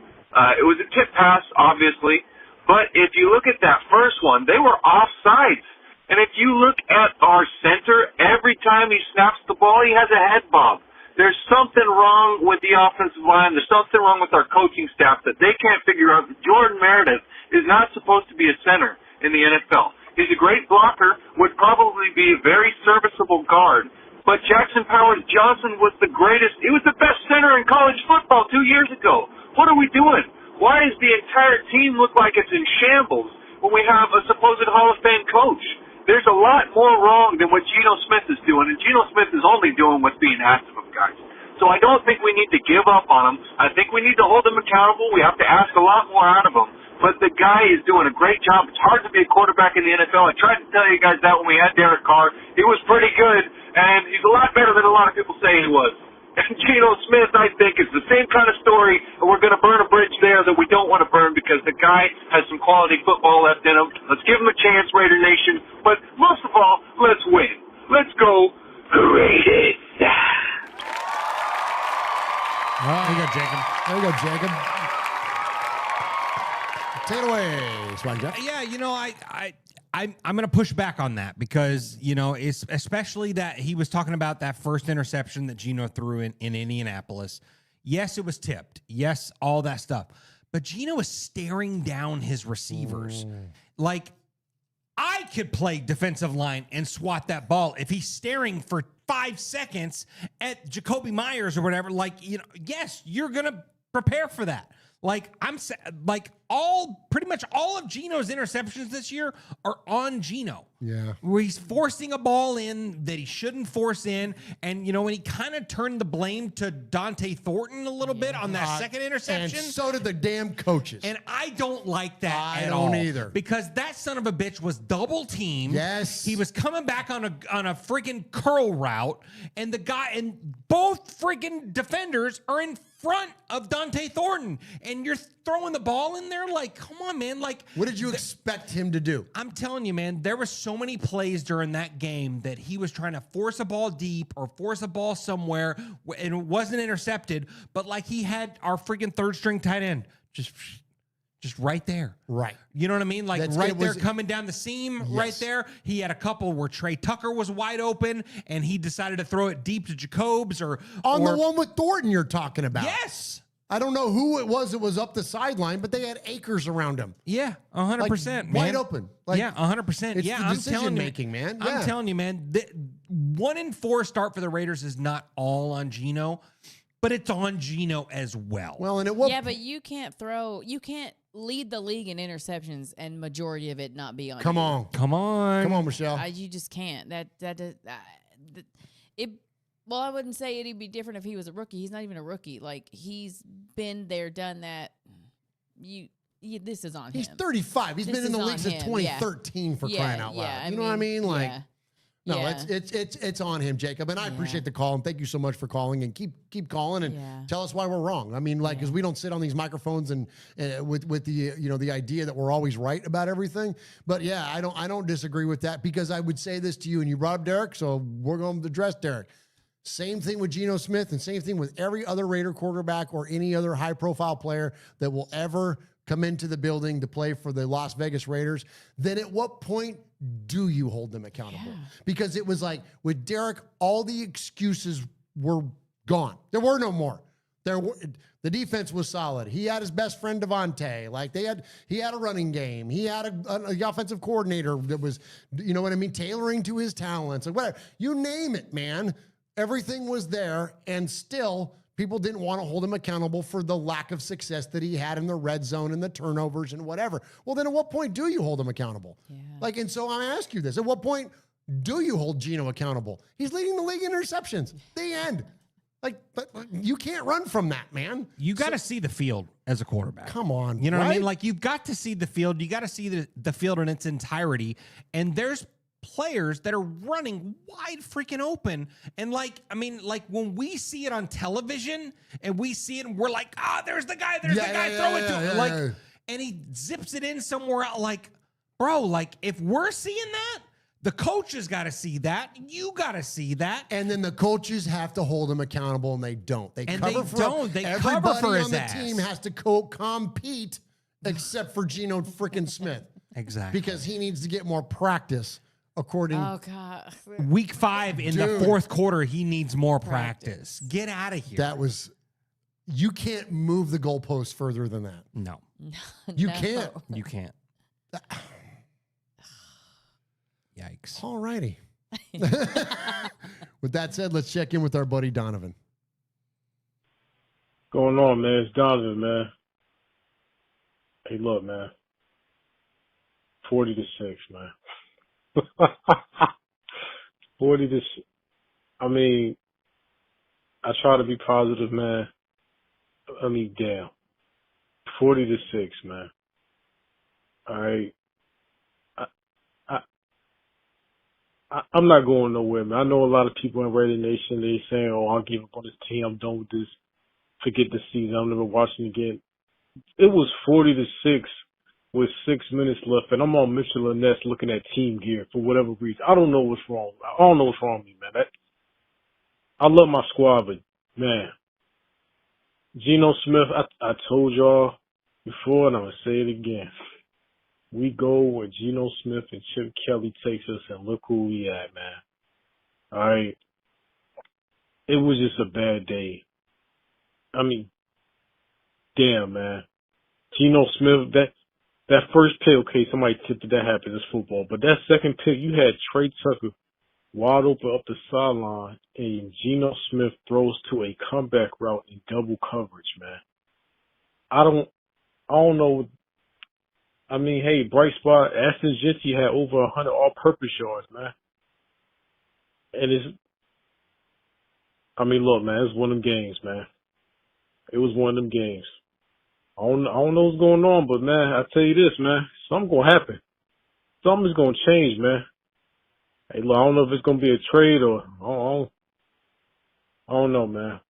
it was a tip pass, obviously, but if you look at that first one, they were offsides. And if you look at our center, every time he snaps the ball, he has a head bob. There's something wrong with the offensive line. There's something wrong with our coaching staff that they can't figure out. Jordan Meredith is not supposed to be a center in the NFL. He's a great blocker, would probably be a very serviceable guard. But Jackson Powers Johnson was the greatest. He was the best center in college football 2 years ago. What are we doing? Why does the entire team look like it's in shambles when we have a supposed Hall of Fame coach? There's a lot more wrong than what Geno Smith is doing, and Geno Smith is only doing what's being asked of him, guys. So I don't think we need to give up on him. I think we need to hold him accountable. We have to ask a lot more out of him. But the guy is doing a great job. It's hard to be a quarterback in the NFL. I tried to tell you guys that when we had Derek Carr. He was pretty good, and he's a lot better than a lot of people say he was. And Geno Smith, I think, is the same kind of story, and we're going to burn a bridge there that we don't want to burn because the guy has some quality football left in him. Let's give him a chance, Raider Nation. But most of all, let's win. Let's go Raiders. There you go, Jacob. There you go, Jacob. Take it away, Swag Jeff. Yeah, I'm going to push back on that because, it's especially that he was talking about that first interception that Geno threw in Indianapolis. Yes, it was tipped. Yes, all that stuff. But Geno was staring down his receivers. Like, I could play defensive line and swat that ball if he's staring for 5 seconds at Jacoby Myers or whatever. Like, yes, you're going to prepare for that. Like, pretty much all of Geno's interceptions this year are on Geno. Yeah. Where he's forcing a ball in that he shouldn't force in. And, when he kind of turned the blame to Dante Thornton a little bit on that second interception. And so did the damn coaches. And I don't like that at all. all. Either. Because that son of a bitch was double teamed. Yes. He was coming back on a freaking curl route. And both freaking defenders are in front of Dante Thornton. And you're throwing the ball in there? Like, come on, man. Like, what did you expect him to do? I'm telling you, man, there were so many plays during that game that he was trying to force a ball deep or force a ball somewhere and it wasn't intercepted, but like he had our freaking third string tight end just right there. Right. You know what I mean? Like there coming down the seam right there. He had a couple where Trey Tucker was wide open and he decided to throw it deep to Jacobs or the one with Thornton you're talking about. Yes. I don't know who it was that was up the sideline, but they had acres around him. Yeah, 100%. Wide open. Like, yeah, 100%. It's Yeah, the I'm decision telling making, you, man. I'm telling you, man. 1-4 start for the Raiders is not all on Geno, but it's on Geno as well. Well, and it will. Yeah, but you can't lead the league in interceptions and majority of it not be on. Come you. on, Michelle. You just can't. Well, I wouldn't say it'd be different if he was a rookie. He's not even a rookie. Like, he's been there, done that. This is on him. He's 35. He's been in the league since 2013 for crying out loud. You know what I mean? Like, no, it's on him, Jacob. And I appreciate the call, and thank you so much for calling, and keep calling and tell us why we're wrong. I mean, like, because we don't sit on these microphones and with the the idea that we're always right about everything. But yeah, I don't disagree with that, because I would say this to you, and you brought up Derek, so we're going to address Derek. Same thing with Geno Smith, and same thing with every other Raider quarterback or any other high-profile player that will ever come into the building to play for the Las Vegas Raiders. Then at what point do you hold them accountable? Because it was like with Derek, all the excuses were gone. There were no more. The defense was solid. He had his best friend Devontae. Like he had a running game. He had an offensive coordinator that was, you know what I mean, tailoring to his talents. Like whatever, you name it, man. Everything was there, and still people didn't want to hold him accountable for the lack of success that he had in the red zone and the turnovers and whatever. Well, then at what point do you hold him accountable? Yeah. Like, and so I ask you this: at what point do you hold Geno accountable? He's leading the league in interceptions. The end. Like, but you can't run from that, man. You got to see the field as a quarterback. Come on. You know what I mean? Like, you've got to see the field. You got to see the field in its entirety. And there's players that are running wide freaking open. And like, I mean, like when we see it on television and we see it and we're like, there's the guy, throw it to him. Like, and he zips it in somewhere out. Like, bro, like if we're seeing that, the coaches got to see that. You got to see that. And then the coaches have to hold him accountable, and they don't. They cover for his on the ass. team has to compete except for Geno freaking Smith. Exactly. Because he needs to get more practice. According week 5 in the fourth quarter, he needs more practice. Get out of here. You can't move the goalpost further than that. No. You can't. You can't. Yikes. All righty. With that said, let's check in with our buddy Donovan. Going on, man? It's Donovan, man. Hey, look, man. 40-6, man. 40-6. I mean, I try to be positive, man. I mean, damn. 40-6, man. All right. I'm not going nowhere, man. I know a lot of people in Raider Nation, they saying, "Oh, I'll give up on this team. I'm done with this. Forget the season. I'm never watching again." It was 40-6 with 6 minutes left, and I'm on Mitchell and Ness looking at team gear for whatever reason. I don't know what's wrong. I don't know what's wrong with me, man. I love my squad, but man, Geno Smith. I told y'all before, and I'm gonna say it again. We go where Geno Smith and Chip Kelly takes us, and look who we at, man. All right. It was just a bad day. I mean, damn, man. Geno Smith, that first pick, okay, somebody tipped it, that happens, it's football. But that second pick, you had Trey Tucker wide open up the sideline, and Geno Smith throws to a comeback route in double coverage, man. I don't know. I mean, hey, bright spot, Aston Jinty had over 100 all-purpose yards, man. And look, man, it's one of them games, man. It was one of them games. I don't know what's going on, but, man, I tell you this, man, something's going to happen. Something's going to change, man. Hey, look, I don't know if it's going to be a trade or I don't know, man.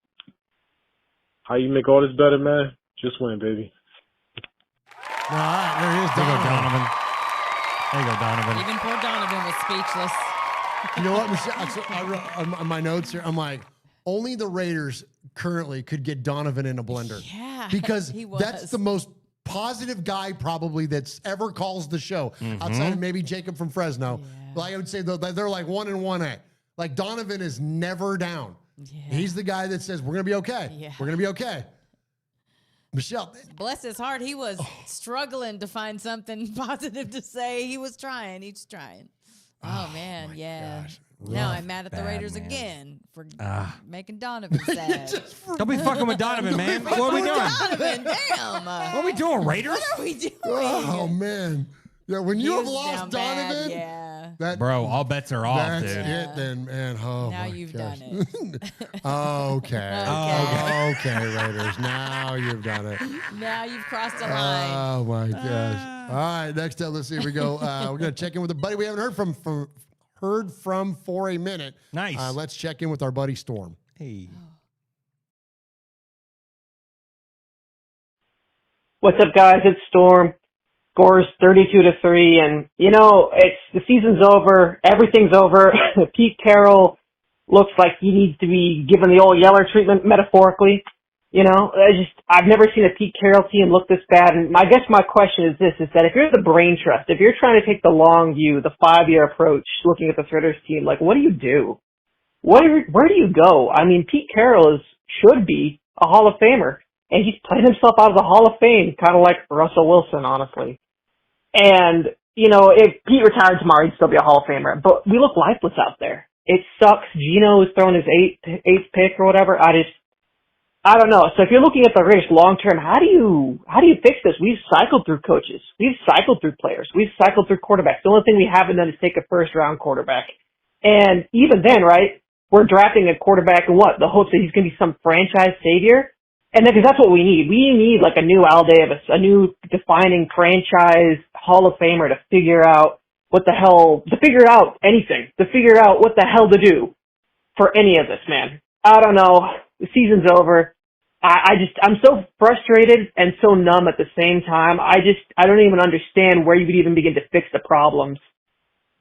How you make all this better, man? Just win, baby. All right, there he is, Donovan. There you go, Donovan. Even poor Donovan was speechless. You know what, Michelle? So I wrote on my notes here, I'm like, only the Raiders currently could get Donovan in a blender. Yeah, because he was. That's the most positive guy probably that's ever calls the show, outside of maybe Jacob from Fresno. Yeah. Like I would say they're like 1 and 1A. Like Donovan is never down. Yeah. He's the guy that says, we're going to be okay. Yeah. We're going to be okay. Michelle. Bless his heart, he was struggling to find something positive to say. He was trying. He's trying. Oh man, yeah. Gosh. Now Rough, I'm mad at the bad, Raiders man. again for making Donovan sad. Don't be fucking with Donovan, man. What are we doing? Donovan, damn. What are we doing, Raiders? What are we doing? Oh man. Yeah, when you He have was lost down bad, Donovan, yeah. Bro, all bets are off, that's dude. it then, man. Oh, Now my you've gosh. done it. Okay, Raiders. Now you've done it. Now you've crossed a line. Oh my gosh. All right, next up, let's see. We go. We're gonna check in with a buddy we haven't heard from for a minute. Nice. Let's check in with our buddy Storm. Hey. What's up, guys? It's Storm. Scores 32-3, and it's the season's over. Everything's over. Pete Carroll looks like he needs to be given the old Yeller treatment, metaphorically. I've never seen a Pete Carroll team look this bad. And I guess my question is this: is that if you're the brain trust, if you're trying to take the long view, the 5-year approach, looking at the Raiders team, like, what do you do? Where do you go? I mean, Pete Carroll should be a Hall of Famer, and he's played himself out of the Hall of Fame, kind of like Russell Wilson, honestly. And, if Pete retired tomorrow, he'd still be a Hall of Famer. But we look lifeless out there. It sucks. Geno is throwing his eighth pick or whatever. I don't know. So if you're looking at the Raiders long term, how do you fix this? We've cycled through coaches. We've cycled through players. We've cycled through quarterbacks. The only thing we haven't done is take a first-round quarterback. And even then, right, we're drafting a quarterback in the hopes that he's going to be some franchise savior. And because that's what we need. We need like a new Al Davis, a new defining franchise Hall of Famer to figure out anything, to figure out what the hell to do for any of this, man. I don't know. The season's over. I'm so frustrated and so numb at the same time. I don't even understand where you would even begin to fix the problems.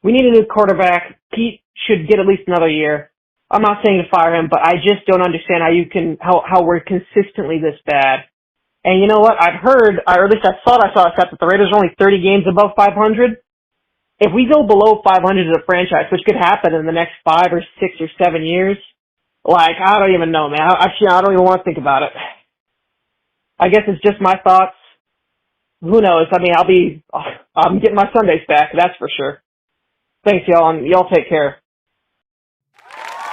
We need a new quarterback. Pete should get at least another year. I'm not saying to fire him, but I just don't understand how we're consistently this bad. And you know what? I've heard, or at least I thought I saw a stat that the Raiders are only 30 games above 500. If we go below 500 as a franchise, which could happen in the next 5 or 6 or 7 years, like, I don't even know, man. Actually, I don't even want to think about it. I guess it's just my thoughts. Who knows? I mean, I'm getting my Sundays back, that's for sure. Thanks, y'all, and y'all take care.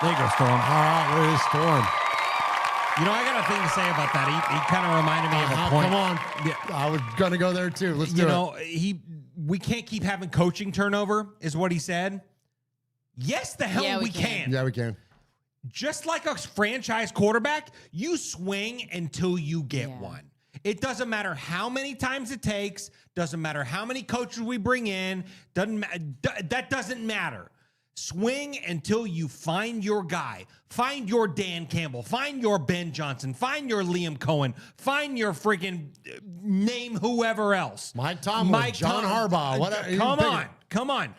There you go, Storm. All right, where is Storm? I got a thing to say about that. He kind of reminded me of a point. Come on. Yeah. I was going to go there, too. Let's do it. We can't keep having coaching turnover, is what he said. Yes, the hell we can. Yeah, we can. Just like a franchise quarterback, you swing until you get one. It doesn't matter how many times it takes. Doesn't matter how many coaches we bring in. That doesn't matter. Swing until you find your guy. Find your Dan Campbell. Find your Ben Johnson. Find your Liam Cohen. Find your freaking name whoever else. Mike Tomlin, John Harbaugh. Come on.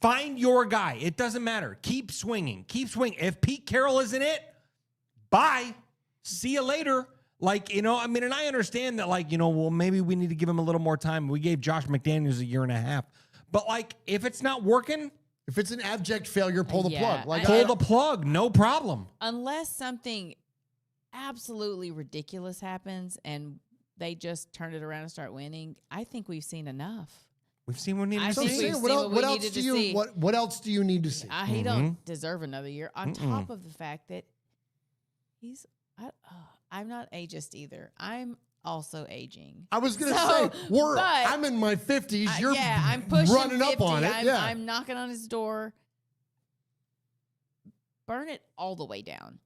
Find your guy. It doesn't matter. Keep swinging. If Pete Carroll isn't it, bye. See you later. And I understand that, maybe we need to give him a little more time. We gave Josh McDaniels 1.5 years. But, if it's not working, if it's an abject failure, pull the plug. Pull the plug, no problem. Unless something absolutely ridiculous happens and they just turn it around and start winning, I think we've seen enough. We've seen what we need to see. What else do you need to see? He don't deserve another year. On top of the fact that I'm not ageist either. I'm also aging. I was going to say, I'm in my 50s. I'm pushing running 50. up on it. I'm knocking on his door. Burn it all the way down.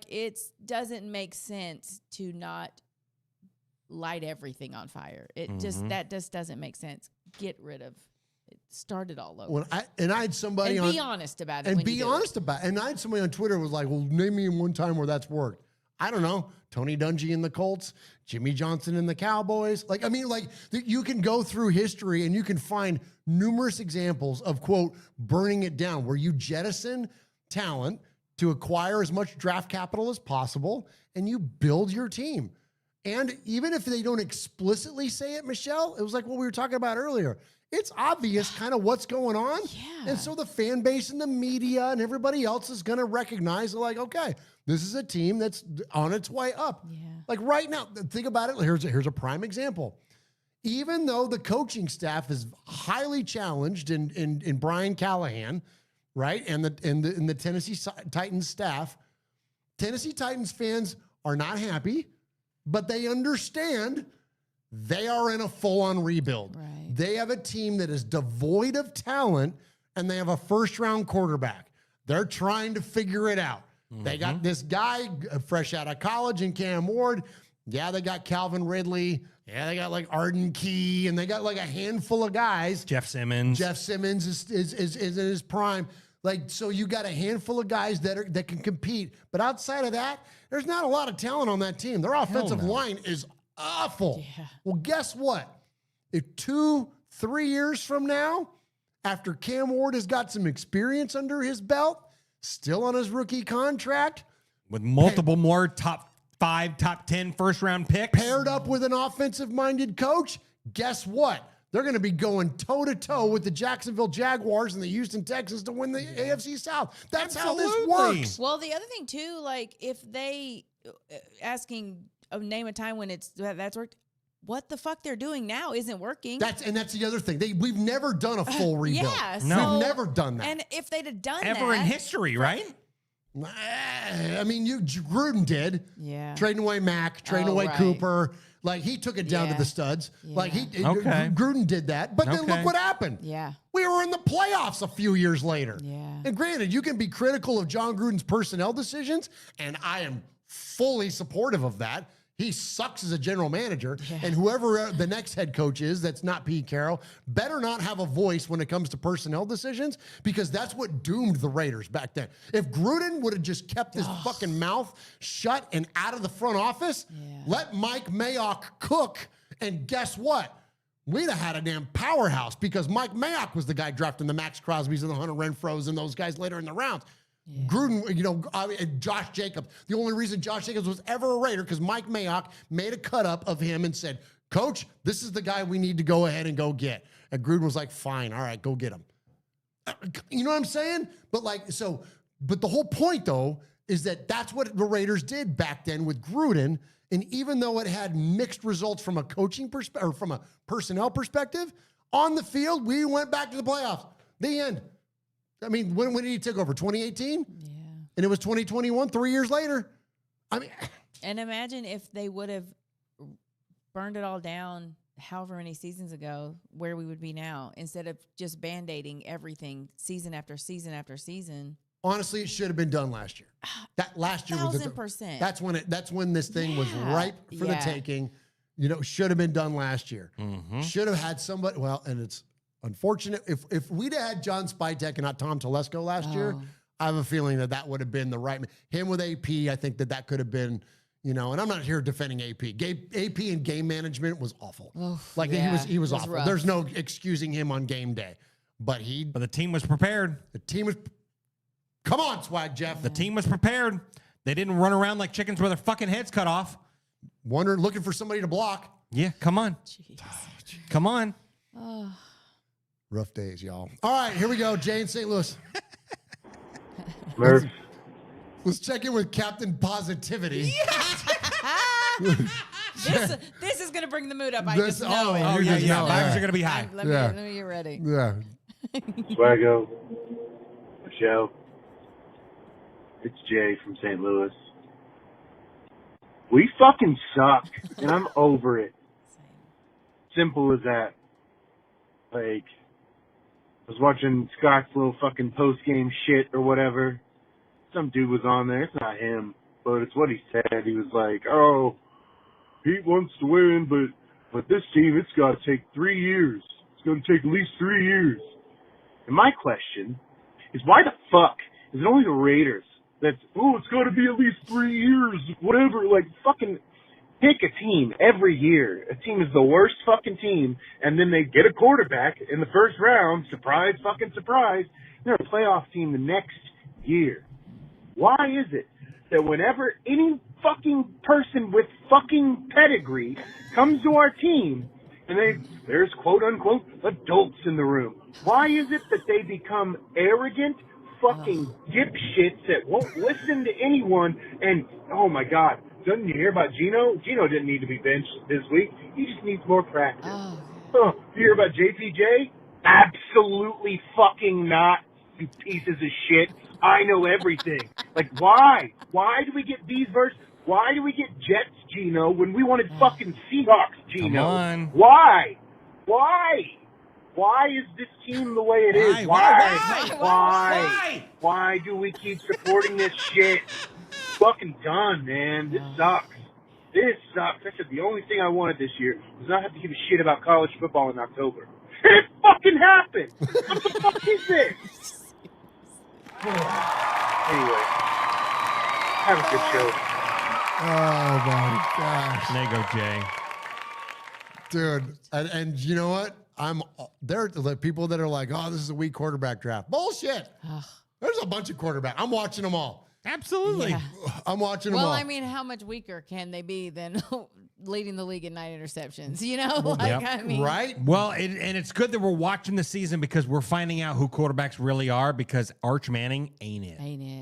It doesn't make sense to not light everything on fire. That just doesn't make sense. Get rid of it. Start it all over. I had somebody be honest about it. And I had somebody on Twitter who was like, well, name me one time where that's worked. I don't know. Tony Dungy in the Colts, Jimmy Johnson in the Cowboys. You can go through history and you can find numerous examples of, quote, burning it down, where you jettison talent to acquire as much draft capital as possible and you build your team. And even if they don't explicitly say it, Michelle, it was like what we were talking about earlier. It's obvious kind of what's going on. Yeah. And so the fan base and the media and everybody else is going to recognize, like, okay, this is a team that's on its way up. Yeah. Like right now, think about it. Here's a prime example. Even though the coaching staff is highly challenged in Brian Callahan, right, and the Tennessee Titans staff, Tennessee Titans fans are not happy, but they understand they are in a full-on rebuild. Right. They have a team that is devoid of talent, and they have a first-round quarterback. They're trying to figure it out. They got this guy fresh out of college in Cam Ward. Yeah, they got Calvin Ridley. Yeah, they got like Arden Key, and they got like a handful of guys. Jeff Simmons. Jeff Simmons is in his prime. Like, so you got a handful of guys that can compete. But outside of that, there's not a lot of talent on that team. Their offensive line is awful. Yeah. Well, guess what? If 2-3 years from now, after Cam Ward has got some experience under his belt, still on his rookie contract, with multiple more top 5, top 10 first-round picks, paired up with an offensive-minded coach, guess what? They're going to be going toe-to-toe with the Jacksonville Jaguars and the Houston Texans to win the AFC South. That's how this works. Well, the other thing, too, like if they asking name a time when that's worked, what the fuck they're doing now isn't working. That's the other thing. We've never done a full rebuild. Yeah, we've never done that. And if they'd have done ever that, in history, right? I mean, Gruden did. Yeah. Trading away Mack, trading away right. Cooper. Like, he took it down to the studs. Yeah. Like, Gruden did that. But then look what happened. Yeah. We were in the playoffs a few years later. Yeah. And granted, you can be critical of John Gruden's personnel decisions, and I am fully supportive of that. He sucks as a general manager, and whoever the next head coach is that's not Pete Carroll better not have a voice when it comes to personnel decisions, because that's what doomed the Raiders back then. If Gruden would have just kept his fucking mouth shut and out of the front office, let Mike Mayock cook, and guess what? We'd have had a damn powerhouse, because Mike Mayock was the guy drafting the Max Crosbys and the Hunter Renfros and those guys later in the rounds. Yeah. Gruden, and Josh Jacobs. The only reason Josh Jacobs was ever a Raider because Mike Mayock made a cut up of him and said, "Coach, this is the guy we need to go ahead and go get." And Gruden was like, "Fine, all right, go get him." You know what I'm saying? But the whole point though is that that's what the Raiders did back then with Gruden. And even though it had mixed results from a coaching perspective or from a personnel perspective, on the field we went back to the playoffs. The end. I mean, when did he take over? 2018? Yeah. And it was 2021, 3 years later. I mean, and imagine if they would have burned it all down however many seasons ago, where we would be now, instead of just band-aiding everything season after season after season. Honestly, it should have been done last year. That last year was 1,000%. That's when this thing was ripe for the taking. You know, should have been done last year. Should have had somebody. Well, and it's unfortunate. If we'd had John Spytek and not Tom Telesco last year, I have a feeling that would have been the right him with AP. I think that could have been, and I'm not here defending AP. AP and game management was awful. He was awful. Rough. There's no excusing him on game day, but the team was prepared. The team was. Come on, Swag Jeff. The team was prepared. They didn't run around like chickens with their fucking heads cut off, looking for somebody to block. Yeah, come on, come on. Rough days, y'all. All right, here we go. Jay in St. Louis. Murf. Let's check in with Captain Positivity. This is going to bring the mood up. I just know it. Vibes are going to be high. Let me get ready. Yeah. Swaggo. Michelle. It's Jay from St. Louis. We fucking suck, and I'm over it. Simple as that. Like, I was watching Scott's little fucking post-game shit or whatever. Some dude was on there. It's not him, but it's what he said. He was like, "Oh, Pete wants to win, but this team, it's got to take 3 years. It's going to take at least 3 years." And my question is, why the fuck is it only the Raiders that's, it's got to be at least 3 years, whatever. Like, fucking pick a team every year. A team is the worst fucking team, and then they get a quarterback in the first round. Surprise, fucking surprise. They're a playoff team the next year. Why is it that whenever any fucking person with fucking pedigree comes to our team and there's quote unquote adults in the room. Why is it that they become arrogant fucking dipshits that won't listen to anyone? And oh my God, didn't you hear about Gino? Gino didn't need to be benched this week. He just needs more practice. You hear about JPJ? Absolutely fucking not, you pieces of shit. I know everything. Like, why? Why do we get these verses? Why do we get Jets Gino when we wanted fucking Seahawks Gino? Come on. Why? Why is this team the way it is? Why? Why do we keep supporting this shit? Fucking done, man. This sucks. This sucks. I said the only thing I wanted this year was not have to give a shit about college football in October. And it fucking happened. What the fuck is this? Anyway, have a good show. Oh my gosh. There you go, Jay. Dude, and you know what? There are the people that are like, oh, this is a weak quarterback draft. Bullshit. There's a bunch of quarterbacks. I'm watching them all. Absolutely. Yeah. I'm watching them all. Well, I mean, how much weaker can they be than leading the league in 9 interceptions? You know, I mean, right? Well, and it's good that we're watching the season because we're finding out who quarterbacks really are because Arch Manning ain't it.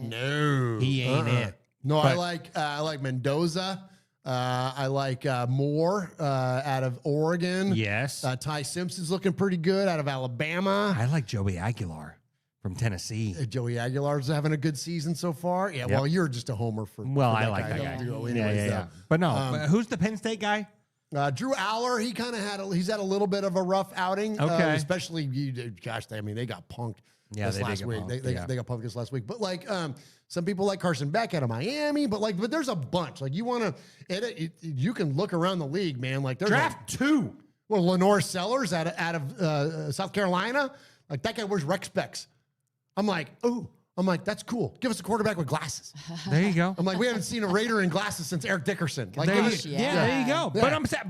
No, he ain't it. No, But- I like Mendoza. I like Moore out of Oregon. Yes. Ty Simpson's looking pretty good out of Alabama. I like Joey Aguilar from Tennessee. Joey Aguilar's having a good season so far. Yeah, well, you're just a homer for. Well, for I like that guy. Anyways, Yeah. But no, who's the Penn State guy? Drew Aller, he kind of he's had a little bit of a rough outing. Okay. Especially, they got punked Yeah, this they did last get week. punked, They got punked this last week. But like some people like Carson Beck out of Miami, but there's a bunch. Like you want to, you can look around the league, man. Like there's Draft two. Well, Lenore Sellers out of South Carolina, like that guy wears rec specs. I'm like, that's cool. Give us a quarterback with glasses. There you go. I'm like, we haven't seen a Raider in glasses since Eric Dickerson. Like, There give you, us- there you go. Yeah. But I'm saying,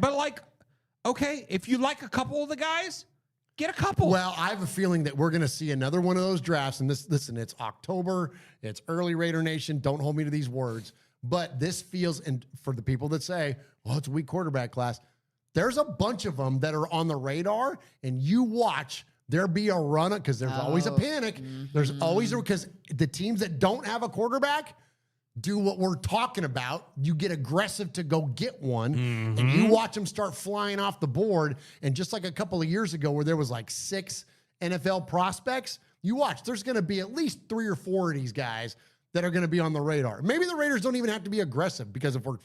okay, if you like a couple of the guys, get a couple. Well, I have a feeling that we're going to see another one of those drafts. And listen, it's October. It's early Raider Nation. Don't hold me to these words. But this feels, and for the people that say, well, it's a weak quarterback class, there's a bunch of them that are on the radar. And you watch, there be a run, because there's always a panic. There's always, because the teams that don't have a quarterback do what we're talking about. You get aggressive to go get one, and you watch them start flying off the board. And just like a couple of years ago where there was like 6 NFL prospects, you watch, there's going to be at least 3 or 4 of these guys that are going to be on the radar. Maybe the Raiders don't even have to be aggressive, because if we're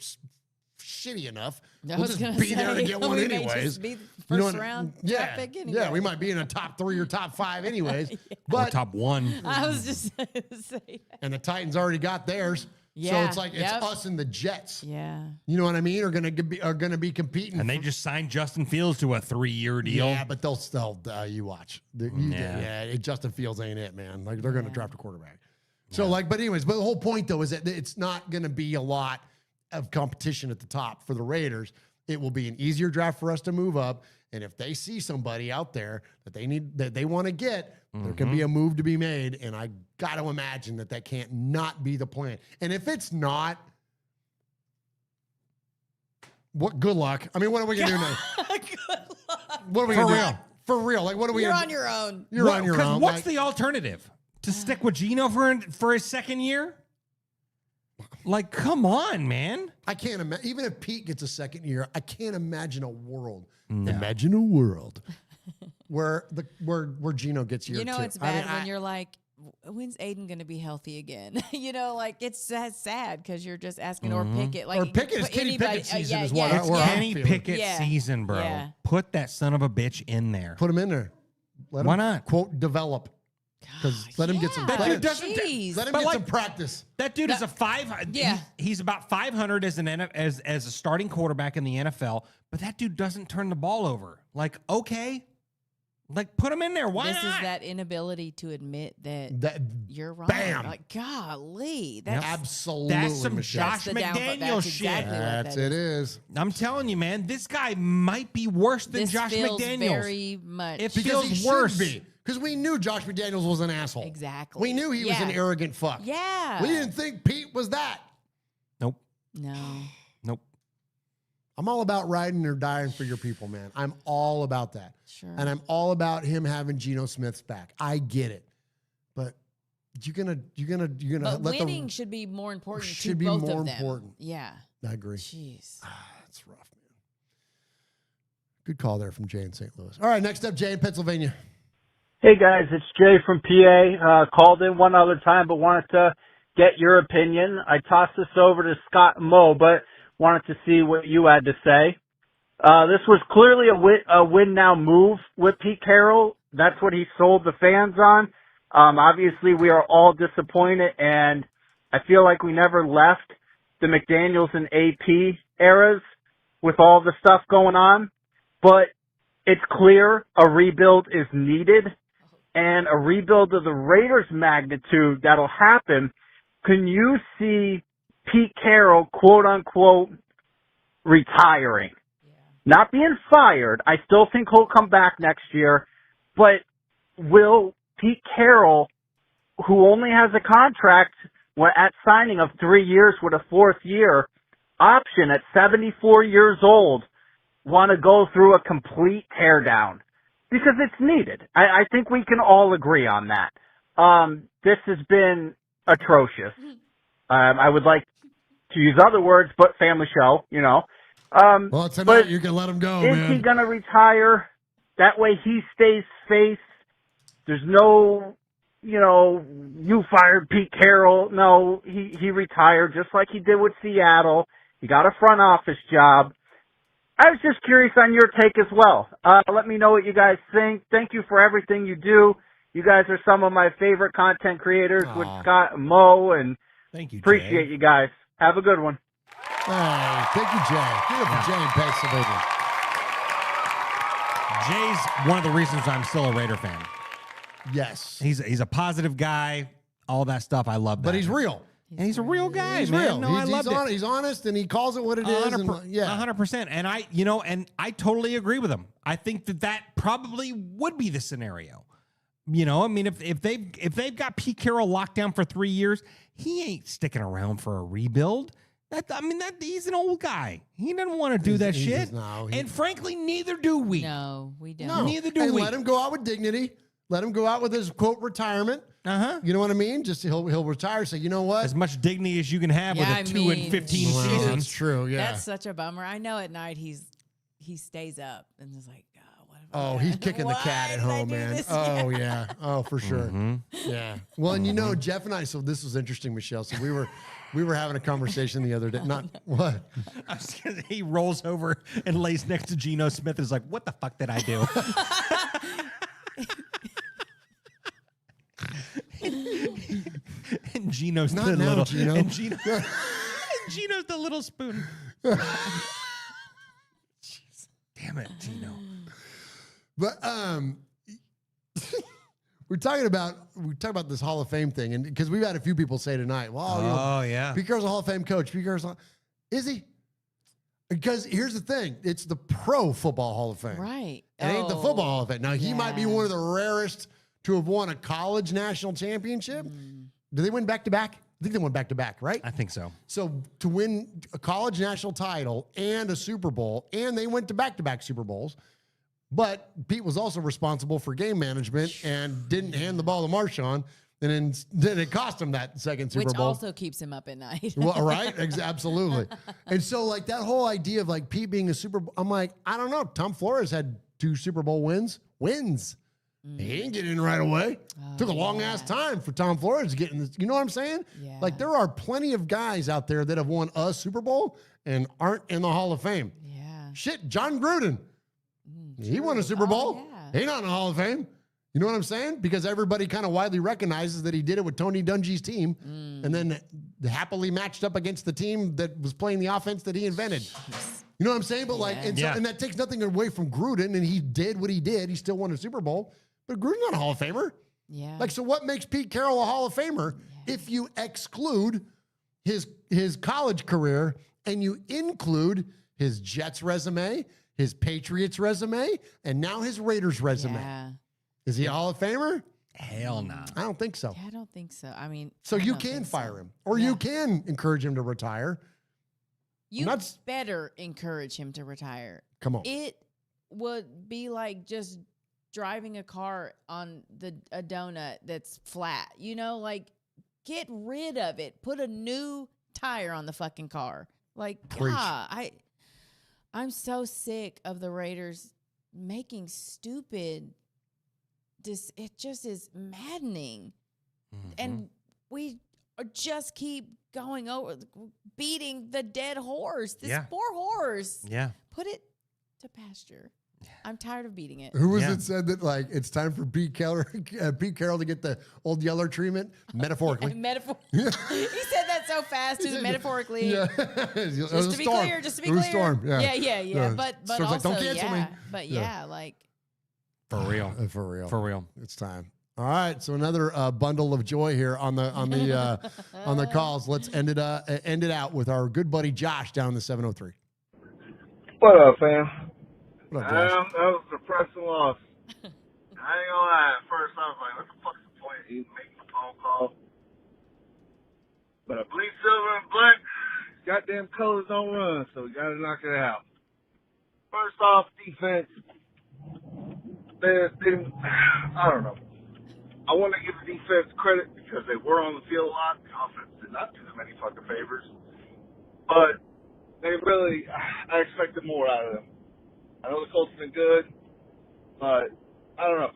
shitty enough, we'll just be there to get one we may anyways. just be the first round yeah, draft pick anyway. yeah, we might be in a top 3 or top 5 anyways. Or But top 1. I was just saying that. and the Titans already got theirs. So Yeah, it's like it's us and the Jets. Yeah. You know what I mean? Are gonna be competing. And they just signed Justin Fields to a 3-year deal. Yeah, but they'll still you watch. Justin Fields ain't it, man. Like they're gonna draft a quarterback. So but anyways, but the whole point though is that it's not gonna be a lot of competition at the top for the Raiders. It will be an easier draft for us to move up. And if they see somebody out there that they want to get, there can be a move to be made. And I got to imagine that can't not be the plan. And if it's not, good luck. I mean, what are we gonna do now? What are we gonna do? For real. Like, what are we? You're gonna on your own. You're on your own. What's the alternative? To stick with Gino for his second year? Like, come on, man. I can't imagine. Even if Pete gets a second year, I can't imagine a world. No. Imagine a world where Gino gets year 2. You know, it's bad when you're like, when's Aiden going to be healthy again? You know, like it's sad because you're just asking or Pickett. Like, or Pickett is Kenny Pickett season is what It's Kenny Pickett Yeah. season, bro. Yeah. Put that son of a bitch in there. Put him in there. Let Why him, not? Quote, develop. Because let him get some. That dude let him get some practice. That dude is a 5. Yeah. He's about 500 as a starting quarterback in the NFL. But that dude doesn't turn the ball over. Like, okay, like put him in there. Why this not? is that inability to admit that you're wrong. Bam. Like, golly, that's absolutely. That's some Michelle. Josh the downfall. McDaniels That's shit. exactly what That's that it is. I'm telling you, man, this guy might be worse than This Josh feels McDaniels. very much. It Because feels he worse. should be. Because we knew Josh McDaniels was an asshole. Exactly. We knew he was an arrogant fuck. Yeah. We didn't think Pete was that. Nope. No. Nope. I'm all about riding or dying for your people, man. I'm all about that. Sure. And I'm all about him having Geno Smith's back. I get it. But you're gonna But let winning should be more important to should be both more of them. important. Yeah. I agree. Jeez. That's rough, man. Good call there from Jay in St. Louis. All right, next up, Jay in Pennsylvania. Hey guys, it's Jay from PA. Called in one other time, but wanted to get your opinion. I tossed this over to Scott and Mo, but wanted to see what you had to say. This was clearly a win now move with Pete Carroll. That's what he sold the fans on. Obviously, we are all disappointed, and I feel like we never left the McDaniels and AP eras with all the stuff going on. But it's clear a rebuild is needed, and a rebuild of the Raiders' magnitude that'll happen. Can you see Pete Carroll, quote unquote, retiring? Not being fired. I still think he'll come back next year, but will Pete Carroll, who only has a contract at signing of 3 years with a 4th year option at 74 years old, want to go through a complete teardown? Because it's needed. I think we can all agree on that. This has been atrocious. I would like to use other words, but family show, you know. Well, tonight you can let him go, is man. he going to retire? That way he stays face. There's no, you fired Pete Carroll. No, he retired just like he did with Seattle. He got a front office job. I was just curious on your take as well. Let me know what you guys think. Thank you for everything you do. You guys are some of my favorite content creators with Scott and Mo, and thank you, appreciate you guys. Have a good one. Hey, thank you, Jay. Beautiful Jay in Pennsylvania. Jay's one of the reasons I'm still a Raider fan. Yes. He's a positive guy, all that stuff. I love that. But he's real. And he's a real guy, He's man. real. No, I loved it. He's honest, and he calls it what it is. And, yeah. 100%. And I totally agree with him. I think that probably would be the scenario. I mean, if they've got Pete Carroll locked down for 3 years, he ain't sticking around for a rebuild. He's an old guy. He doesn't want to do that shit. And frankly, neither do we. No, we don't. No. Neither do and we. let him go out with dignity. Let him go out with his quote retirement. You know what I mean? Just he'll retire. Say, you know what? As much dignity as you can have with a 2-15 season. That's true. Yeah. That's such a bummer. I know at night he stays up and is like, oh, he's kicking the cat at home, man. Oh yeah. Oh, for sure. Yeah. Well, and Jeff and I. So this was interesting, Michelle. So we were having a conversation the other day. Not what? He rolls over and lays next to Geno Smith and is like, "What the fuck did I do?" And Geno's Not the now, little Geno. and Geno's the little spoon. Jeez. Damn it, Geno. But we're talking about this Hall of Fame thing, and because we've had a few people say tonight, well, yeah, Pete Carroll's a Hall of Fame coach. Pete Carroll's is he? Because here's the thing: it's the Pro Football Hall of Fame, right? It ain't the Football Hall of Fame. Now he might be one of the rarest to have won a college national championship. Do they win back to back? I think they went back to back, right? I think so. So to win a college national title and a Super Bowl, and they went to back Super Bowls. But Pete was also responsible for game management and didn't hand the ball to Marshawn, and then it cost him that second Super Which Bowl. also keeps him up at night. Well, right? Absolutely. And so, like, that whole idea of, like, Pete being a Super Bowl, I'm like, I don't know. Tom Flores had 2 Super Bowl wins. He didn't get in right away. Took a long-ass time for Tom Flores to get in this. You know what I'm saying? Yeah. Like, there are plenty of guys out there that have won a Super Bowl and aren't in the Hall of Fame. Yeah. Shit, John Gruden. He won a Super Bowl. He's not in the Hall of Fame. You know what I'm saying? Because everybody kind of widely recognizes that he did it with Tony Dungy's team and then happily matched up against the team that was playing the offense that he invented. You know what I'm saying? But and that takes nothing away from Gruden, and he did what he did. He still won a Super Bowl, but Gruden's not a Hall of Famer. Yeah. Like, so what makes Pete Carroll a Hall of Famer if you exclude his college career and you include his Jets resume, his Patriots resume, and now his Raiders resume? Yeah. Is he a Hall of Famer? Hell no. I don't think so. Yeah, I don't think so. I mean, So you can fire him, or you can encourage him to retire. You better encourage him to retire. Come on. It would be like just driving a car on a donut that's flat. You know, like, get rid of it. Put a new tire on the fucking car. Like, God, I'm so sick of the Raiders making stupid. It just is maddening. And we just keep going over, beating the dead horse. This poor horse. Yeah. Put it to pasture. I'm tired of beating it. Who was it said that, like, it's time for Pete Carroll to get the old Yeller treatment? Metaphorically. He said that so fast, too, metaphorically. Yeah. Just to be clear. It was a storm. Yeah. But Storm's also, like, don't cancel me. But like. For real. For real. It's time. All right, so another bundle of joy here on the calls. Let's end it out with our good buddy Josh down in the 703. What up, fam? What up, Josh? That was a depressing loss. I ain't gonna lie. At first, I was like, "What the fuck's the point of even making a phone call?" But I bleed silver and black. Goddamn colors don't run, so we gotta knock it out. First off, defense. I don't know. I want to give the defense credit because they were on the field a lot. The offense did not do them any fucking favors. But they really, I expected more out of them. I know the Colts have been good, but I don't know.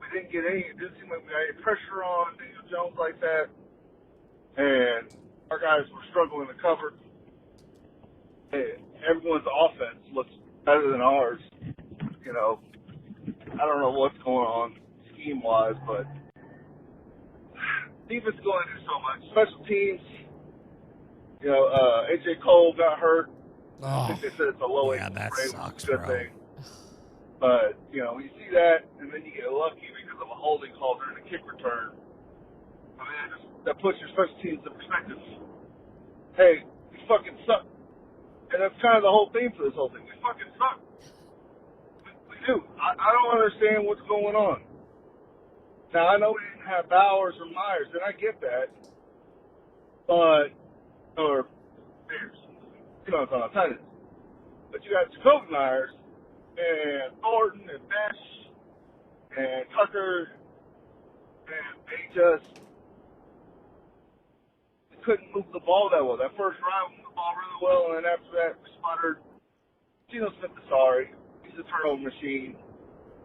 We didn't get any, it didn't seem like we got any pressure on Daniel Jones like that. And our guys were struggling to cover. And everyone's offense looks better than ours. You know, I don't know what's going on scheme-wise, but defense is going to do so much. Special teams, you know, AJ Cole got hurt. I think they said it's a low ankle sprain, which is a good thing. But, you know, when you see that, and then you get lucky because of a holding call during a kick return, I mean, that puts your special teams in perspective. Hey, we fucking suck. And that's kind of the whole theme for this whole thing. We fucking suck. We do. I don't understand what's going on. Now, I know we didn't have Bowers or Myers, and I get that. But, or Bears. You know what I'm talking about, but you got Jacoby Myers and Thornton and Mesh and Tucker, and they just couldn't move the ball that well. That first drive moved the ball really well, and then after that, we sputtered. Geno Smith is sorry. He's a turnover machine.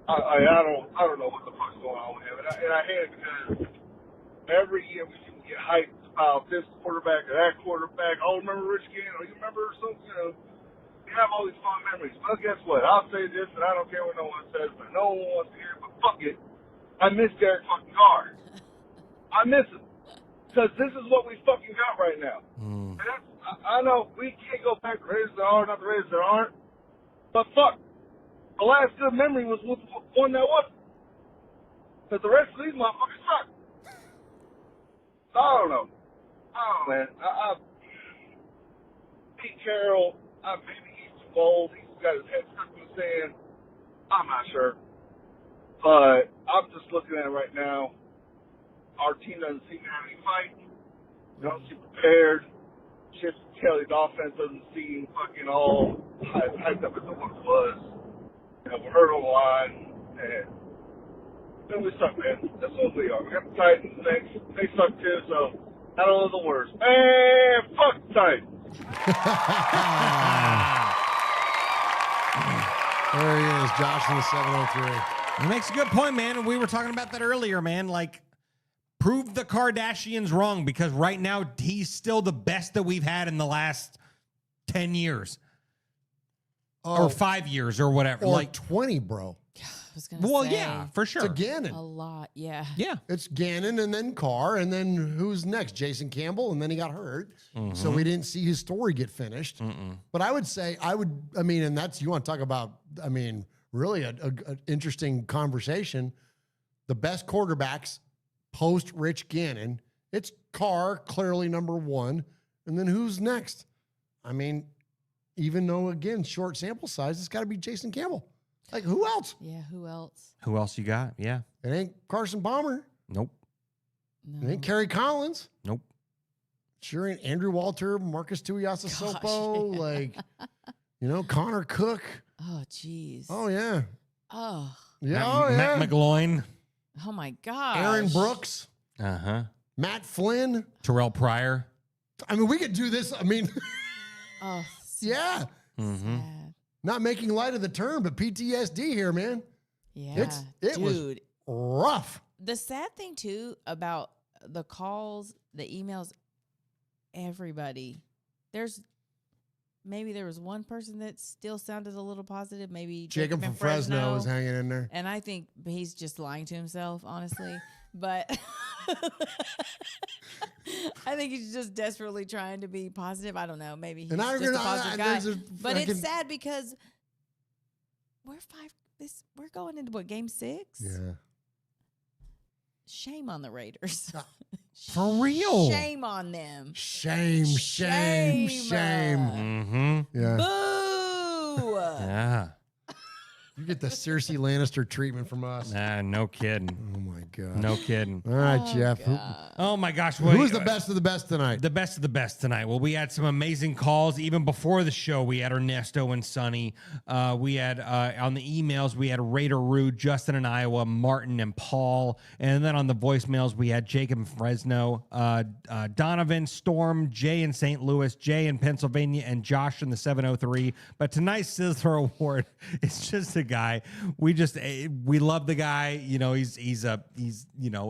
I don't know what the fuck's going on with him, and I hate it because every year we can get hyped about this quarterback or that quarterback. Oh, remember Rich Gannon? You remember some? You know, we have all these fond memories. Well, guess what? I'll say this, and I don't care what no one says, but no one wants to hear it. But fuck it, I miss Derek fucking Carr. I miss him because this is what we fucking got right now. And that's, I know we can't go back to Raiders that are, not the Raiders that aren't, but fuck. The last good memory was with one that wasn't. Because the rest of these motherfuckers suck. So I don't know. Man. Pete Carroll, maybe he's too old. He's got his head stuck in the sand. I'm not sure. But I'm just looking at it right now. Our team doesn't seem to have any fight. We don't seem prepared. Chip Kelly's offense doesn't seem fucking all hyped up as it once was. You know, we're hurt on the line, and then we suck, man. That's what we are. We got the Titans. They suck too, so I don't know the worst. Man, fuck the Titans. There he is, Josh in the 703. He makes a good point, man. And we were talking about that earlier, man. Like, prove the Kardashians wrong because right now he's still the best that we've had in the last 10 years. Or 5 years or whatever. Or like 20, bro. I was gonna say, yeah, for sure. It's Gannon. A lot, yeah. Yeah. It's Gannon and then Carr, and then who's next? Jason Campbell, and then he got hurt. So we didn't see his story get finished. But I would say, and that's, you want to talk about, really an interesting conversation. The best quarterbacks post Rich Gannon, it's Carr, clearly number one. And then who's next? Even though, again, short sample size, it's got to be Jason Campbell. Like, who else? Yeah, who else? Who else you got? Yeah. It ain't Carson Palmer. Nope. It ain't Kerry Collins. Nope. Sure ain't Andrew Walter, Marcus Tuiasosopo, like, Connor Cook. Oh, jeez. Oh, yeah. Oh. Yeah. Matt McGloin. Oh, my gosh. Aaron Brooks. Uh-huh. Matt Flynn. Terrell Pryor. I mean, we could do this. I mean, oh, yeah. Mm-hmm. Not making light of the term, but PTSD here, man. Yeah. It was rough. The sad thing, too, about the calls, the emails, everybody, maybe there was one person that still sounded a little positive. Maybe Jacob from Fresno was hanging in there. And I think he's just lying to himself, honestly. But I think he's just desperately trying to be positive. I don't know. Maybe he's just a positive guy. But it's sad because we're going into Yeah. game 6? Shame on the Raiders. For real. Shame on them. Shame. Mm-hmm. Yeah. Boo! Yeah. You get the Cersei Lannister treatment from us. Nah, no kidding. Oh, my God. No kidding. All right, Jeff. Oh, my gosh. Who's the best of the best tonight? The best of the best tonight. Well, we had some amazing calls. Even before the show, we had Ernesto and Sonny. We had, on the emails, we had Raider Rude, Justin in Iowa, Martin and Paul. And then on the voicemails, we had Jacob in Fresno, Donovan, Storm, Jay in St. Louis, Jay in Pennsylvania, and Josh in the 703. But tonight's Sizzler Award is just a guy. We love the guy. He's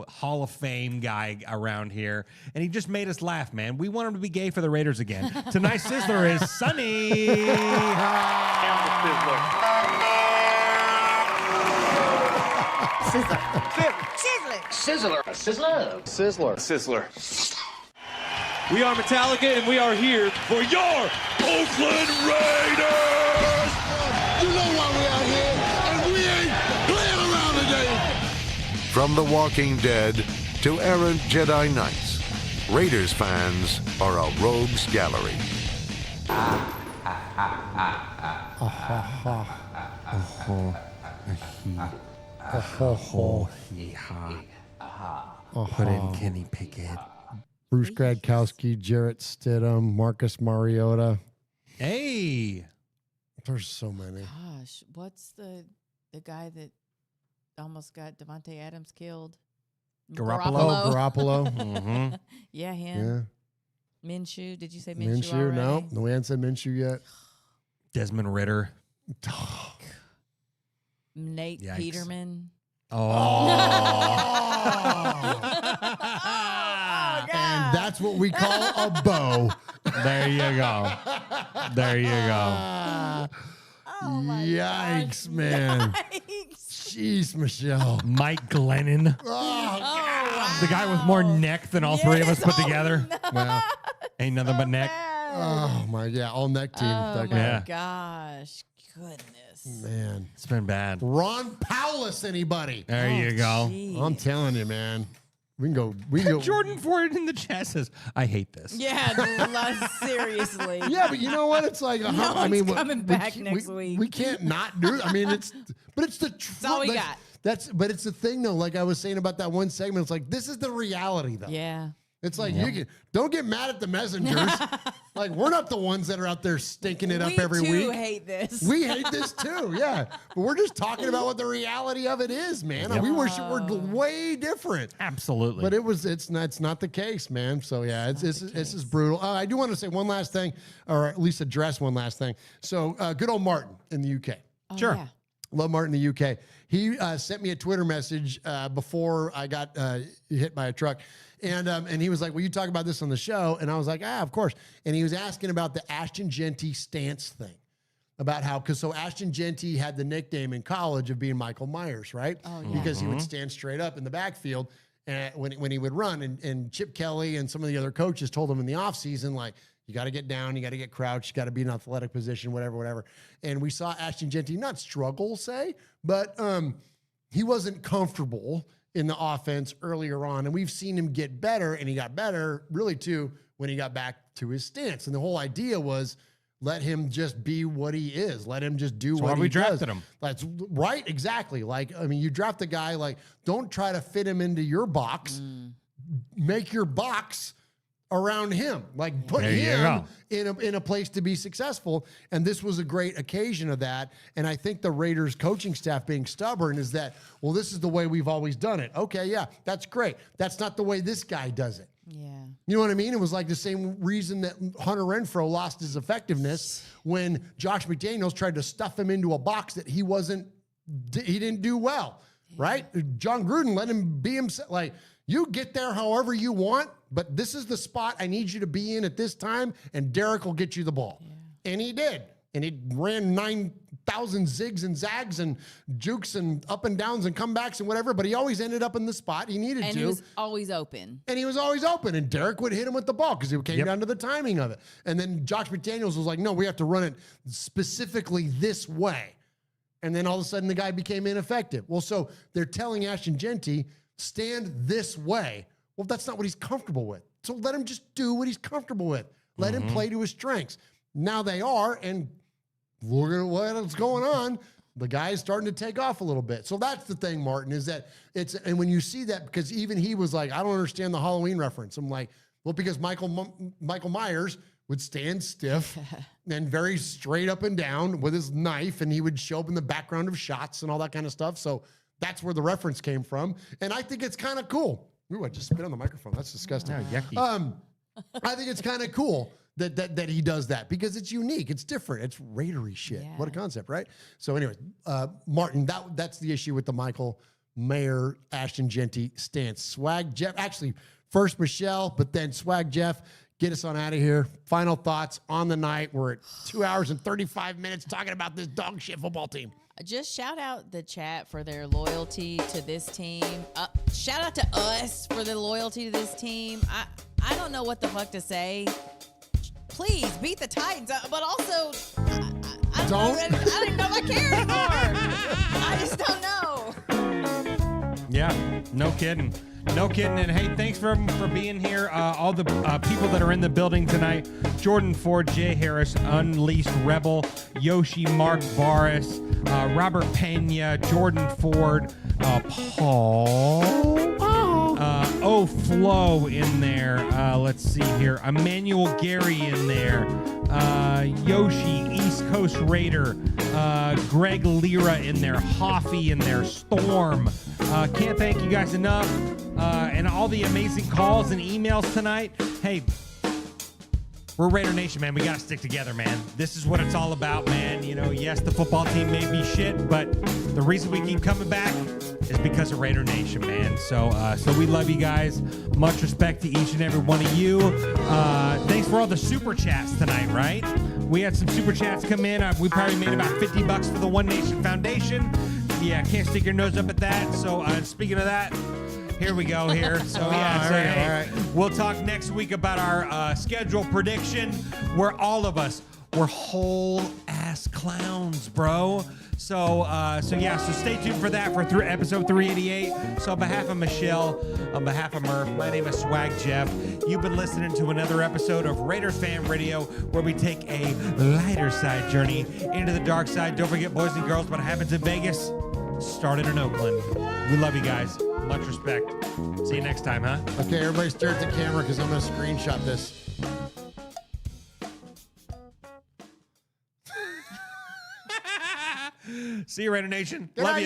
Hall of Fame guy around here, and he just made us laugh, man. We want him to be gay for the Raiders again. Tonight's Sizzler is Sonny. Sizzler. We are Metallica, and we are here for your Oakland Raiders. You know why we out here, and we ain't playing around today. From The Walking Dead to errant Jedi Knights, Raiders fans are a rogues gallery. Put in Kenny Pickett. Bruce Gradkowski, Jarrett Stidham, Marcus Mariota. Hey. There's so many. Gosh, what's the guy that almost got Devontae Adams killed? Garoppolo. Mm-hmm. Yeah, him. Yeah. Minshew. Did you say Minshew already? No, we hadn't said Minshew yet. Desmond Ritter. Nate Yikes. Peterman. Oh. And that's what we call a bow. There you go. There you go. Yikes, man. Jeez, Michelle. Mike Glennon. Oh, the guy with more neck than all three of us put together. No. Well, ain't nothing but neck. Oh, my, yeah, all neck team. Oh, That my guy. gosh. Goodness. Man. It's been bad. Ron Powless, anybody? There you go. Geez. I'm telling you, man. We can go. Jordan Ford in the chat says, I hate this. Yeah, seriously. Yeah, but you know what? It's like, one's coming back next week. We can't not do it. I mean, it's the truth. That's all we got. But it's the thing though. Like I was saying about that one segment, it's like this is the reality though. Yeah. It's like don't get mad at the messengers. Like we're not the ones that are out there stinking it up every week. week. We hate this. We hate this too. Yeah, but we're just talking about what the reality of it is, man. Yep. We wish it were way different. Absolutely. But it's not the case, man. So yeah, this is brutal. I do want to say one last thing, or at least address one last thing. So good old Martin in the UK. Sure. Yeah. Love Martin in the UK. He sent me a Twitter message before I got hit by a truck. And he was like, will you talk about this on the show? And I was like, of course. And he was asking about the Ashton Genty stance thing. About how, so Ashton Genty had the nickname in college of being Michael Myers, right? Oh, yeah. Because he would stand straight up in the backfield when he would run. And Chip Kelly and some of the other coaches told him in the offseason, like, you got to get down, you got to get crouched, you got to be in an athletic position, whatever. And we saw Ashton Genty not struggle, but he wasn't comfortable in the offense earlier on. And we've seen him get better, and he got better really too when he got back to his stance. And the whole idea was let him just be what he is. Let him just do what he does. That's why we drafted him. That's right, exactly. Like, I mean, you draft a guy, like, don't try to fit him into your box. Make your box around him, like put There you him go. in a place to be successful. And this was a great occasion of that. And I think the Raiders coaching staff being stubborn is that, well, this is the way we've always done it. Okay, yeah, that's great. That's not the way this guy does it. Yeah. You know what I mean? It was like the same reason that Hunter Renfrow lost his effectiveness when Josh McDaniels tried to stuff him into a box that he didn't do well, right? John Gruden let him be himself. Like, you get there however you want, but this is the spot I need you to be in at this time, and Derek will get you the ball. Yeah. And he did. And he ran 9,000 zigs and zags and jukes and up and downs and comebacks and whatever, but he always ended up in the spot he needed to. And he was always open. And he was always open. And Derek would hit him with the ball because it came down to the timing of it. And then Josh McDaniels was like, no, we have to run it specifically this way. And then all of a sudden the guy became ineffective. Well, so they're telling Ashton Genty, stand this way. Well, that's not what he's comfortable with. So let him just do what he's comfortable with. Let him play to his strengths. Now they are, and look at what's going on. The guy's starting to take off a little bit. So that's the thing, Martin, is that and when you see that, because even he was like, I don't understand the Halloween reference. I'm like, well, because Michael Myers would stand stiff and very straight up and down with his knife, and he would show up in the background of shots and all that kind of stuff. So that's where the reference came from. And I think it's kind of cool. Ooh, I just spit on the microphone. That's disgusting. Oh, yucky. I think it's kind of cool that he does that because it's unique. It's different. It's Raidery shit. Yeah. What a concept, right? So anyways, Martin, that's the issue with the Michael Mayer, Ashton Genty stance. Swag Jeff, actually, first Michelle, but then Swag Jeff, get us on out of here. Final thoughts on the night. We're at 2 hours and 35 minutes talking about this dog shit football team. Just shout out the chat for their loyalty to this team. Shout out to us for the loyalty to this team. I don't know what the fuck to say. Please beat the Titans, but also I don't even know if I care anymore. I just don't know. Yeah, no kidding. No kidding. And hey, thanks for being here. All the people that are in the building tonight: Jordan Ford, Jay Harris, Unleashed Rebel, Yoshi, Mark Varus, Robert Pena, Jordan Ford, Paul. Flo in there. Let's see here. Emmanuel Gary in there. Yoshi, East Coast Raider. Greg Lira in there. Hoffy in there. Storm. Can't thank you guys enough. And all the amazing calls and emails tonight. Hey, we're Raider Nation, man. We got to stick together, man. This is what it's all about, man. You know, yes, the football team may be shit, but the reason we keep coming back is because of Raider Nation, man. So we love you guys. Much respect to each and every one of you. Thanks for all the super chats tonight, right? We had some super chats come in. We probably made about $50 for the One Nation Foundation. Yeah, can't stick your nose up at that. So speaking of that, here we go here. So all right. We'll talk next week about our schedule prediction. We're all of us, we're whole ass clowns, bro. So stay tuned for that for episode 388. So on behalf of Michelle, on behalf of Murf, my name is Swag Jeff. You've been listening to another episode of Raiders Fan Radio, where we take a lighter side journey into the dark side. Don't forget, boys and girls, what happens in Vegas started in Oakland. We love you guys. Much respect. See you next time, huh? Okay, everybody stare at the camera because I'm going to screenshot this. See you, Raider Nation. Love you.